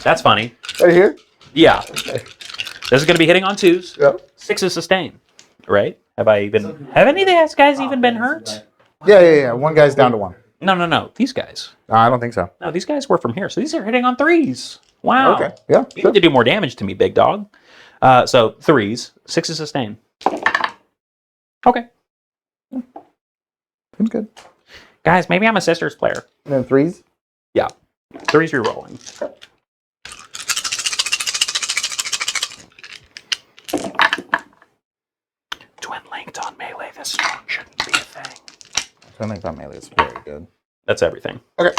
That's funny. Right here? Yeah. This is going to be hitting on 2s. Yep. 6 is sustained, right? Have any of these guys even been hurt? Yeah. One guy's down to 1. No. These guys. I don't think so. No, these guys were from here. So these are hitting on 3s. Wow. Okay. Yeah. You need to do more damage to me, big dog. So 3s. 6 is sustained. Okay. Seems good. Guys, maybe I'm a sisters player. And then 3s? Yeah. 3s rerolling. Twin linked on melee this strong shouldn't be a thing. I think that melee is very good. That's everything. Okay.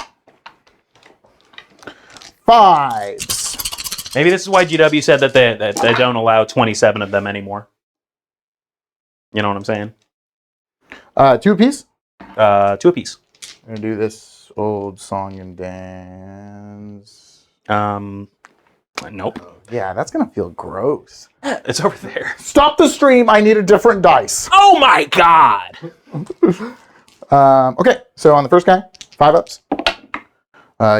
5s. Maybe this is why GW said that they don't allow 27 of them anymore. You know what I'm saying? 2 apiece. 2 apiece. I'm gonna do this old song and dance. Nope. Yeah, that's gonna feel gross. It's over there. Stop the stream. I need a different dice. Oh my god! Okay, so on the first guy, 5 ups.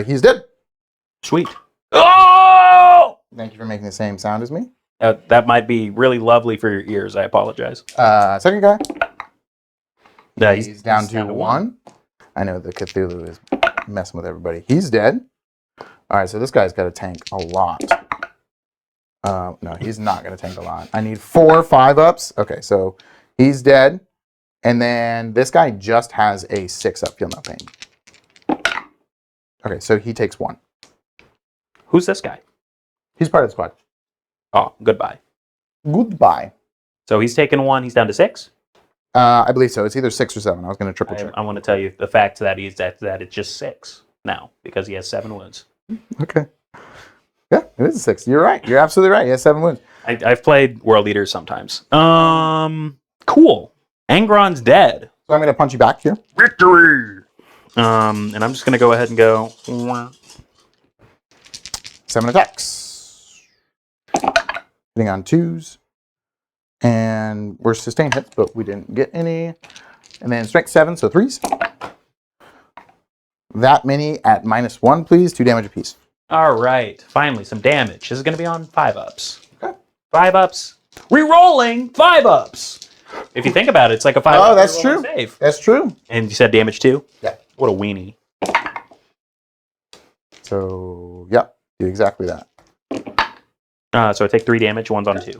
He's dead. Sweet. Oh! Thank you for making the same sound as me. That might be really lovely for your ears. I apologize. Second guy, Yeah, he's down to 1. I know the Cthulhu is messing with everybody. He's dead. All right, so this guy's got to tank a lot. No, he's not going to tank a lot. I need 4 5-ups. Okay, so he's dead. And then this guy just has a 6-up, feel no pain. Okay, so he takes 1. Who's this guy? He's part of the squad. Oh, goodbye. Goodbye. So he's taken 1. He's down to 6. I believe so. It's either 6 or 7. I was going to triple check. I want to tell you the fact that that it's just 6 now because he has 7 wounds. Okay. Yeah, it is a 6. You're right. You're absolutely right. He has 7 wounds. I've played World Eaters sometimes. Cool. Angron's dead. So I'm going to punch you back here. Victory. And I'm just going to go ahead and go. 7 attacks. Hitting on 2s. And we're sustained hits, but we didn't get any. And then strength 7, so 3s. That many at -1, please. 2 damage apiece. All right. Finally, some damage. This is going to be on 5-ups. Okay. 5-ups. Rerolling 5-ups. If you think about it, it's like a 5-up. Oh, that's true. Save. That's true. And you said damage 2? Yeah. What a weenie. So, yep. Do exactly that. So I take 3 damage. 1's on 2.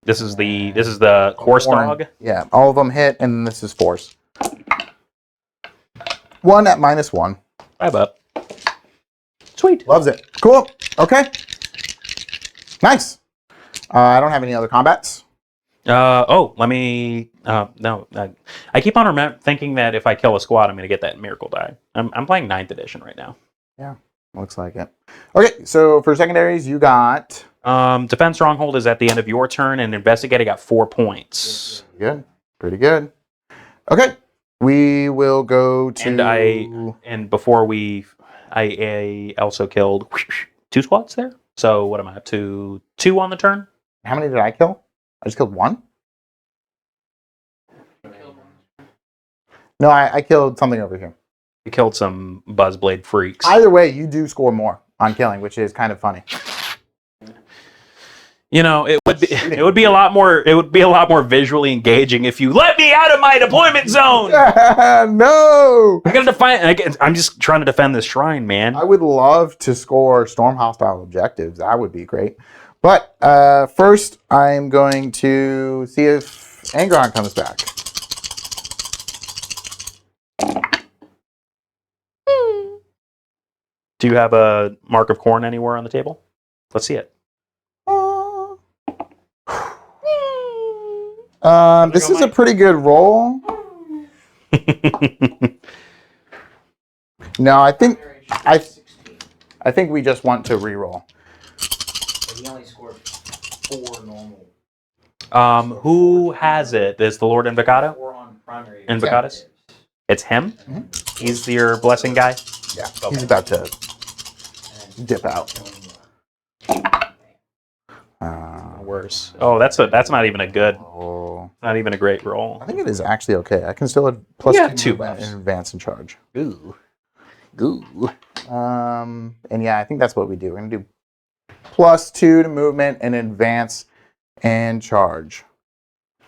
This is the horse dog. Yeah, all of them hit, and this is force. 1 at -1. 5-up. Sweet. Loves it. Cool. Okay. Nice. I don't have any other combats. Let me. No. I keep on thinking that if I kill a squad, I'm going to get that miracle die. I'm playing 9th edition right now. Yeah, looks like it. Okay, so for secondaries, you got. Defense stronghold is at the end of your turn, and investigate. I got 4 points. Good. Pretty good. Okay, we will go to. And before I also killed 2 squads there. So what am I up to? 2 on the turn. How many did I kill? I just killed 1. No, I killed something over here. You killed some Buzzblade freaks. Either way, you do score more on killing, which is kind of funny. You know, it would be a lot more visually engaging if you let me out of my deployment zone. No. I'm just trying to defend this shrine, man. I would love to score storm hostile objectives. That would be great. But first, I'm going to see if Angron comes back. Do you have a mark of corn anywhere on the table? Let's see it. This is a pretty good roll. No, I think we just want to re-roll. He only scored 4 normal. Who has it? Is the Lord Invocato? 4 on primary. Invocatus? It's him? Mm-hmm. He's your blessing guy? Yeah, he's about to dip out. Worse. Oh, that's not even a good. Oh, Not even a great roll. I think it is actually okay. I can still have plus Yeah, 2 2 movement buffs. and advance and charge. Ooh. Ooh. And yeah, I think that's what we do. We're gonna do plus 2 to movement and advance and charge.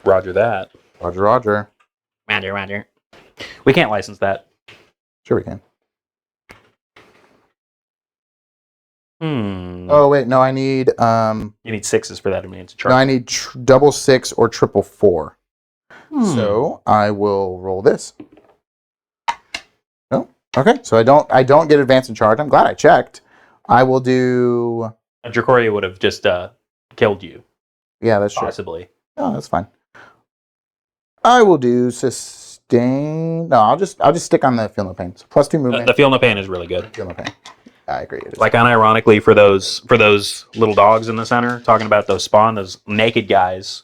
Roger that. Roger, Roger. Roger. We can't license that. Sure we can. Oh, Oh wait, no, I need you need 6s for that advance charge. no, I need double 6 or triple 4. Hmm. So I will roll this. Oh, okay. So I don't get advance and charge. I'm glad I checked. I will do. Dracoria would have just killed you, Yeah, that's true. possibly. Oh, that's fine. I will do sustain. No, I'll just stick on the feel no pain. So plus 2 movement. The feel no pain is really good. Feel no pain. I agree. It is. Like unironically for those little dogs in the center, talking about those spawn, those naked guys.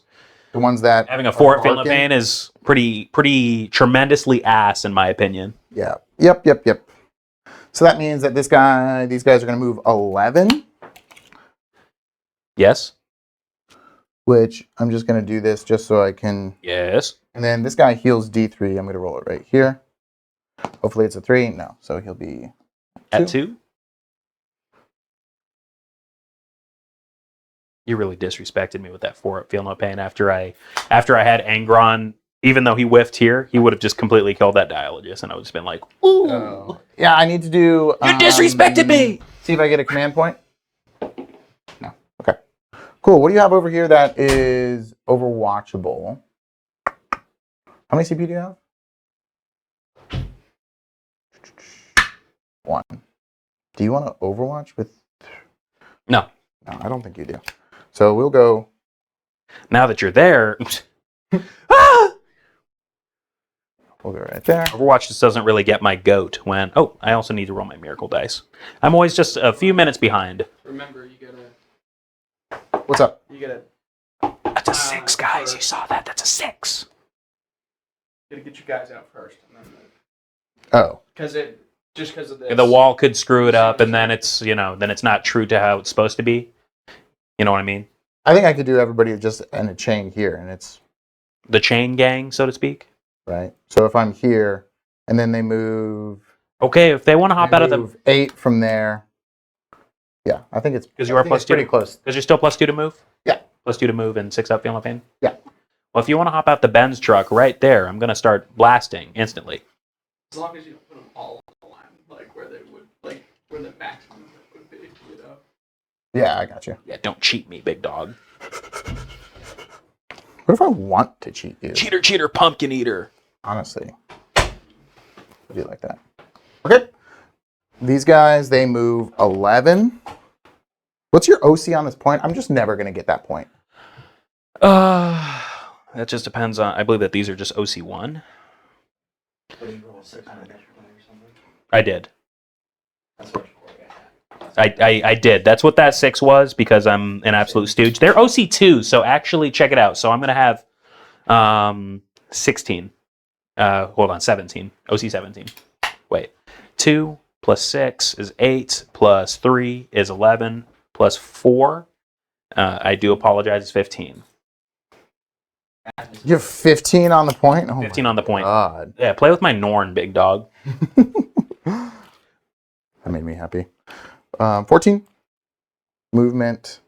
The ones that Having a are 4 feeling no barking. pain is pretty tremendously ass in my opinion. Yeah. Yep. So that means that these guys are going to move 11. Yes. Which I'm just going to do this just so I can. Yes. And then this guy heals D3. I'm going to roll it right here. Hopefully it's a 3. No. So he'll be At 2. You really disrespected me with that 4 feel no pain after I had Angron. Even though he whiffed here, he would have just completely killed that Dialogist, and I would have just been like, ooh. Yeah, I need to do. You disrespected me! See if I get a command point. No. Okay. Cool. What do you have over here that is overwatchable? How many CP do you have? 1. Do you want to overwatch with? No. No, I don't think you do. So we'll go. Now that you're there. We'll go right there. Overwatch just doesn't really get my goat when... Oh, I also need to roll my miracle dice. I'm always just a few minutes behind. Remember, you gotta. What's up? You gotta. That's a 6, guys. You saw that. That's a 6. You gotta get you guys out first, and then. Oh. Because of this. The wall could screw it up, and then it's, then it's not true to how it's supposed to be. You know what I mean? I think I could do everybody just in a chain here, and it's The chain gang, so to speak. right. So if I'm here, and then they move. Okay, if they want to hop out of the... 8 from there. Yeah, I think it's Because you are plus 2. Pretty close. Because you're still plus 2 to move? Yeah. Plus 2 to move and 6 up, feel no pain? Yeah. Well, if you want to hop out the Benz truck right there, I'm going to start blasting instantly. As long as you don't put them all on the line, like where they would, like where the maximum would be, you know. Yeah, I got you. Yeah, don't cheat me, big dog. What if I want to cheat you? Cheater, pumpkin eater. Honestly. I do like that. Okay. These guys, they move 11. What's your OC on this point? I'm just never going to get that point. That just depends on... I believe that these are just OC1. I did. I did. That's what that 6 was because I'm an absolute stooge. They're OC2, so actually check it out. So I'm going to have 16. Hold on, 17. OC 17. Wait. 2 plus 6 is 8, plus 3 is 11, plus 4, I do apologize, is 15. You have 15 on the point? Oh 15 on the point. God. Yeah, play with my Norn, big dog. That made me happy. 14. Movement.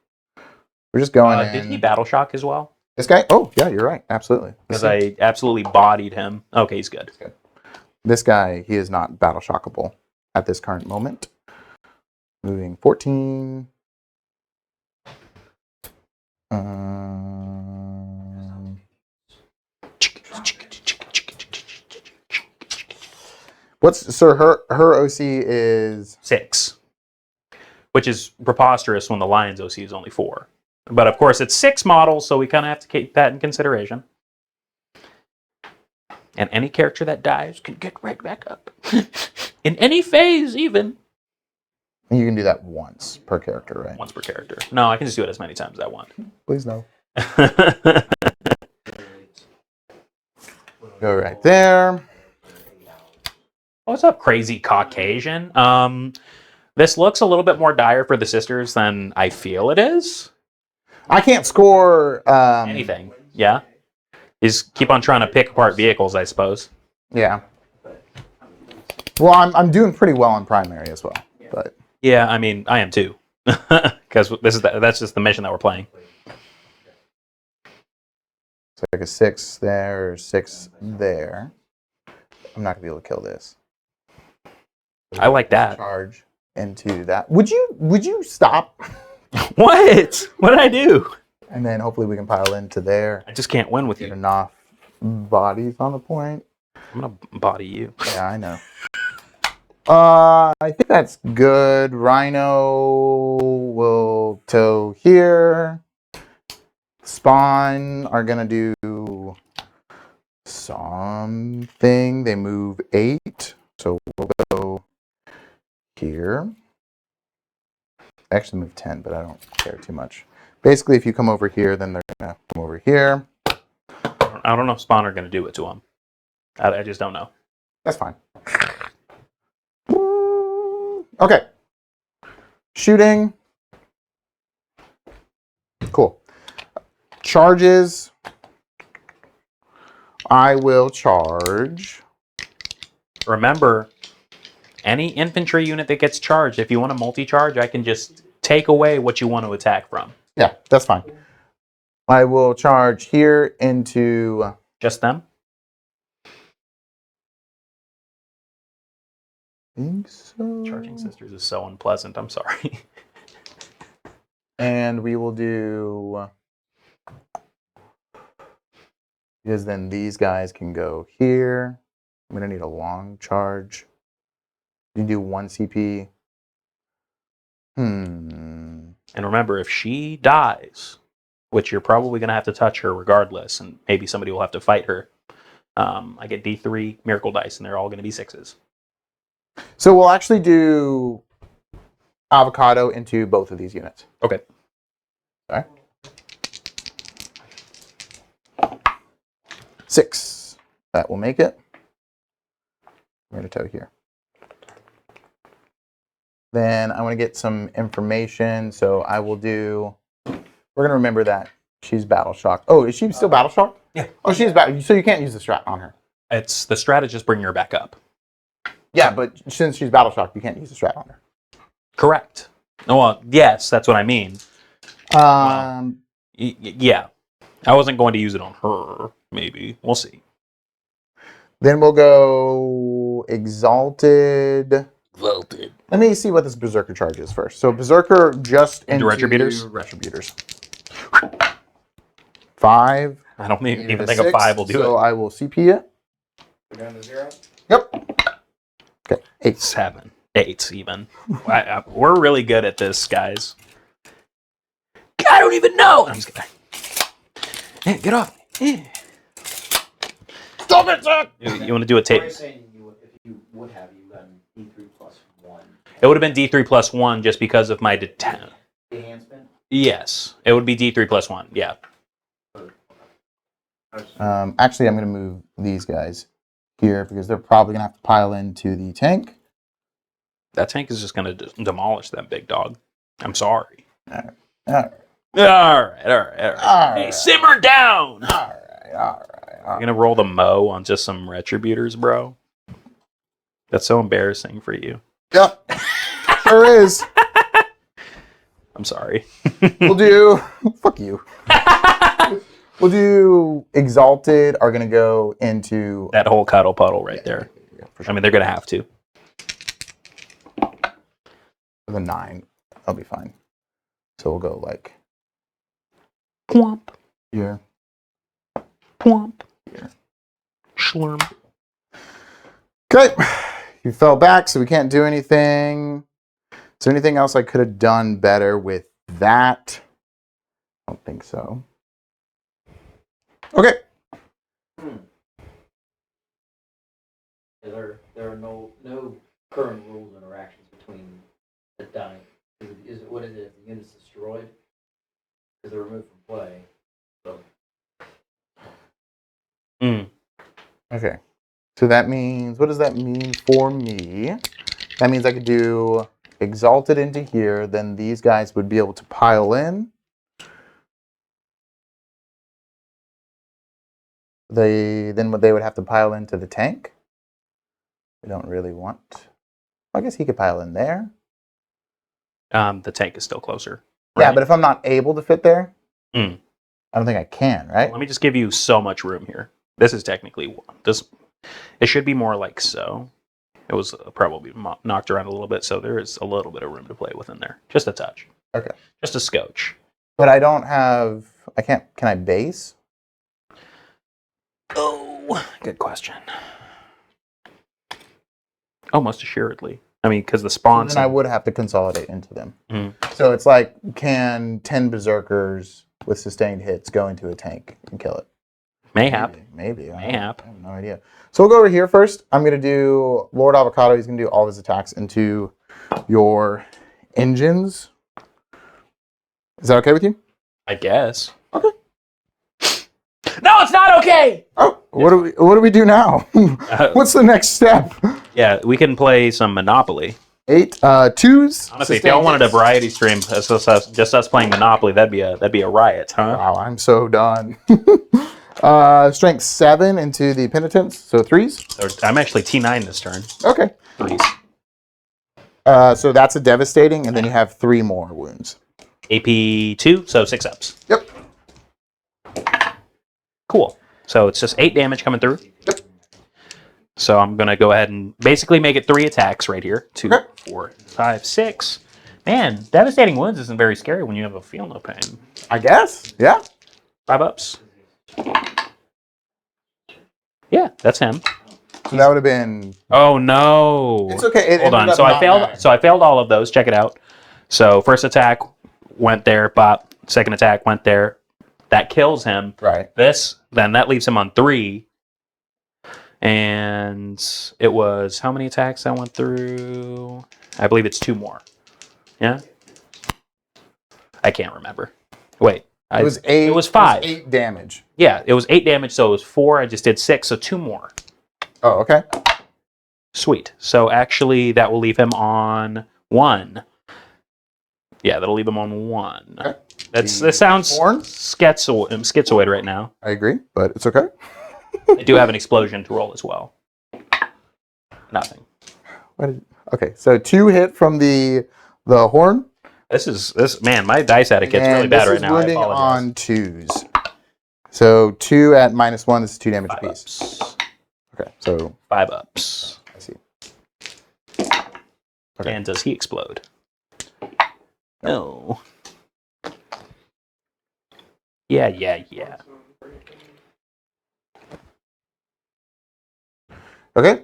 We're just going in. Did he battle shock as well? This guy? Oh, yeah, you're right. Absolutely. Because I absolutely bodied him. Okay, he's good. This guy, he is not battle shockable at this current moment. Moving 14. So her OC is 6. Which is preposterous when the Lion's OC is only 4. But of course, it's 6 models, so we kind of have to keep that in consideration. And any character that dies can get right back up. In any phase, even. You can do that once per character, right? Once per character. No, I can just do it as many times as I want. Please no. Go right there. What's up, crazy Caucasian? This looks a little bit more dire for the sisters than I feel it is. I can't score Anything. Yeah? You just keep on trying to pick apart vehicles, I suppose. Yeah. Well, I'm doing pretty well on primary as well, but Yeah, I mean, I am too. Because that's just the mission that we're playing. it's like a 6 there, or 6 there. I'm not gonna be able to kill this. I like that. Charge into that. Would you stop? What? What did I do? And then hopefully we can pile into there. I just can't win with Get you. enough bodies on the point. I'm gonna body you. Yeah, I know. I think that's good. Rhino will tow here. Spawn are gonna do something. They move 8, so we'll go here. actually move 10, but I don't care too much. Basically, if you come over here, then they're going to come over here. I don't know if spawn are going to do it to him. I just don't know. That's fine. Okay. Shooting. Cool. Charges. I will charge. Remember, any infantry unit that gets charged, if you want to multi-charge, I can just take away what you want to attack from. Yeah, that's fine. I will charge here into... Just them? I think so. Charging Sisters is so unpleasant. I'm sorry. And we will do... Because then these guys can go here. I'm going to need a long charge. You can do 1 CP. And remember, if she dies, which you're probably going to have to touch her regardless, and maybe somebody will have to fight her, I get D3 miracle dice, and they're all going to be 6s. So we'll actually do avocado into both of these units. Okay. All right. 6. That will make it. I'm going to toe here. Then I want to get some information, so I will do... We're going to remember that she's battle shocked. Oh, is she still battle shocked? Yeah. Oh, she's battle. So you can't use the strat on her. It's the strategist bringing her back up. Yeah, but since she's battle shocked, you can't use the strat on her. Correct. Well, yes, that's what I mean. Yeah. I wasn't going to use it on her, maybe. We'll see. Then we'll go Exalted. Exalted. Let me see what this Berserker charge is first. So Berserker just into Retributors? Retributors. 5. I don't even think 6, a 5 will do so it. I will CP it. We're down to 0? Yep. Okay, 8. 7. 8 even. We're really good at this, guys. I don't even know. I'm just kidding. Hey, get off. Yeah. Stop it, Zack! You want to do a Or tape? you're saying if you would have, you gotten D3 plus 1. It would have been D3 plus 1 just because of my Enhancement? Yes. It would be D3 plus 1. Yeah. Actually, I'm going to move these guys here because they're probably going to have to pile into the tank. That tank is just going to demolish that big dog. I'm sorry. All right. All right. Hey, simmer down. All right. You're going to roll the Mo on just some Retributors, bro? That's so embarrassing for you. Yep. Sure is. I'm sorry. We'll do... Fuck you. We'll do Exalted are going to go into... That whole cuddle puddle right there. Yeah, for I sure. mean, they're going to have to. With a 9. I'll be fine. So we'll go like... Plump. Here. Plump. Here. Schlurm. Okay. You fell back, so we can't do anything. Is there anything else I could have done better with that? I don't think so. Okay. There are no current rules and interactions between the dying. What is it? If the unit's destroyed? Because they're removed from play. So Okay. So that means, what does that mean for me? That means I could do Exalted into here, then these guys would be able to pile in. Then they would have to pile into the tank. We don't really want... I guess he could pile in there. The tank is still closer. Yeah, right? but if I'm not able to fit there, I don't think I can, right? Let me just give you so much room here. This is technically one. It should be more like so. It was probably knocked around a little bit, so there is a little bit of room to play with in there. Just a touch. Okay. Just a scotch. But I don't have... I can't... Can I base? Oh, good question. Oh, most assuredly. I mean, because the spawns... Then I would have to consolidate into them. Mhm. So it's like, can 10 Berserkers with sustained hits go into a tank and kill it? Mayhap. Maybe. I Mayhap. have no idea. So we'll go over here first. I'm going to do Lord Avocado. He's going to do all of his attacks into your engines. Is that okay with you? I guess. Okay. No, it's not okay! Oh, what do we do now? What's the next step? Yeah, we can play some Monopoly. 8 twos. Honestly, if y'all wanted a variety stream, just us playing Monopoly, that'd be a riot, huh? Wow, I'm so done. Strength 7 into the penitence, so 3s. So I'm actually T9 this turn. Okay. 3s. So that's a devastating, and then you have 3 more wounds. AP 2, so 6 ups. Yep. Cool. So it's just 8 damage coming through. Yep. So I'm going to go ahead and basically make it 3 attacks right here. 2, Okay. 4, 5, 6. Man, devastating wounds isn't very scary when you have a feel no pain. I guess. Yeah. 5 ups. Yeah, that's him. So that would have been. Oh no. It's okay. It Hold ended on. up So I not failed. mattering. So I failed all of those. Check it out. So first attack went there. Bop. Second attack went there. That kills him. Right. Then that leaves him on 3. And it was how many attacks that went through? I believe it's 2 more. Yeah. I can't remember. Wait. It was 8. It was 5. 8 damage. Yeah, it was 8 damage. So it was 4. I just did 6. So 2 more. Oh, okay. Sweet. So actually, that will leave him on 1. Yeah, that'll leave him on 1. Okay. That sounds Horn? schizoid right now. I agree, but it's okay. I do have an explosion to roll as well. Nothing. Okay, so 2 hit from the horn. This man, my dice etiquette's really And bad this right is now. I wounding apologize. on 2s. So 2 at -1. This is 2 damage 5 apiece. ups. Okay, so 5 ups. I see. Okay. And does he explode? No. Yeah. Okay,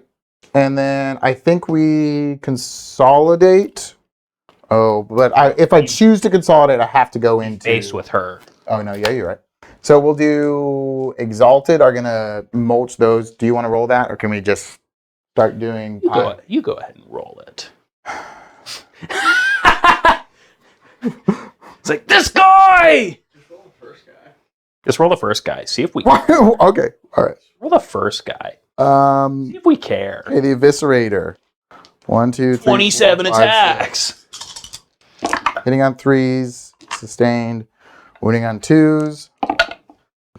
and then I think we consolidate. Oh, but if I choose to consolidate, I have to go into Face with her. Oh no, yeah, you're right. So we'll do Exalted. Are gonna mulch those. Do you want to roll that, or can we just start doing? You go ahead and roll it. It's like, this guy! Just roll the first guy. See if we Okay, all right. roll the first guy. See if we care. Okay, the Eviscerator. 1, 2, 3, 27 4, 5, attacks. 6. Hitting on 3s, sustained. Wounding on 2s.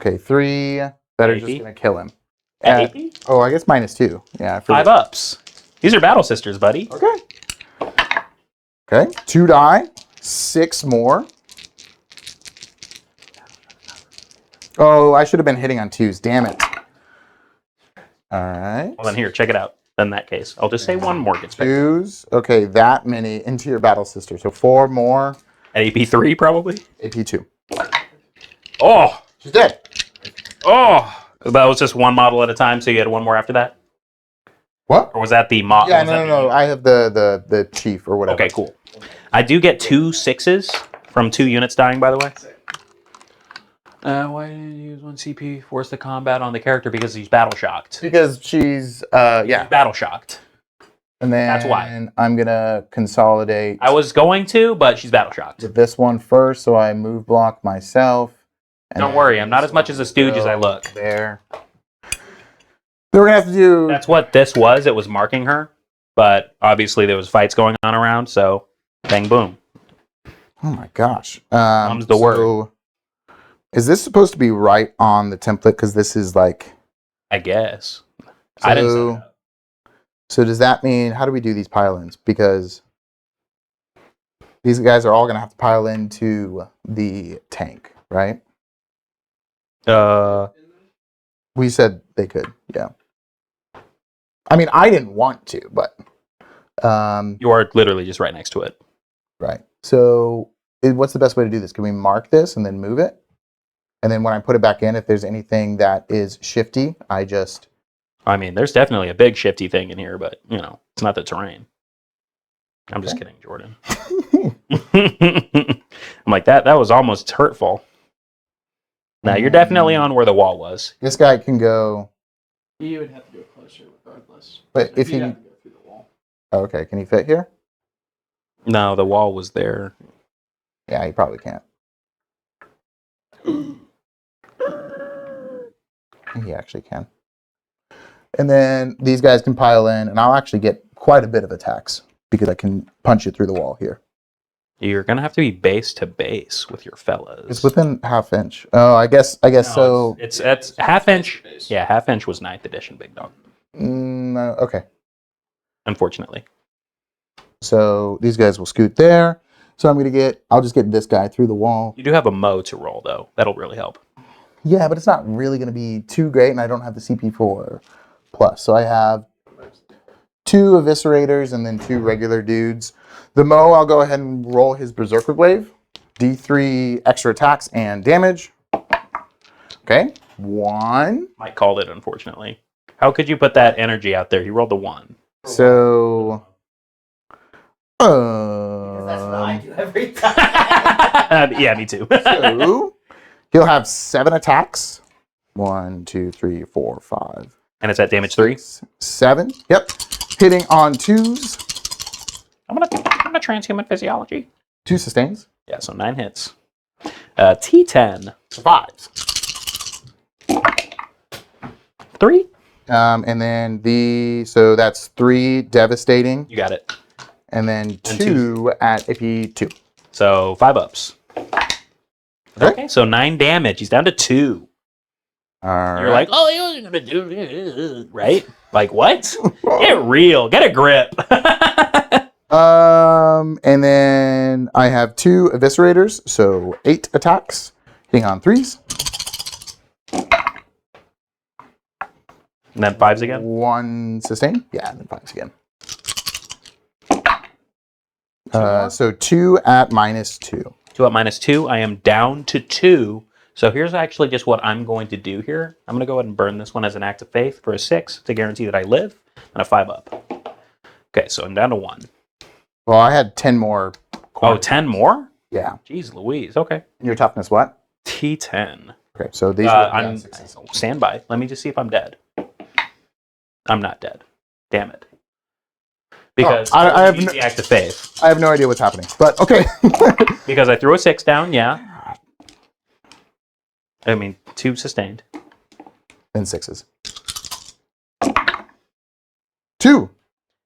Okay, 3. That are just AP? gonna kill him. At At- AP? Oh, I guess -2. Yeah, I forget. 5 ups. These are battle sisters, buddy. Okay. Okay, 2 die. 6 more. Oh, I should have been hitting on 2s. Damn it. All right. Well, then here, check it out. In that case, I'll just say 1 more gets picked. 2s. Okay, that many into your battle sister. So 4 more. At AP3, probably. AP2. Oh! She's dead. Oh! That was just 1 model at a time, so you had 1 more after that? What? Or was that the model? Yeah, no. I have the chief or whatever. Okay, cool. I do get 2 6s from 2 units dying, by the way. Why didn't you use 1 CP? Force the combat on the character because he's battle shocked. Because she's yeah. Battle shocked. And then That's why. I'm gonna consolidate I was going to, but she's battle shocked. with this one first, so I move block myself. and Don't then worry, I'm not this as much as a stooge as I look. There. Then we're gonna have to do. That's what this was. It was marking her, but obviously there was fights going on around, so bang boom. Oh my gosh. Comes the word. Is this supposed to be right on the template? Because this is like. I guess. I didn't say that. So does that mean how do we do these pile-ins? Because these guys are all gonna have to pile into the tank, right? We said they could, yeah. I mean, I didn't want to, but You are literally just right next to it. right. So what's the best way to do this? Can we mark this and then move it? And then when I put it back in, if there's anything that is shifty, I just... I mean, there's definitely a big shifty thing in here, but, you know, it's not the terrain. I'm just kidding, Jordan. I'm like, that was almost hurtful. Now, you're definitely on where the wall was. This guy can go... You would have to do it closer regardless. But if you'd he... have to go through the wall. Oh, okay, can he fit here? No, the wall was there. Yeah, he probably can't. He actually can. And then these guys can pile in, and I'll actually get quite a bit of attacks because I can punch it through the wall here. You're gonna have to be base to base with your fellas. It's within half inch. Oh, I guess so. It's half inch. Yeah, half inch was 9th edition, big dog. Okay. Unfortunately. So these guys will scoot there. So I'll just get this guy through the wall. You do have a Mo to roll though. That'll really help. Yeah, but it's not really going to be too great, and I don't have the CP4 plus. So I have 2 eviscerators and then 2 regular dudes. The Mo, I'll go ahead and roll his Berserker Glaive. D3 extra attacks and damage. Okay, 1. Mike called it, unfortunately. How could you put that energy out there? He rolled the 1. So... Because that's what I do every time. Yeah, me too. So, he'll have 7 attacks. 1, 2, 3, 4, 5. And it's at damage 3? 7. Yep. Hitting on 2s. I'm gonna transhuman physiology. 2 sustains. Yeah, so 9 hits. T10. Survives. 3? And then so that's 3 devastating. You got it. And then And 2 at AP2. So 5 ups. Okay. Okay, so 9 damage. He's down to 2. All You're right. like, oh, he wasn't gonna do it, right? Like, what? Get real. Get a grip. And then I have 2 eviscerators, so 8 attacks, hitting on 3s. And then 5s again? 1 sustain. Yeah, and then 5s again. So 2 at -2. 2 at -2. I am down to 2. So here's actually just what I'm going to do here. I'm going to go ahead and burn this one as an act of faith for a 6 to guarantee that I live, and a 5 up. Okay, so I'm down to 1. Well, I had 10 more. Oh, 10 more? Yeah. Jeez Louise. Okay. Your toughness what? T10. Okay, so these I'm standby. Let me just see if I'm dead. I'm not dead. Damn it. Because I have the act of faith. I have no idea what's happening, but okay. Because I threw a 6 down, yeah. I mean, 2 sustained. Then 6s. 2.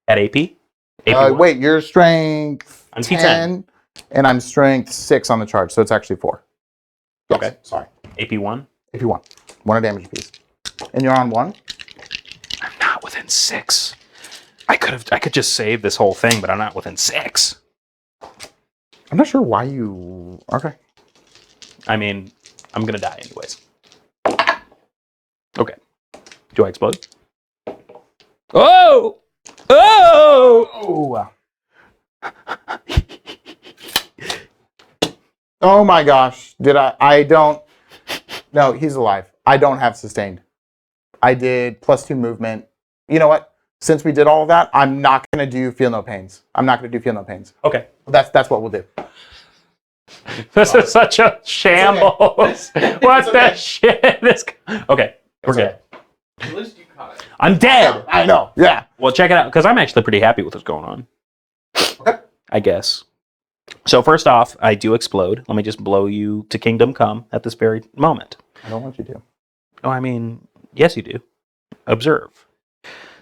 At AP? AP Wait, you're strength I'm 10, and I'm strength 6 on the charge, so it's actually 4. Yes, Okay. sorry. AP1? If you want. 1 a damage piece. And you're on 1? I'm not within 6. I could just save this whole thing, but I'm not within 6. I'm not sure why you... Okay. I mean, I'm gonna die anyways. Okay. Do I explode? Oh! Oh! Oh my gosh. I don't... No, he's alive. I don't have sustained. I did +2 movement. You know what? Since we did all of that, I'm not going to do feel no pains. I'm not going to do feel no pains. Okay. That's what we'll do. This is such a shambles. What's that shit? Okay, we're good. At least you caught it. I'm dead. I know. Yeah. Well, check it out, because I'm actually pretty happy with what's going on. Okay. I guess. So first off, I do explode. Let me just blow you to kingdom come at this very moment. I don't want you to. Oh, I mean, yes, you do. Observe.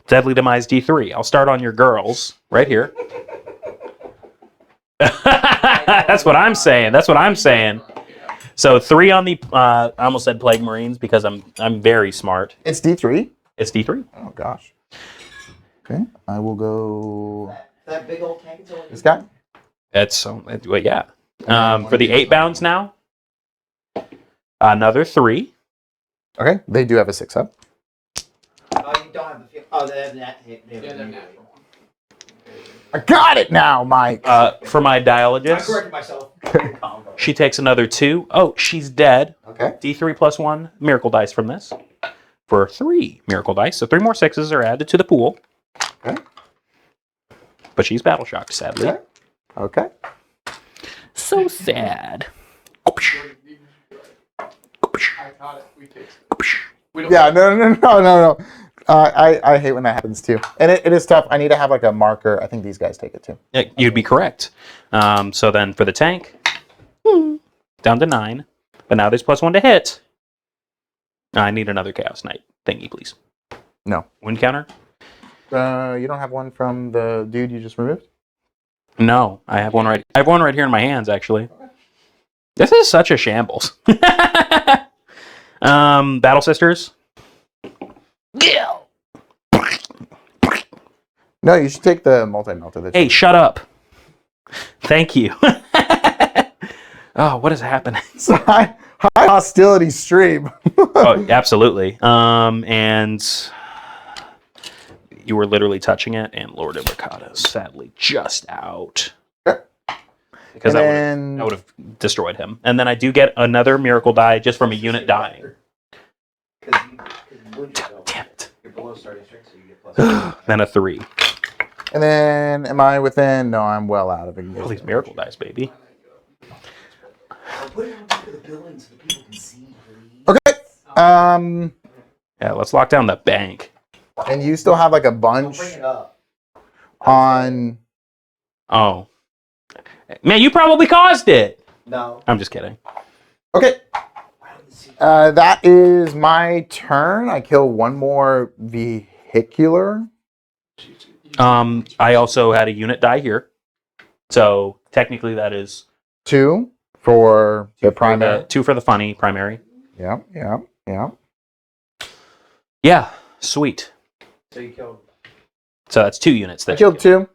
Deadly Demise D3. I'll start on your girls right here. That's what I'm saying. That's what I'm saying. So 3 on the. I almost said Plague Marines because I'm very smart. It's D3? It's D3. Oh, gosh. Okay. I will go... That big old tank is only... This guy? It's well, yeah. For the 8 bounds now. Another 3. Okay. They do have a 6-up. Oh, you don't have the feel. Oh, they have that. They have Yeah, the they're negative. natural. I got it now, Mike. For my I dialogist, corrected myself. she takes another 2. Oh, she's dead. Okay. D3 plus 1 miracle dice from this. For 3 miracle dice. So 3 more 6s are added to the pool. Okay. But she's battle shocked, sadly. Okay. Okay. So sad. I caught it. We fixed it. We don't Yeah, no. I hate when that happens too. And it is tough. I need to have like a marker. I think these guys take it too. Yeah, you'd be correct. So then for the tank, down to 9. But now there's +1 to hit. I need another Chaos Knight thingy, please. No. Wind counter? You don't have one from the dude you just removed? No, I have one right. I have one right here in my hands, actually. This is such a shambles. Battle Sisters. Yeah. No, you should take the multi-melter. Hey, shut up. Thank you. Oh, what is happening? It's a high hostility stream. Oh, absolutely. And you were literally touching it, and Lord of Rakata sadly just out. Because that would have destroyed him. And then I do get another miracle die just from a unit dying. Damn it. You're below starting strength, so you get plus. Then a 3. And then, am I within? No, I'm well out of it. All these miracle dice, baby. I'll put it on top of the building so the people can see, please. Okay. Yeah, let's lock down the bank. And you still have like a Don't bunch bring it up. on. Oh. Man, you probably caused it. No. I'm just kidding. Okay. That is my turn. I kill one more vehicular. I also had a unit die here. So technically that is 2 for the primary. 2 for the funny primary. Yeah. Yeah, sweet. So you killed. So that's 2 units I that killed 2.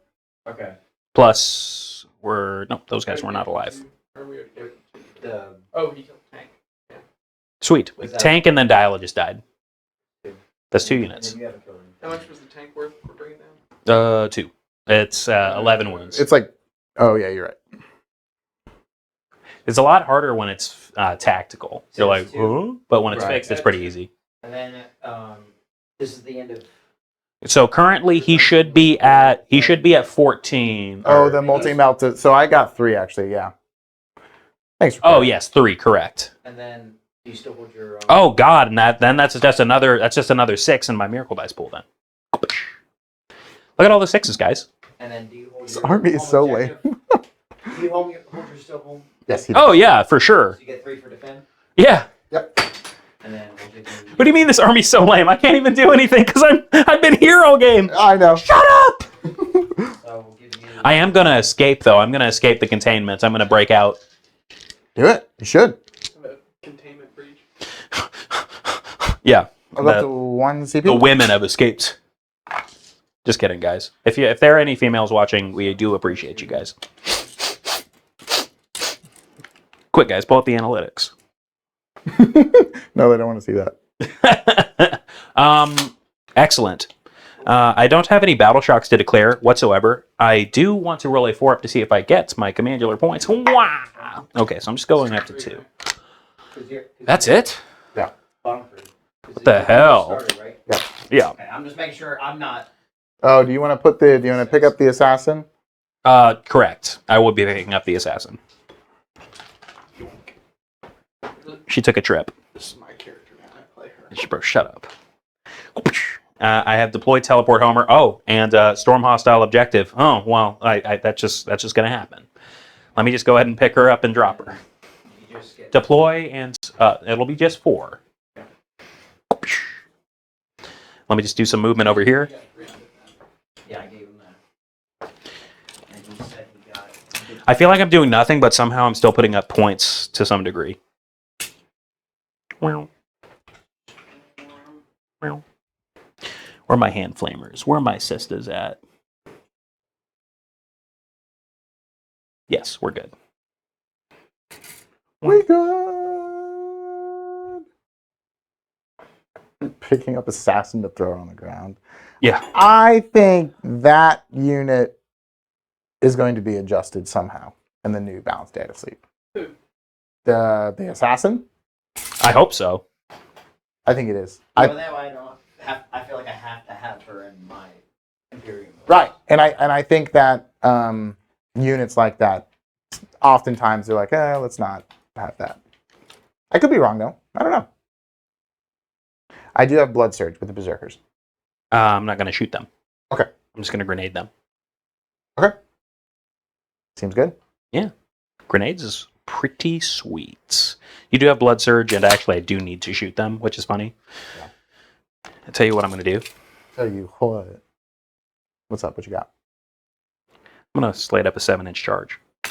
Okay. Plus those guys were not alive. Oh, he killed Tank. Sweet. Was that- Tank and then Diala just died. That's 2 And units. then you haven't killed him. How much was the tank worth for bringing down? 2. It's 11 wounds. It's like, oh yeah, you're right. It's a lot harder when it's tactical. So You're it's like, 2. huh? But when it's Right. fixed, it's pretty easy. And then this is the end of. So currently he should be at 14. Oh, the multi-melted. So I got 3 actually. Yeah. Thanks. For Oh yes, 3, correct. And then do you still hold your? Oh God, and that's just another 6 in my miracle dice pool. Then look at all the 6s, guys. And then do you hold This your army is home so objective? Do you hold your still home? Yes. He Oh yeah, for sure. So you get 3 for defend. Yeah. Yep. And then we'll give you. What do you mean this army's so lame? I can't even do anything because I've been here all game. I know. Shut up! So we'll give you. I am gonna escape though. I'm gonna escape the containments. I'm gonna break out. Do it. You should. Containment breach. Yeah. I'll go up to 1 CP. The women have escaped. Just kidding, guys. If there are any females watching, we do appreciate you guys. Quick, guys, pull up the analytics. No, they don't want to see that. Excellent. I don't have any battle shocks to declare whatsoever. I do want to roll a 4 up to see if I get my commandular points. Wow. Okay, so I'm just going up to 2. That's it? Yeah. What the hell? Right? Yeah. Okay, I'm just making sure I'm not. Oh, do you want to pick up the assassin? Correct. I will be picking up the assassin. She took a trip. This is my character now. I play her. Bro, shut up. I have deployed teleport homer. Oh, and storm hostile objective. Oh, well, that's just gonna happen. Let me just go ahead and pick her up and drop her. You just get. Deploy and it'll be just 4. Let me just do some movement over here. Yeah, I gave him that. And he said he got it. I feel like I'm doing nothing, but somehow I'm still putting up points to some degree. Well. Where are my hand flamers? Where are my sisters at? Yes, we're good. We good. Picking up assassin to throw on the ground. Yeah. I think that unit is going to be adjusted somehow in the new balanced data sleep. Who? The assassin? I hope so. I think it is. Well, that way I don't have. I feel like I have to have her in my Imperium. Right, and I think that units like that, oftentimes they're like, let's not have that. I could be wrong though. I don't know. I do have blood surge with the berserkers. I'm not going to shoot them. Okay. I'm just going to grenade them. Okay. Seems good. Yeah. Grenades is pretty sweet. You do have Blood Surge, and actually I do need to shoot them, which is funny. Yeah. I'll tell you what I'm going to do. Tell you what. What's up? What you got? I'm going to slate up a 7-inch charge. Do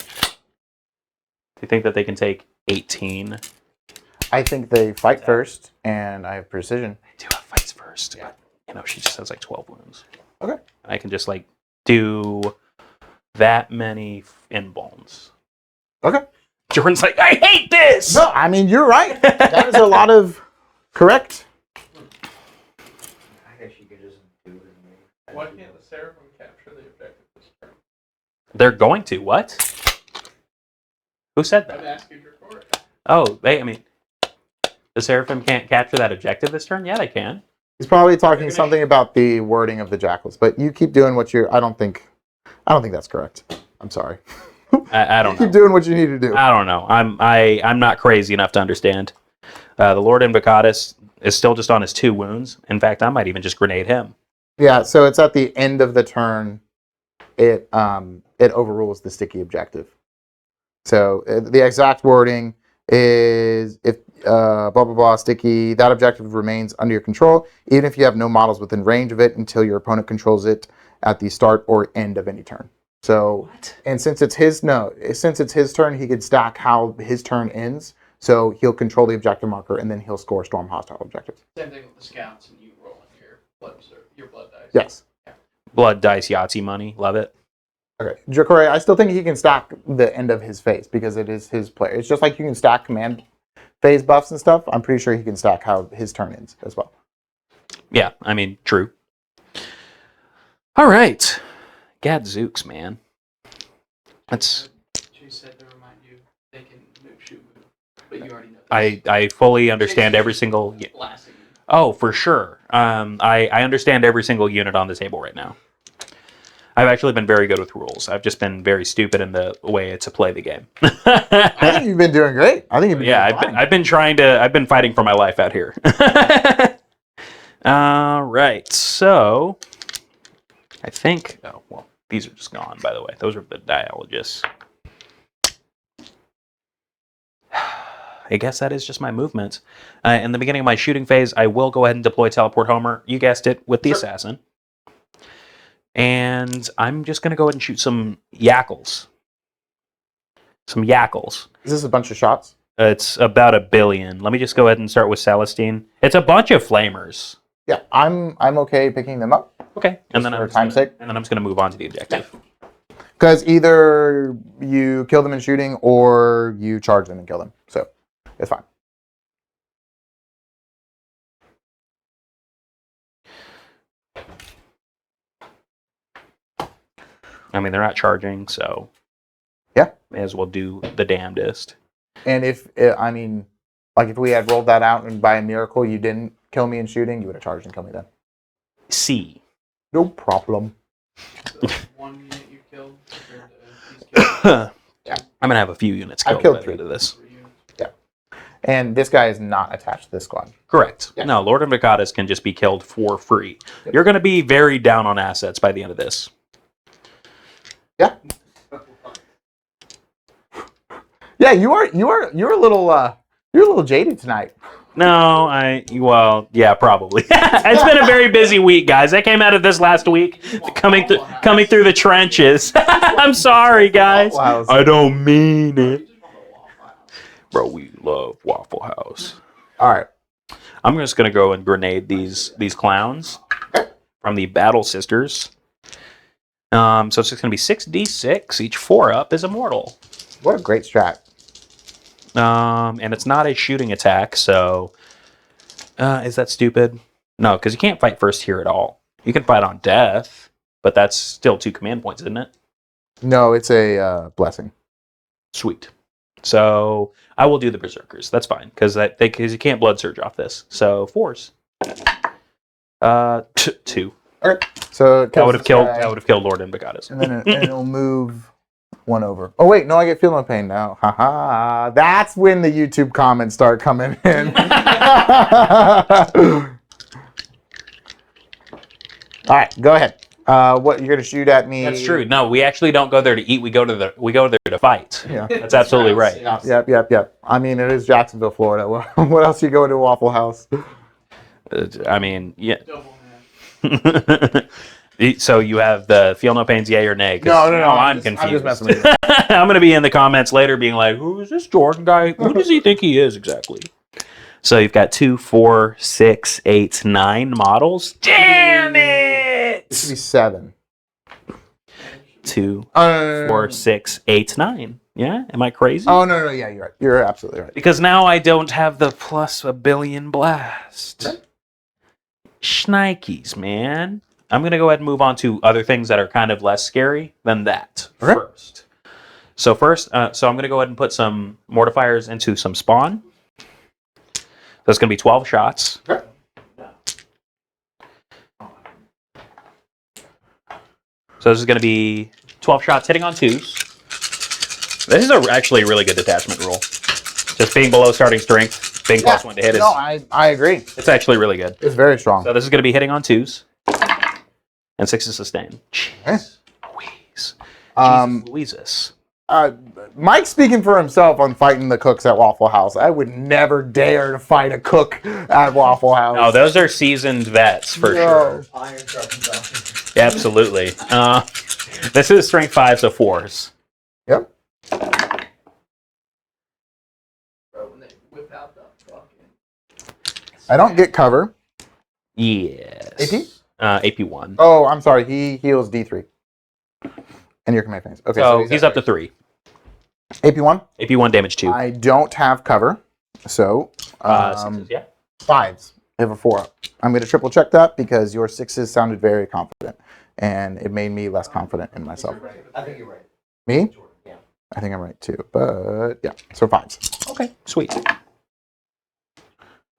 you think that they can take 18? I think they fight first, and I have precision. I do have fights first, but she just has like 12 wounds. Okay. I can just like do that many in bones. Okay. Jordan's like, I hate this! No, I mean, you're right. That is a lot of correct. I guess you could just do it. Why can't the Seraphim capture the objective this turn? They're going to. What? Who said I'm that? asking your court. Oh, the Seraphim can't capture that objective this turn? Yeah, they can. He's probably talking something about the wording of the jackals, but you keep doing what you're. I don't think that's correct. I'm sorry. I don't know. Keep doing what you need to do. I don't know. I'm not crazy enough to understand. The Lord Invocatus is still just on his 2 wounds. In fact, I might even just grenade him. Yeah, so it's at the end of the turn. It overrules the sticky objective. So the exact wording is if blah blah blah sticky, that objective remains under your control, even if you have no models within range of it until your opponent controls it at the start or end of any turn. So, What? and since it's his turn, he could stack how his turn ends. So he'll control the objective marker, and then he'll score storm hostile objectives. Same thing with the scouts, and you roll in your blood dice. Yes. Blood dice Yahtzee money. Love it. Okay. Jokore, I still think he can stack the end of his phase because it is his player. It's just like you can stack command phase buffs and stuff. I'm pretty sure he can stack how his turn ends as well. Yeah, I mean, true. All right. Gadzooks, man. That's... She said to remind you they can shoot move, but you already know this. I fully understand every single... Blasting. Oh, for sure. I understand every single unit on the table right now. I've actually been very good with rules. I've just been very stupid in the way to play the game. I think you've been doing great. I think you've been doing fine. I've been fighting for my life out here. All right, so I think. Oh well, these are just gone. By the way, those are the dialogists. I guess that is just my movement. In the beginning of my shooting phase, I will go ahead and deploy Teleport Homer. You guessed it, with the assassin. And I'm just going to go ahead and shoot some yackles. Some yackles. Is this a bunch of shots? It's about 1 billion. Let me just go ahead and start with Celestine. It's a bunch of flamers. Yeah, I'm okay picking them up. Okay. And then for time's sake. And then I'm just going to move on to the objective. Because either you kill them in shooting or you charge them and kill them. So it's fine. I mean, they're not charging, so yeah, may as well do the damnedest. And if we had rolled that out and by a miracle you didn't kill me in shooting, you would have charged and killed me then. C. No problem. So one unit you killed compared to he's killed. Yeah. I'm gonna have a few units killed, I've killed by the 3 end of this. 3 units. And this guy is not attached to this squad. Correct. Yeah. No, Lord Invocatus can just be killed for free. Yep. You're gonna be very down on assets by the end of this. Yeah. Yeah, you're a little jaded tonight. No, yeah, probably. It's been a very busy week, guys. I came out of this last week coming through the trenches. I'm sorry, guys. Wow. I don't mean it. Bro, we love Waffle House. All right. I'm just gonna go and grenade these clowns from the Battle Sisters. So it's just gonna be 6d6. Each 4-up is immortal. What a great strat. And it's not a shooting attack, so is that stupid? No, because you can't fight first here at all. You can fight on death, but that's still 2 command points, isn't it? No, it's a blessing. Sweet. So I will do the Berserkers. That's fine, because you can't Blood Surge off this. So 4s. 2. Okay. So That would have killed Lord Invocatus. And then it'll move 1 over. Oh wait, no, I get Feel No Pain now. Haha. That's when the YouTube comments start coming in. All right, go ahead. What you're gonna shoot at me? That's true. No, we actually don't go there to eat. We go there to fight. Yeah. That's absolutely right. Yep. I mean, it is Jacksonville, Florida. What else you go to Waffle House? I mean, yeah. Double man. So you have the feel no pains, yay or nay? No. I'm I'm just confused. messing with you. I'm going to be in the comments later being like, who is this Jordan guy? Who does he think he is exactly? So you've got 2, 4, 6, 8, 9 models. Damn it! It should be 7. 2, 4, 6, 8, 9. Yeah? Am I crazy? Oh, no. Yeah, you're right. You're absolutely right. Because now I don't have the plus a billion blast. Okay. Shnikes, man. I'm going to go ahead and move on to other things that are kind of less scary than that Okay. first. So I'm going to go ahead and put some mortifiers into some spawn. That's going to be 12 shots. Okay. So this is going to be 12 shots hitting on 2s. This is actually a really good detachment rule. Just being below starting strength, being plus 1 to hit is... No, I agree. It's actually really good. It's very strong. So this is going to be hitting on 2s. And 6 is sustain. Okay. Jeez Louise. Um, Jesus Louises. Mike's speaking for himself on fighting the cooks at Waffle House. I would never dare to fight a cook at Waffle House. No, those are seasoned vets for sure. Iron sharpens iron. Absolutely. This is strength 5, so 4s. Yep. Bro, when they whip out the fucking. I don't get cover. Yes. AP? AP1. Oh, I'm sorry. He heals D3. And your command phase. Okay, So he's up to 3. AP1? AP1 damage 2. I don't have cover. So, 6s, yeah. 5s. I have a 4-up. I'm going to triple check that because your 6s sounded very confident. And it made me less confident in myself. I think you're right. Me? Yeah. I think I'm right too. But yeah, so 5s. Okay, sweet.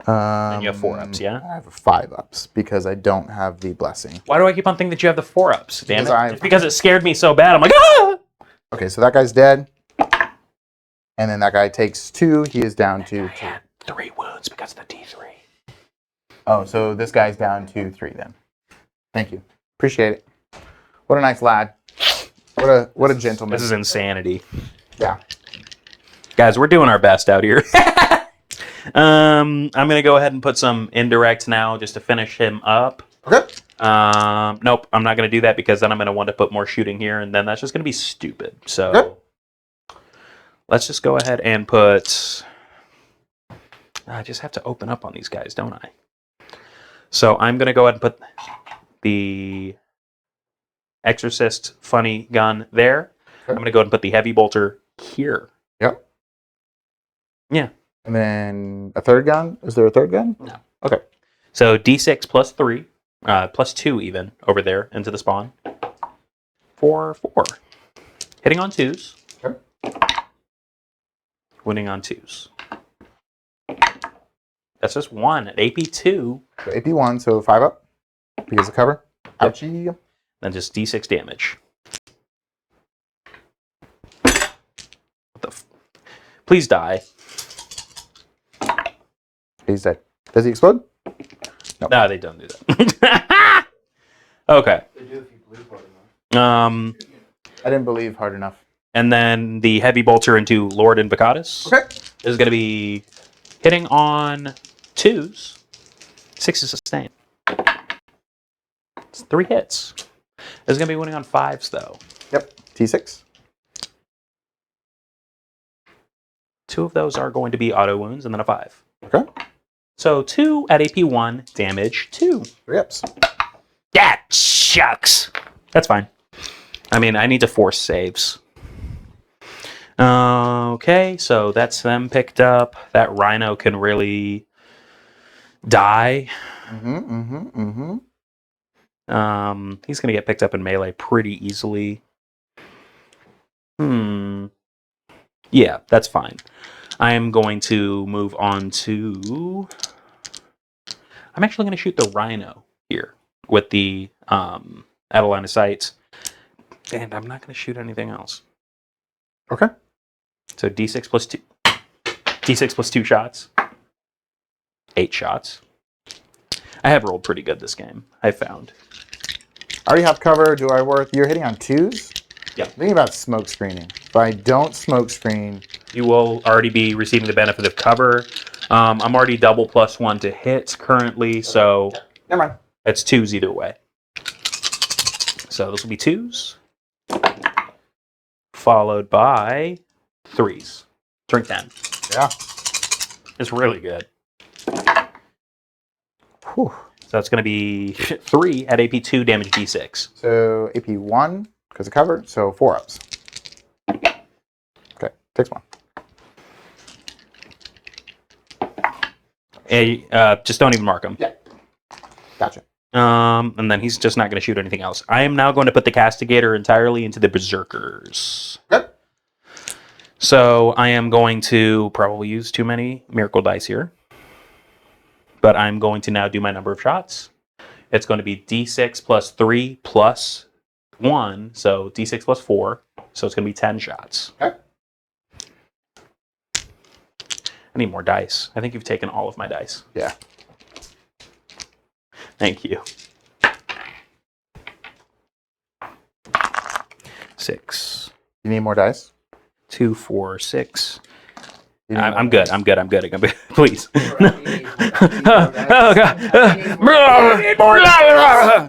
And you have 4-ups, yeah? I have 5-ups because I don't have the blessing. Why do I keep on thinking that you have the 4-ups? Damn Because it. It's because it scared me so bad. I'm like, ah! Okay, so that guy's dead. And then that guy takes 2. He is down to 2. I had 3 wounds because of the D3. Oh, so this guy's down to 3 then. Thank you. Appreciate it. What a nice lad. What a gentleman. This is insanity. Yeah. Guys, we're doing our best out here. I'm going to go ahead and put some indirect now just to finish him up. Okay. Nope, I'm not going to do that because then I'm going to want to put more shooting here, and then that's just going to be stupid. So let's just go ahead and put... I just have to open up on these guys, don't I? So I'm going to go ahead and put the Exorcist funny gun there. Okay. I'm going to go ahead and put the heavy bolter here. Yep. Yeah. And then a third gun? Is there a third gun? No. Okay. So D6 plus 3, plus 2 even, over there into the spawn. 4, 4. Hitting on 2s. Okay. Winning on 2s. That's just 1 at AP2. So AP1, so 5-up because of cover. Ouchie. Then just D6 damage. What the Please die. He's dead. Does he explode? No, they don't do that. Okay. They do if you believe hard enough. I didn't believe hard enough. And then the heavy bolter into Lord Invocatus. Okay. Is going to be hitting on 2s. 6 is sustain. It's 3 hits. It's going to be winning on 5s, though. Yep. T6. 2 of those are going to be auto wounds, and then a 5. Okay. So 2 at AP1, damage 2. 3-ups. Yeah, shucks. That's fine. I mean, I need to force saves. Okay, so that's them picked up. That Rhino can really die. He's going to get picked up in melee pretty easily. Yeah, that's fine. I am going to move on to... I'm actually going to shoot the Rhino here with the out of line of sight. And I'm not going to shoot anything else. Okay. So D6 plus 2. D6 plus 2 shots. 8 shots. I have rolled pretty good this game, I found. I already have cover. Do I worth? You're hitting on 2s? Yeah. Thinking about smoke screening. If I don't smoke screen, You will already be receiving the benefit of cover. I'm already double +1 to hit currently, so never mind. it's 2s either way. So this will be 2s, followed by 3s. Drink 10. Yeah. It's really good. Whew. So it's going to be 3 at AP 2, damage D6. So AP 1 because of cover. So 4 ups. Okay, takes 1. Hey, just don't even mark him. Yeah. Gotcha. And then he's just not going to shoot anything else. I am now going to put the Castigator entirely into the Berserkers. Good. So I am going to probably use too many Miracle Dice here. But I'm going to now do my number of shots. It's going to be D6 plus 3 plus 1. So D6 plus 4. So it's going to be 10 shots. Okay. I need more dice. I think you've taken all of my dice. Yeah. Thank you. 6. You need more dice? 2, 4, 6. You need more I'm dice? good. I'm good. Please. You need Oh,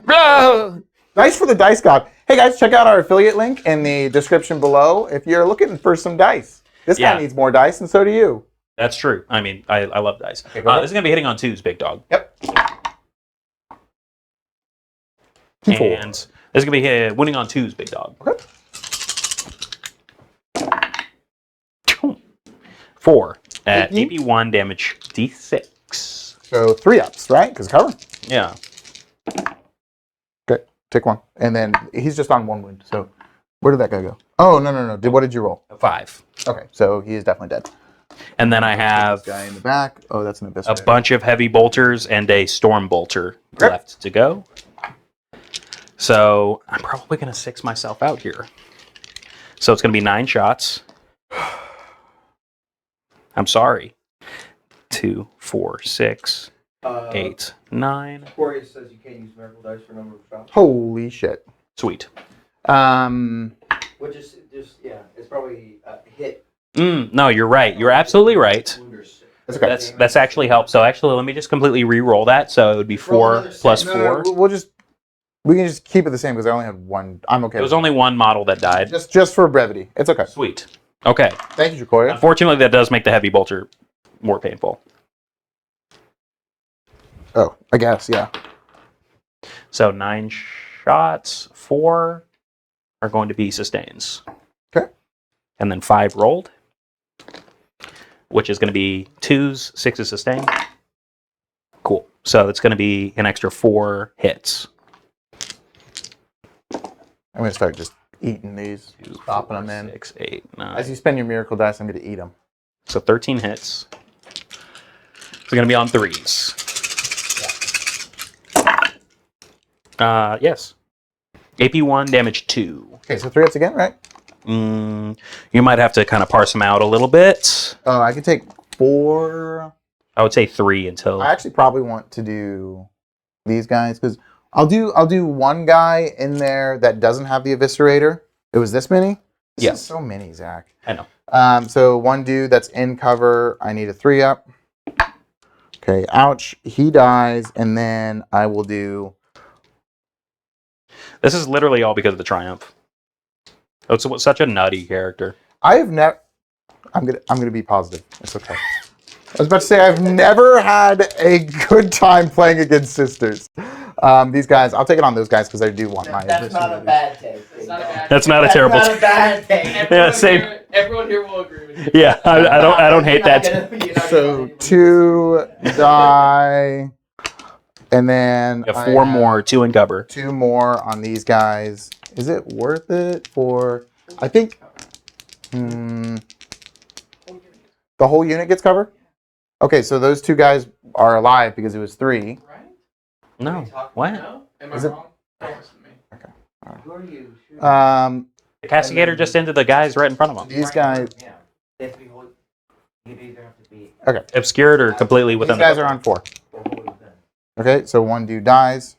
God. Dice for the Dice God. Hey guys, check out our affiliate link in the description below if you're looking for some dice. This Yeah. guy needs more dice, and so do you. That's true. I mean, I love dice. Okay, go ahead. This is going to be hitting on 2s, big dog. Yep. T4. And this is going to be winning on 2s, big dog. Okay. 4 at AP? AP1 damage D6. So 3 ups, right? Because cover. Yeah. Okay, take 1. And then he's just on 1 wound. So where did that guy go? Oh, no. What did you roll? 5. Okay, so he is definitely dead. And then I have This guy in the back. Oh, that's an abyss. a bunch of heavy bolters and a storm bolter Okay. left to go. So I'm probably going to 6 myself out here. So it's going to be 9 shots. I'm sorry. 2, 4, 6, 8, 9. Corey says you can't use Miracle Dice for number of shots. Holy shit. Sweet. Which is just, yeah, it's probably a hit. No, you're right. You're absolutely right. Wound or sick. That's okay. That's actually helped. So actually, let me just completely re-roll that. So it would be Roll 4 another plus six. 4. We can just keep it the same because I only had 1. I'm okay. It was with only 1 model that died. just for brevity. It's okay. Sweet. Okay. Thank you, Jacoria. Unfortunately, that does make the heavy bolter more painful. Oh, I guess, yeah. So 9 shots, 4 are going to be sustains. Okay. And then 5 rolled, which is going to be 2s, 6 sustain. Cool. So it's going to be an extra 4 hits. I'm going to start just eating these, 2, stopping 4, them in. 6, 8, 9. As you spend your miracle dice, I'm going to eat them. So 13 hits. It's going to be on 3s. Yes. AP1, damage 2. Okay, so 3 hits again, right? You might have to kind of parse them out a little bit. Oh, I can take 4. I would say 3 until... I actually probably want to do these guys because I'll do one guy in there that doesn't have the eviscerator. It was this many? This Yes. is so many, Zach. I know. So one dude that's in cover, I need a 3 up. Okay, ouch. He dies, and then I will do... This is literally all because of the Triumph. Oh, it's such a nutty character. I have never... I'm gonna be positive. It's okay. I was about to say I've never had a good time playing against sisters. These guys, I'll take it on those guys because I do want my. That's not a bad take. It's not a bad That's not a That's terrible... not a bad take. Yeah, same. Everyone here will agree with you. Yeah, I don't hate that. So 2 die, and then You have I 4 have more, 2 in cover. 2 more on these guys. Is it worth it for? I think. The whole unit gets covered. Okay, so those 2 guys are alive because it was 3. Right? No. What? No? Am I Is it- wrong? Don't listen to me. Who are you? The Castigator just into the guys right in front of him. These guys. Yeah. They have to be whole. You either have to be Okay, Obscured or completely these within guys the... are on 4. or wholly within. Okay, so 1 dude dies.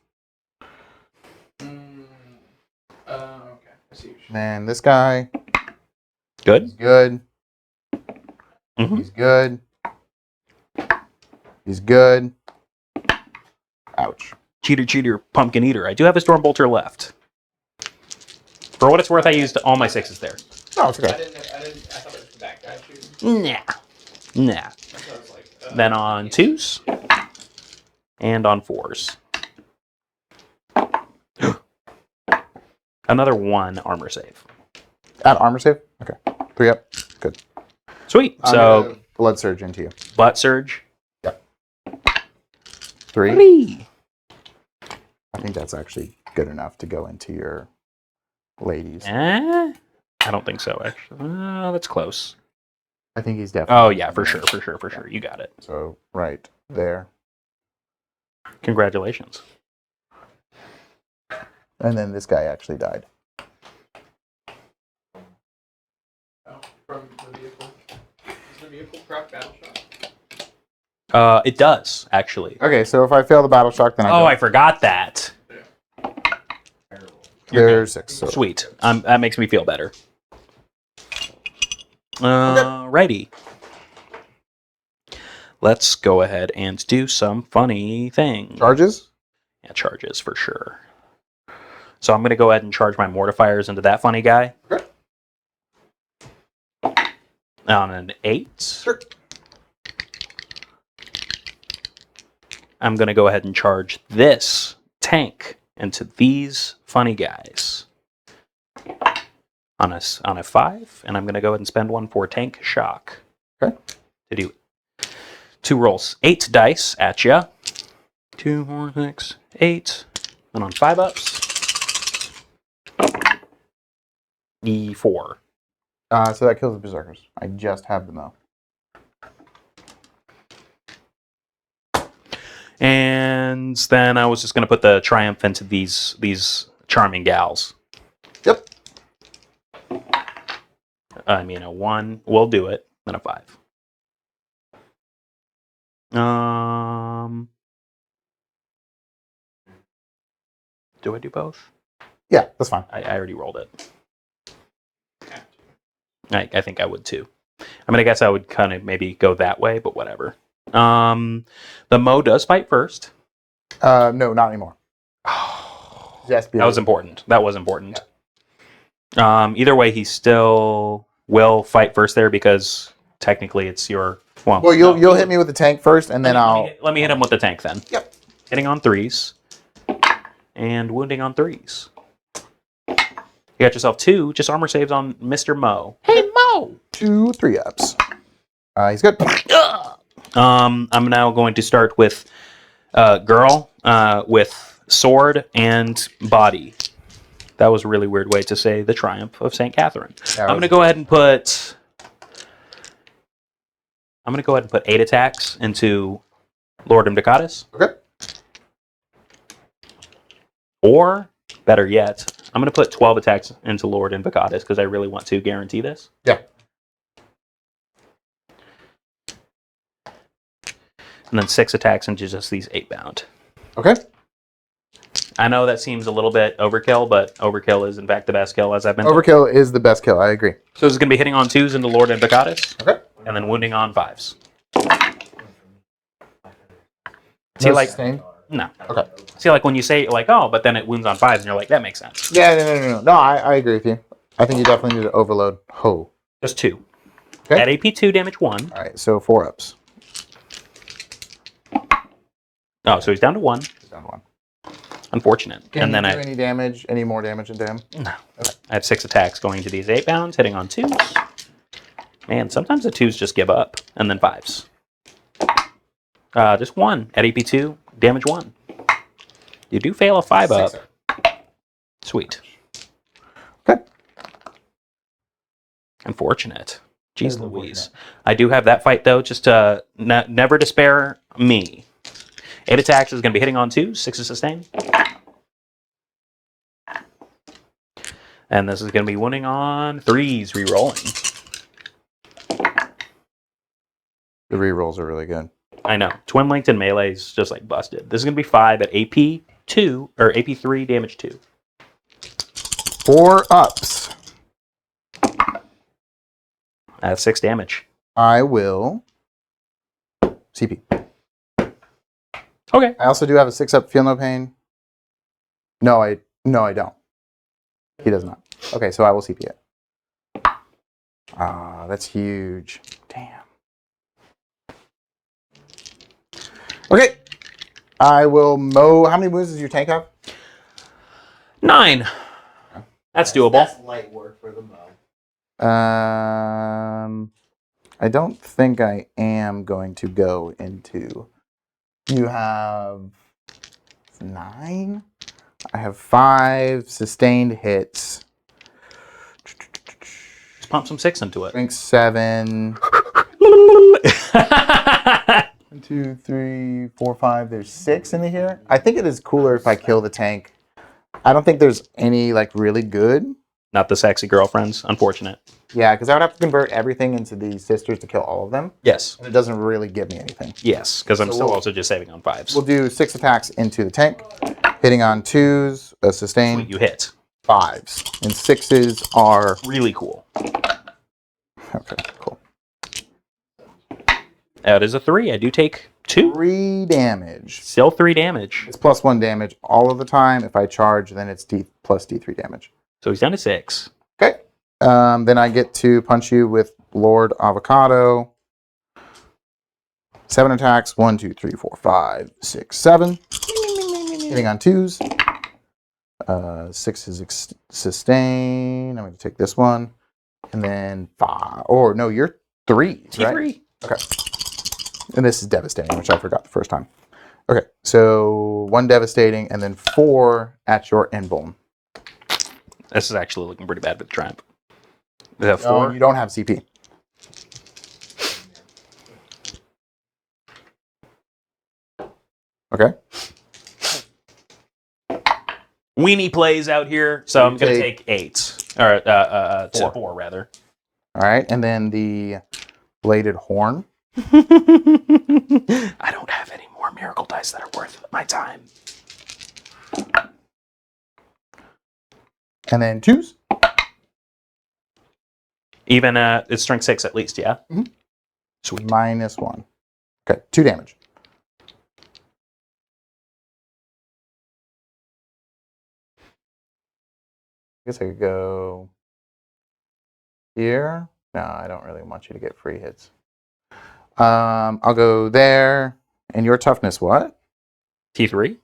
Man, this guy, Good. he's good. Mhm. He's good. He's good. Ouch. Cheater, pumpkin eater. I do have a storm bolter left. For what it's worth, I used all my 6s there. No, it's I okay. didn't. I thought it was the back guy shooting. Nah. So I was like. Then on 2s and on 4s. Another 1 armor save. Add armor save? Okay. 3 up. Good. Sweet. I'm So gonna blood surge into you. butt surge. 3. 3. I think that's actually good enough to go into your ladies. I don't think so, actually. That's close. I think he's definitely. Oh yeah, for sure. You got it. So right there. Congratulations. And then this guy actually died. Oh, from the vehicle. Does the vehicle proc battle shot? It does actually. Okay, so if I fail the battle shock, then I Oh, go. I forgot that. There's 6. So. Sweet. That makes me feel better. Righty. Let's go ahead and do some funny things. Charges? Yeah, charges for sure. So I'm going to go ahead and charge my mortifiers into that funny guy. Okay. On an 8. Sure. I'm going to go ahead and charge this tank into these funny guys. On a 5, and I'm going to go ahead and spend 1 for tank shock. Okay. To do 2 rolls. 8 dice at ya. 2, 4, 6, 8. And on 5 ups. E4. So that kills the berserkers. I just have them though. And then I was just going to put the triumph into these charming gals. Yep. I mean, a 1 will do it, then a 5. Do I do both? Yeah, that's fine. I already rolled it. I think I would too. I mean, I guess I would kind of maybe go that way, but whatever. The Mo does fight first. No, not anymore. Yes, That was important. Either way, he still will fight first there because technically it's your. Well, you'll hit me with the tank first, and then Let me hit him with the tank then. Yep. Hitting on 3s and wounding on 3s. You got yourself 2 just armor saves on Mr. Mo. Hey Mo. 2 3 ups. He's good. I'm now going to start with girl with sword and body. That was a really weird way to say the triumph of St. Catherine. I'm going to go ahead and put 8 attacks into Lord Imbricatus. Okay. Or, better yet, I'm going to put 12 attacks into Lord Imbricatus because I really want to guarantee this. Yeah. And then 6 attacks into just these 8 bound. Okay. I know that seems a little bit overkill, but overkill is in fact the best kill, as I've been told. Overkill is the best kill. I agree. So this is going to be hitting on 2s into Lord Imbricatus. Okay. And then wounding on 5s. No like sustain? no. Okay. See, like when you say like, oh, but then it wounds on 5s, and you're like, that makes sense. Yeah, no. No, I agree with you. I think you definitely need to overload. Ho. Just 2. Okay. At AP 2, damage 1. All right, so 4 ups. Oh, so he's down to 1. Down 1. Unfortunate. Can and then you do any more damage into him? No. I have 6 attacks going into these 8 bounds, hitting on 2s. Man, sometimes the 2s just give up, and then 5s. Just 1 at AP 2, damage 1. You do fail a 5 up. Sweet. Okay. Unfortunate. Jeez Louise. I do have that fight, though, just to never despair me. 8 attacks is going to be hitting on 2s, 6 is sustain. And this is going to be wounding on 3s, re-rolling. The rerolls are really good. I know. Twin linked and melee is just like busted. This is going to be 5 at AP 2, or AP 3, damage 2. 4 ups. That's 6 damage. I will CP. Okay. I also do have a 6-up feel no pain. No, I don't. He does not. Okay, so I will CP it. Ah, that's huge. Damn. Okay. I will mow. How many wounds does your tank have? 9. That's doable. That's light work for the mow. I don't think I am going to go into. You have 9. I have 5 sustained hits. Just pump some 6 into it. Drink 7. 1, 2, 3, 4, 5. There's 6 in here. I think it is cooler if I kill the tank. I don't think there's any like really good. Not the sexy girlfriends. Unfortunate. Yeah, because I would have to convert everything into the sisters to kill all of them. Yes. And it doesn't really give me anything. Yes, because I'm So still we'll- also just saving on 5s. We'll do 6 attacks into the tank, hitting on 2s, a sustain, Sweet, you hit. 5s, and 6s are Really cool. okay. Cool. That is a 3. I do take 2. 3 damage. Still 3 damage. It's plus 1 damage all of the time. If I charge, then it's D plus D3 damage. So he's down to 6. Okay. Then I get to punch you with Lord Avocado. 7 attacks. 1, 2, 3, 4, 5, 6, 7. Hitting on 2s. 6 is sustain. I'm going to take this one. And then 5. Or no, you're 3s, right? T3. Okay. And this is devastating, which I forgot the first time. Okay, so 1 devastating, and then 4 at your end bone. This is actually looking pretty bad with the tramp. Is that No, 4? you don't have CP. Okay. Weenie plays out here, so I'm going to take 8. Or 4. 4, rather. All right, and then the bladed horn. I don't have any more miracle dice that are worth my time. And then 2s. Even it's strength 6 at least, yeah? Mhm. Sweet. Minus 1. Okay, 2 damage. I guess I could go here. No, I don't really want you to get free hits. I'll go there. And your toughness, what? T3?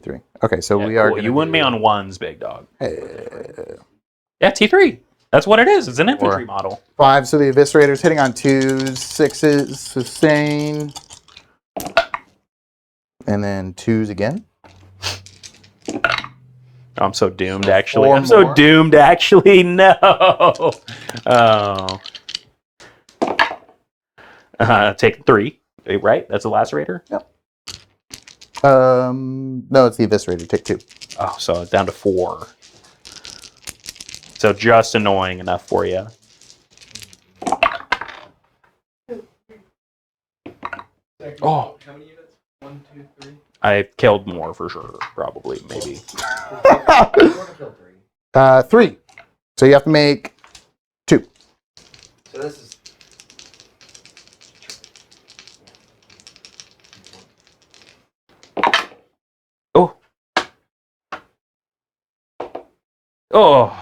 3. Okay, so Yeah, we are. cool. You win me on 1s, big dog. Uh, Yeah, T3. That's what it is. It's an infantry 4. model. 5. So the eviscerator's hitting on 2s, 6s, sustain, and then 2s again. Oh, I'm so doomed, So actually. 4 I'm so more. doomed, actually. No. Oh. Take 3. Right? That's the lacerator? Yep. No, it's the eviscerator. Take 2. Oh, so it's down to 4. So just annoying enough for you. Oh. How many units? 1, 2, 3. I killed more for sure. Probably, maybe. You're gonna kill 3. 3. So you have to make 2. So this is. Oh. Oh.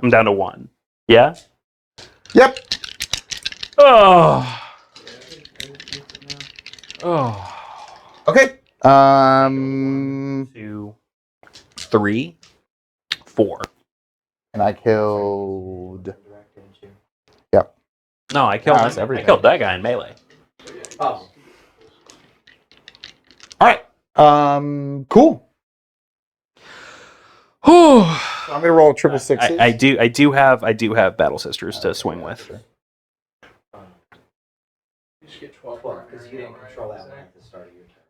I'm down to 1. Yeah? Yep. Oh. Oh. Okay. 2, 3, 4. And I killed. Direct, didn't you? Yep. No, I killed, that's I everything. killed that guy in melee. Oh. All right. Cool. Whew. So I'm gonna roll triple sixes. I do have Battle Sisters to swing with. You should get 12. 12, because you didn't control that one at the start of your turn,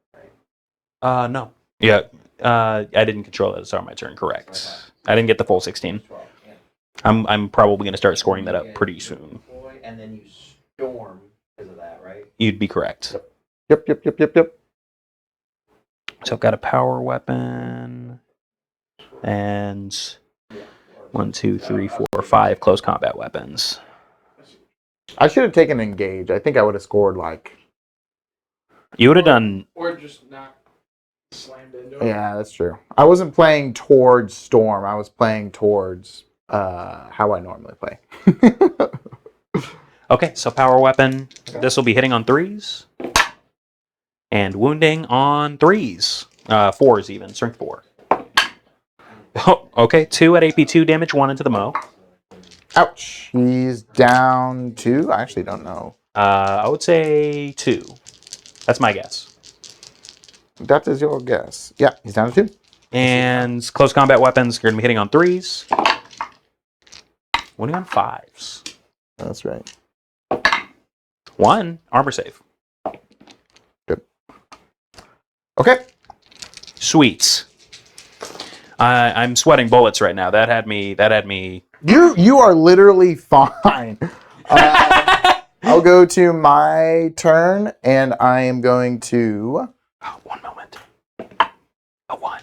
right? No. Yeah. I didn't control that at the start of my turn, correct. I didn't get the full 16. 12, yeah. I'm probably gonna start scoring that up pretty soon. Deploy, and then you storm because of that, right? You'd be correct. Yep. So I've got a power weapon and 1, 2, 3, 4, 5 close combat weapons. I should have taken engage. I think I would have scored like. You would have done. Or just not slammed into it. Yeah, that's true. I wasn't playing towards Storm. I was playing towards how I normally play. Okay, so power weapon. This will be hitting on 3s. And wounding on 3s. 4s even. Strength 4. Oh, okay, 2 at AP 2 damage, 1 into the Mo. Ouch. He's down 2. I actually don't know. I would say 2. That's my guess. That is your guess. Yeah, he's down to 2. And close combat weapons are going to be hitting on 3s. Wounding on 5s. That's right. 1 armor save. Good. Okay. Sweet. I'm sweating bullets right now. That had me. You are literally fine. I'll go to my turn, and I am going to. Oh, 1 moment. A 1.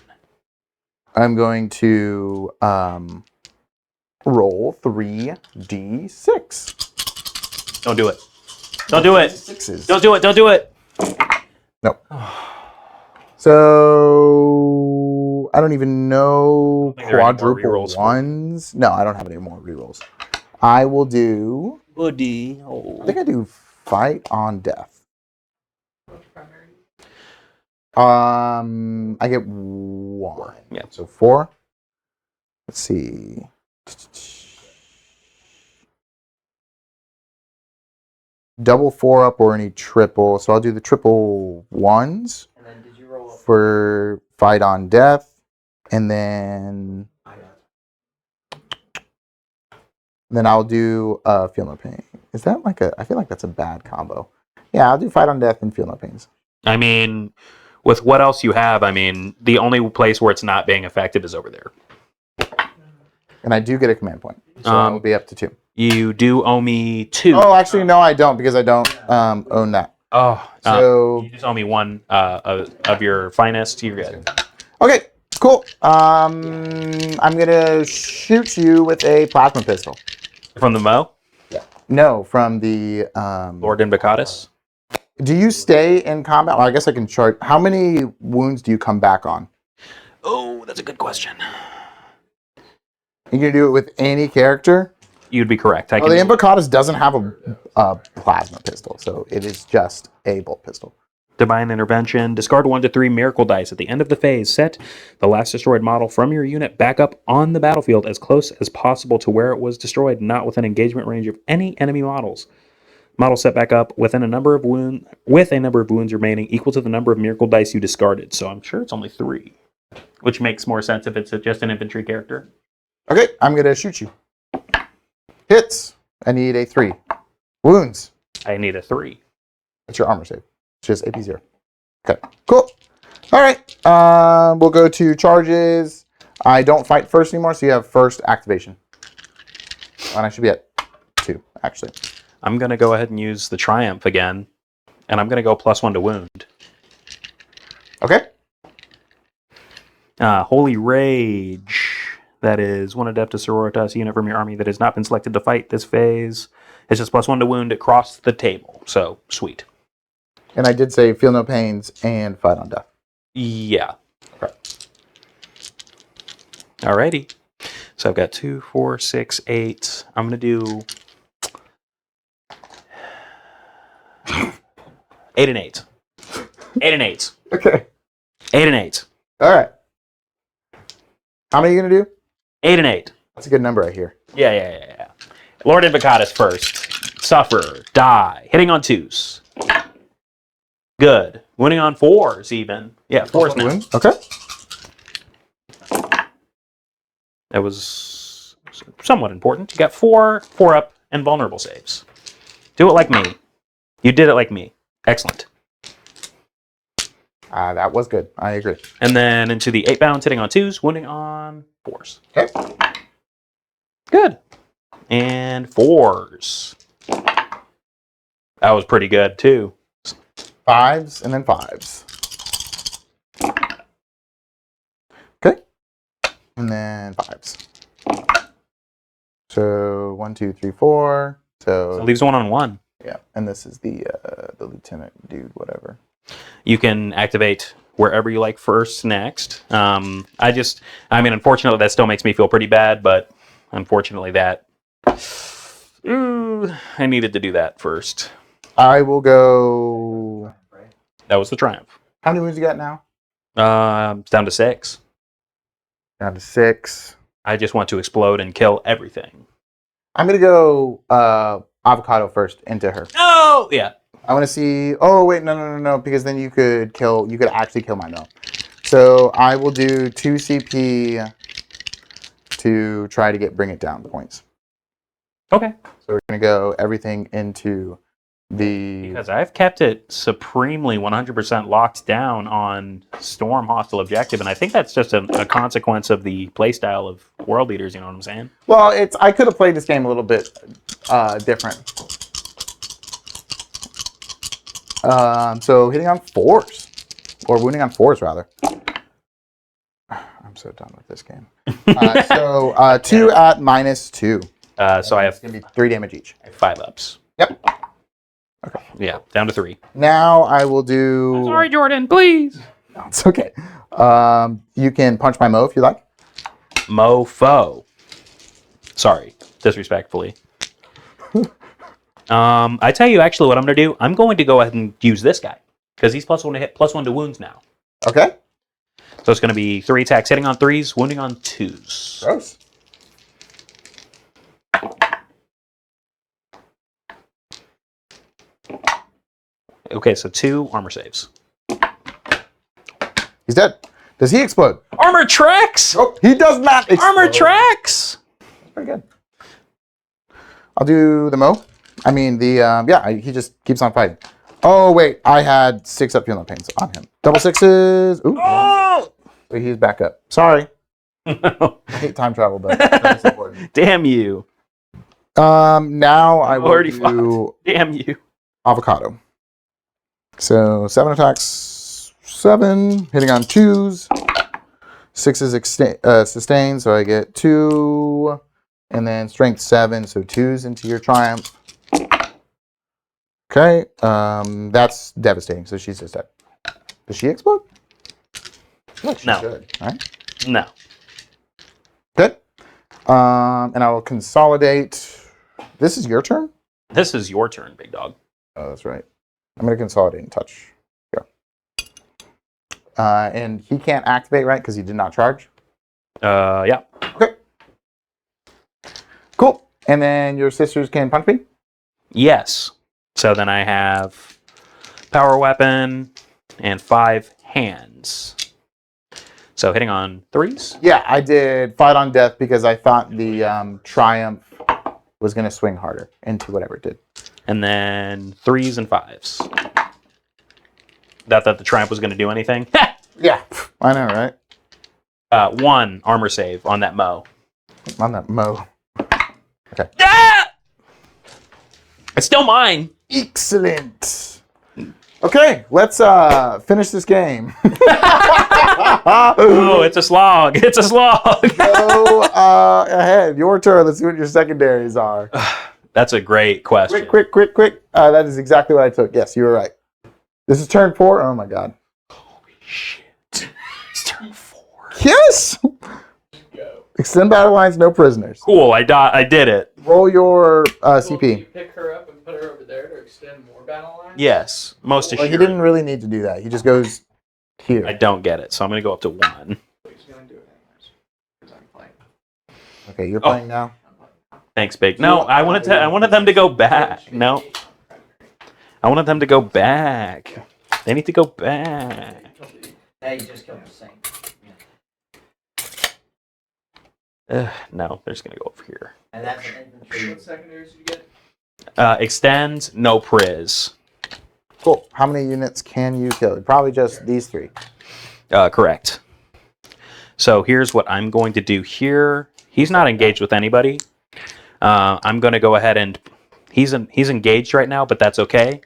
I'm going to roll 3d6. Don't do it. Don't do it. Sixes. Don't do it. Don't do it. No. So I don't even know I think there are any more quadruple rerolls for ones. No, I don't have any more rerolls. I will do. Buddy. I think I do fight on death. What's your primary? I get 1. Yeah. So 4. Let's see. Double 4 up or any triple. So I'll do the triple 1s And then did you roll up? for fight on death, and then I'll do feel no pain. Is that like a? I feel like that's a bad combo. Yeah, I'll do fight on death and feel no pains. I mean, with what else you have, I mean, the only place where it's not being effective is over there. And I do get a command point, so I will be up to 2. You do owe me 2. Oh, actually, no, I don't because I don't own that. Oh, So you just owe me 1 of your finest. You're good. okay, cool. I'm gonna shoot you with a plasma pistol. From the Mo, No, from the Lord Invocatus. Do you stay in combat? Well, I guess I can chart. How many wounds do you come back on? Oh, that's a good question. You can do it with any character. You'd be correct. I Well, the can. Invocatus doesn't have a plasma pistol, so it is just a bolt pistol. Divine Intervention. Discard 1 to 3 miracle dice at the end of the phase. Set the last destroyed model from your unit back up on the battlefield as close as possible to where it was destroyed, not within engagement range of any enemy models. Model set back up within a number of wounds remaining equal to the number of miracle dice you discarded. So I'm sure it's only 3, which makes more sense if it's just an infantry character. Okay, I'm gonna shoot you. Hits. I need a 3. Wounds. I need a 3. That's your armor save. It's just AP 0. Okay, cool. All right, we'll go to charges. I don't fight first anymore, so you have first activation. And I should be at 2, actually. I'm going to go ahead and use the Triumph again, and I'm going to go +1 to wound. Okay. Holy Rage. That is 1 Adeptus Sororitas unit from your army that has not been selected to fight this phase. It's just +1 to wound across the table. So, sweet. And I did say feel no pains and fight on death. Yeah. Okay. Alrighty. So I've got 2, 4, 6, 8. I'm going to do 8 and 8. 8 and 8. Okay. 8 and 8. All right. How many are you going to do? 8 and 8. That's a good number right here. Yeah. Lord Invocatus first. Suffer. Die. Hitting on 2s. Good. Winning on 4s even. Yeah, 4s now. Wound. Okay. That was somewhat important. You got 4 up, and vulnerable saves. Do it like me. You did it like me. Excellent. That was good. I agree. And then into the 8 bounds, hitting on 2s, wounding on 4s. Okay. Good. And 4s. That was pretty good, too. 5s and then 5s. Okay. And then 5s. So 1, 2, 3, 4. So So it leaves 1-on-1. yeah, and this is the lieutenant dude, whatever. You can activate wherever you like first, next. Unfortunately, that still makes me feel pretty bad, but unfortunately I needed to do that first. I will go. That was the triumph. How many wounds you got now? Down to 6. Down to 6. I just want to explode and kill everything. I'm gonna go avocado first into her. Oh, yeah. I want to see. Oh wait, no, because then you could kill. You could actually kill my mill. So I will do 2 CP to try to bring it down points. Okay. So we're gonna go everything into the. Because I've kept it supremely 100% locked down on Storm Hostile Objective, and I think that's just a consequence of the playstyle of World Leaders, you know what I'm saying? Well, I could have played this game a little bit different. So hitting on 4s, or wounding on 4s rather. I'm so done with this game. So 2 at -2. So I have It's gonna be 3 damage each. 5 ups. Yep. Okay. Yeah, down to 3. Now I will do. Sorry, Jordan, please. No, it's okay. You can punch my Mo if you like. Mofo. Sorry, disrespectfully. I tell you actually what I'm going to do. I'm going to go ahead and use this guy. Because he's +1 to hit, +1 to wounds now. Okay. So it's going to be 3 attacks hitting on 3s, wounding on 2s. Gross. Okay, so 2 armor saves. He's dead. Does he explode? Armor tracks! Oh, he does not explode. Armor tracks! That's pretty good. I'll do the Mo. I mean, he just keeps on fighting. Oh, wait. I had 6 up feeling pains on him. Double 6s. Ooh. Oh! Wait, he's back up. Sorry. I hate time travel, but that's important. Damn you. Now I will Already do fucked. Damn you. avocado. So 7 attacks, 7 hitting on 2s, 6s sustained, so I get 2, and then strength 7, so 2s into your triumph. Okay, that's devastating. So she's just dead. Does she explode? Look, she's No. good, right? No. Good. And I will consolidate. This is your turn? This is your turn, big dog. Oh, that's right. I'm going to consolidate and touch. Go. And he can't activate, right? Because he did not charge. Yeah. Okay. Cool. And then your sisters can punch me? Yes. So then I have power weapon and 5 hands. So hitting on 3s. Yeah, I did fight on death because I thought the triumph was going to swing harder into whatever it did. And then 3s and 5s. That the triumph was going to do anything. Yeah, I know, right? 1 armor save on that Mo. On that Mo. Okay. Ah! It's still mine. Excellent. Okay, let's finish this game. Oh, it's a slog. It's a slog. Go ahead. Your turn. Let's see what your secondaries are. That's a great question. Quick. That is exactly what I took. Yes, you were right. This is turn 4. Oh my god. Holy shit. It's turn 4. Yes. Extend battle lines, no prisoners. Cool. I did it. Roll your Well, can CP. you pick her up and put her over there to extend more battle lines? Yes. Most Well, assured. he didn't really need to do that. He just goes here. I don't get it. So I'm going to go up to 1. He's gonna do it anyways. Because I'm playing. Okay, you're playing now. Thanks, Big. No, I wanted them to go back. No. I wanted them to go back. They need to go back. Now you just killed the same. No, they're just going to go over here. And that's an infantry. What secondaries did you get? Extend, no priz. Cool. How many units can you kill? Probably just these 3. Correct. So here's what I'm going to do here. He's not engaged with anybody. I'm going to go ahead and... He's engaged right now, but that's okay.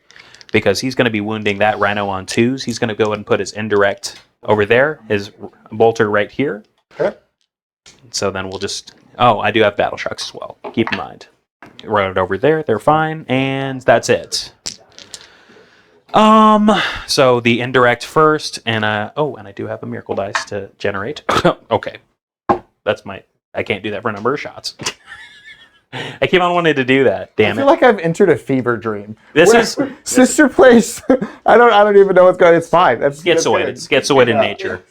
Because he's going to be wounding that rhino on 2s. He's going to go ahead and put his indirect over there. His bolter right here. Okay. So then we'll just... Oh, I do have battle trucks as well. Keep in mind. Right over there, they're fine, and that's it. So the indirect first, and and I do have a miracle dice to generate. Okay, I can't do that for a number of shots. I keep on wanting to do that. Damn I feel it! like I've entered a fever dream. This is Sister Place. I don't even know what's going on. It's fine. That's schizoid. good. It's schizoid in nature.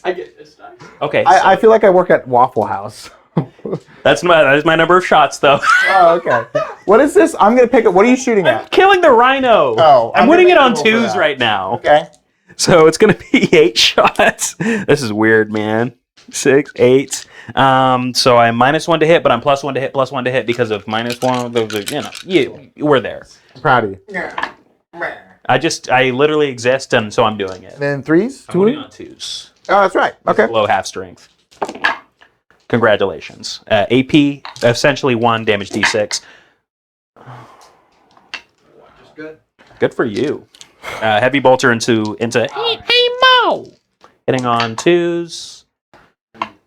I get this dice. Okay, I feel like I work at Waffle House. that is my number of shots, though. Oh, okay. What is this? I'm gonna pick it. What are you shooting I'm at? killing the rhino. Oh, I'm I'm winning gonna it on make a roll for 2s that. right now. Okay. So it's gonna be 8 shots. This is weird, man. 6, 8. So I'm -1 to hit, but I'm +1 to hit, +1 to hit because of -1. You were there. I'm proud of you. I literally exist, and so I'm doing it. And then threes. I'm winning on 2s. Oh, that's right. Okay. Below half strength. Congratulations. AP essentially 1 damage D6. Just good. Good for you. Heavy bolter into hey Mo, hitting on 2s.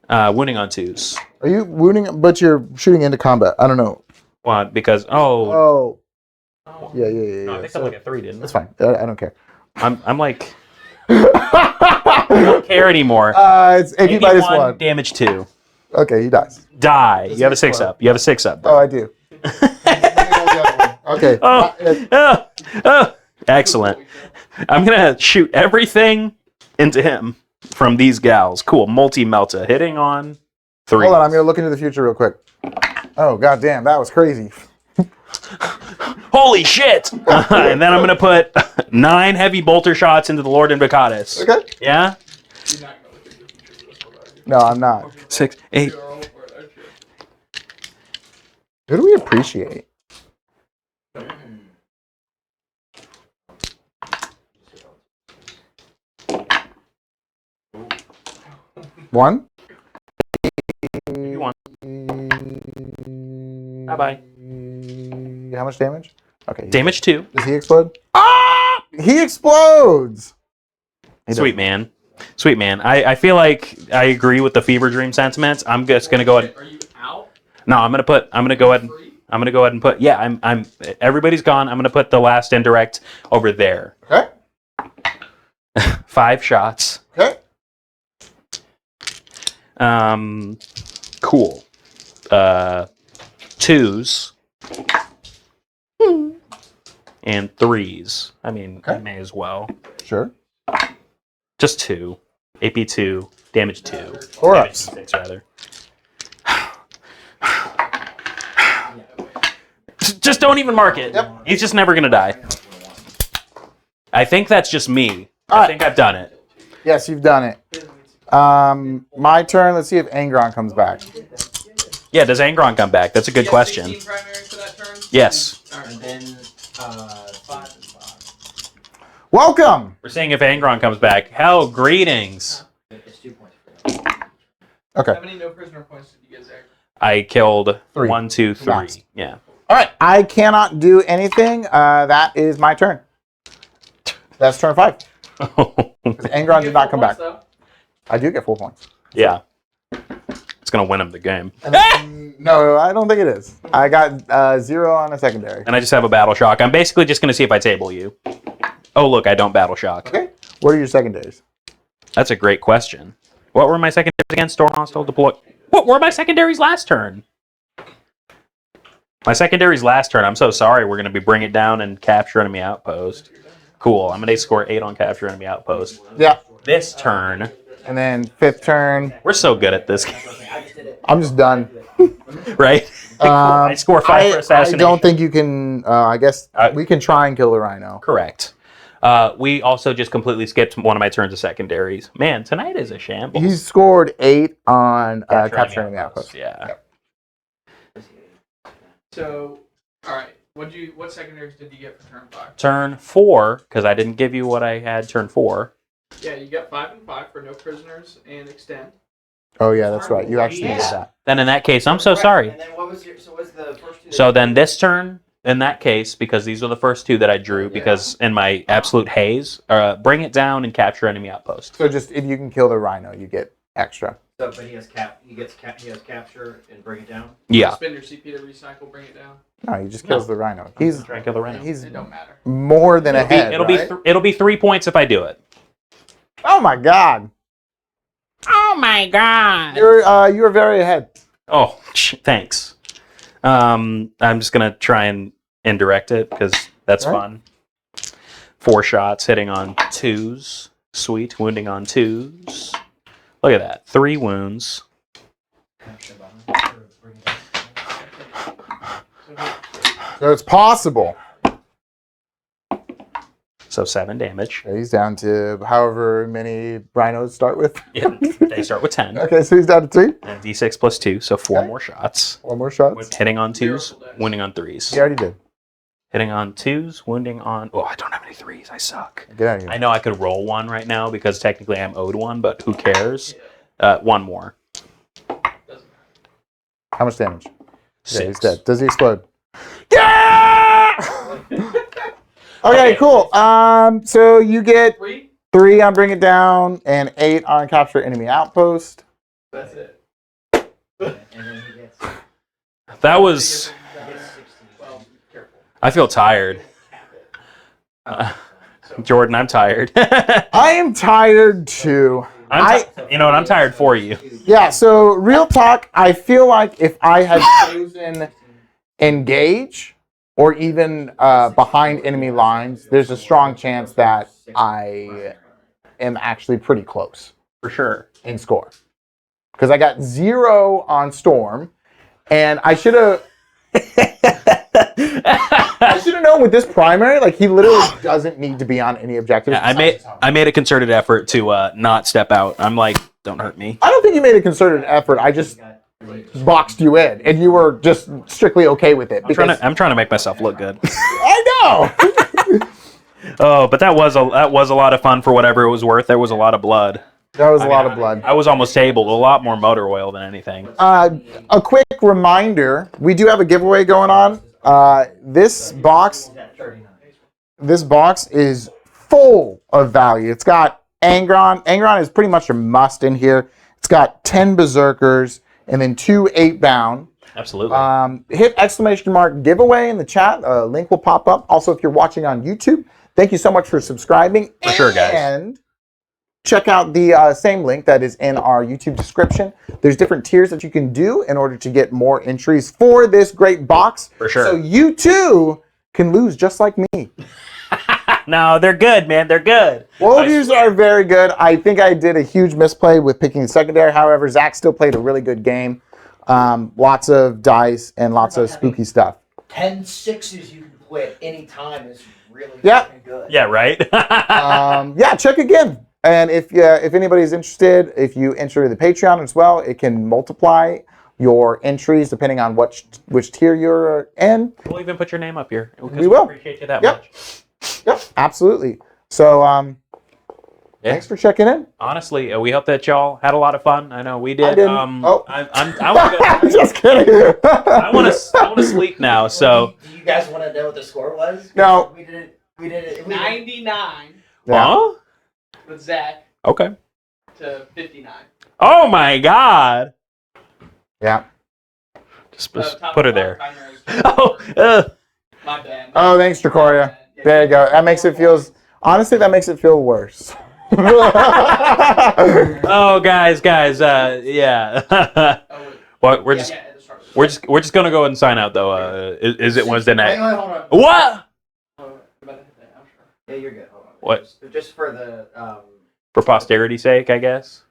Wounding on 2s. Are you wounding? But you're shooting into combat. I don't know. Well, because Oh. Yeah. no, I think I'm like a 3, didn't That's I? fine. I don't care. I'm like I don't care anymore. It's AP minus 1. Damage 2. Okay, he dies. Die. You have a 6 up. You have a 6 up. Oh, I do. Okay. Oh, excellent. I'm gonna shoot everything into him from these gals. Cool. Multi-melta hitting on 3. Hold on, I'm gonna look into the future real quick. Oh, goddamn, that was crazy. Holy shit! And then I'm gonna put 9 heavy bolter shots into the Lord Invocatus. Okay. Yeah. You're not gonna look at the future of this one, are you? No, I'm not. 6, 8. You're all for that shit. Who do we appreciate? One. You want? Bye bye. How much damage? Okay. Damage 2. Does he explode? Ah! He explodes. He Sweet man. Sweet man. I feel like I agree with the fever dream sentiments. I'm just gonna go ahead. Are you out? No, I'm gonna go ahead. Free? I'm gonna go ahead and put. Yeah, I'm. Everybody's gone. I'm gonna put the last indirect over there. Okay. 5 shots. Okay. Cool. 2s. And 3s. I mean, I may as well. Sure. Just 2. AP 2. Damage 2. Four Damage ups. 6 rather. Just don't even mark it. Yep. He's just never gonna die. I think that's just me. I think I've done it. Yes, you've done it. My turn. Let's see if Angron comes back. Yeah, does Angron come back? That's a good You have question. 16 primaries for that turn? Yes. And then 5 and 5. Welcome. We're seeing if Angron comes back. Hell, greetings. It's 2 points for that. Okay. How many no prisoner points did you get, Zack? I killed 3. 1, 2, 3. Nice. Yeah. All right. I cannot do anything. That is my turn. That's turn 5. Angron did not come back. I do get 4 points. Yeah. It's gonna win him the game. And then, no, I don't think it is. I got 0 on a secondary. And I just have a battle shock. I'm basically just gonna see if I table you. Oh look, I don't battle shock. Okay. What are your secondaries? That's a great question. What were my secondaries against? Storm hostile deploy. What were my secondaries last turn? My secondaries last turn. I'm so sorry. We're gonna be bring it down and capture enemy outpost. Cool. I'm gonna score 8 on capture enemy outpost. Yeah. This turn. And then 5th turn. We're so good at this game, I'm just done. right? I score 5 for I assassination. don't think you can. I guess we can try and kill the rhino. Correct. We also just completely skipped one of my turns of secondaries. Man, tonight is a shambles. He scored 8 on capturing the outpost. Yeah. So, all right. What secondaries did you get for turn 5? Turn 4, because I didn't give you what I had turn 4. Yeah, you got 5 and 5 for no prisoners and extend. Oh yeah, that's right. You actually did that. Then in that case, I'm so sorry. And then what's the first 2? So then this turn, in that case, because these are the first 2 that I drew, because in my absolute haze, bring it down and capture enemy outpost. So just if you can kill the rhino, you get extra. So, but he has he has capture and bring it down. Yeah. Spend your CP to recycle, bring it down. No, he just kills the rhino. He's Try and kill the rhino. he's It don't matter. more than ahead. It'll be 3 points if I do it. Oh my god. Oh my god. You're very ahead. Oh, thanks. I'm just gonna try and indirect it because that's fun. 4 shots hitting on 2s. Sweet, wounding on 2s. Look at that. 3 wounds. So it's possible. So 7 damage. Okay, he's down to however many rhinos start with. Yeah, they start with 10. Okay, so he's down to 3. And D6 plus 2, so 4 Okay. more shots. 1 more shot. Hitting on 2s, wounding on 3s. He already did. Hitting on 2s, wounding on... Oh, I don't have any 3s. I suck. Get out of here. I know I could roll 1 right now because technically I'm owed 1, but who cares? 1 more. How much damage? 6. Yeah, he's dead. Does he explode? Yeah! Okay, cool. So you get 3 on Bring It Down and 8 on Capture Enemy Outpost. That's it. And then he gets That was... 60. Well, careful. I feel tired. Jordan, I'm tired. I am tired too. you know what? I'm tired for you. Yeah, so real talk, I feel like if I had chosen Engage or even behind enemy lines, there's a strong chance that I am actually pretty close For sure. in score. Because I got 0 on Storm, and I should have... I should have known with this primary, like he literally doesn't need to be on any objectives. Yeah, I made a concerted effort to not step out. I'm like, don't hurt me. I don't think you made a concerted effort. I just boxed you in, and you were just strictly okay with it. I'm trying to make myself look good. I know. Oh, but that was a lot of fun for whatever it was worth. There was a lot of blood. That was a lot of blood. I was almost tabled. A lot more motor oil than anything. A quick reminder: we do have a giveaway going on. This box is full of value. It's got Angron. Angron is pretty much a must in here. It's got 10 Berserkers and then 2 8-bound. Absolutely. Hit ! giveaway in the chat. A link will pop up. Also, if you're watching on YouTube, thank you so much for subscribing. For sure, guys. And check out the same link that is in our YouTube description. There's different tiers that you can do in order to get more entries for this great box. For sure. So you too can lose just like me. No, they're good, man. They're good. All of yous are very good. I think I did a huge misplay with picking secondary. However, Zack still played a really good game. Lots of dice and lots of spooky stuff. 10 6s you can play at any time is really Yep. good. Yeah, right? Yeah, check again. And if anybody's interested, if you enter the Patreon as well, it can multiply your entries depending on which tier you're in. We'll even put your name up here. We will. Appreciate you that Yep. much. Yep, absolutely. So, thanks for checking in. Honestly, we hope that y'all had a lot of fun. I know we did. I didn't. I want to go. Just kidding. I want to sleep now. So. Do you guys want to know what the score was? No. We did it. 99 Yeah. Huh? with Zack Okay. to 59. Oh my God. Yeah. Just Top put her five there. primaries. Oh. My bad. Oh, thanks, Dracoria. There you go. That makes it feel worse. Oh, guys. Yeah. Oh, wait. Well, we're Yeah, just yeah, at the start. we're just gonna go ahead and sign out though. Is it Wednesday night? Hang on, hold on. What? Oh, I'm about to hit that, I'm sure. Yeah, you're good. Hold on. What? Just for the For posterity's sake, I guess.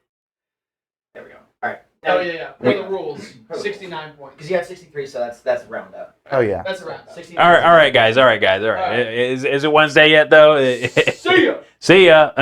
there we go. All right. Oh, yeah. For the rules, 69 points. Because you have 63, so that's a round up. Oh yeah. That's around. 69. All right, guys. All right. All right. Is it Wednesday yet though? See ya! See ya.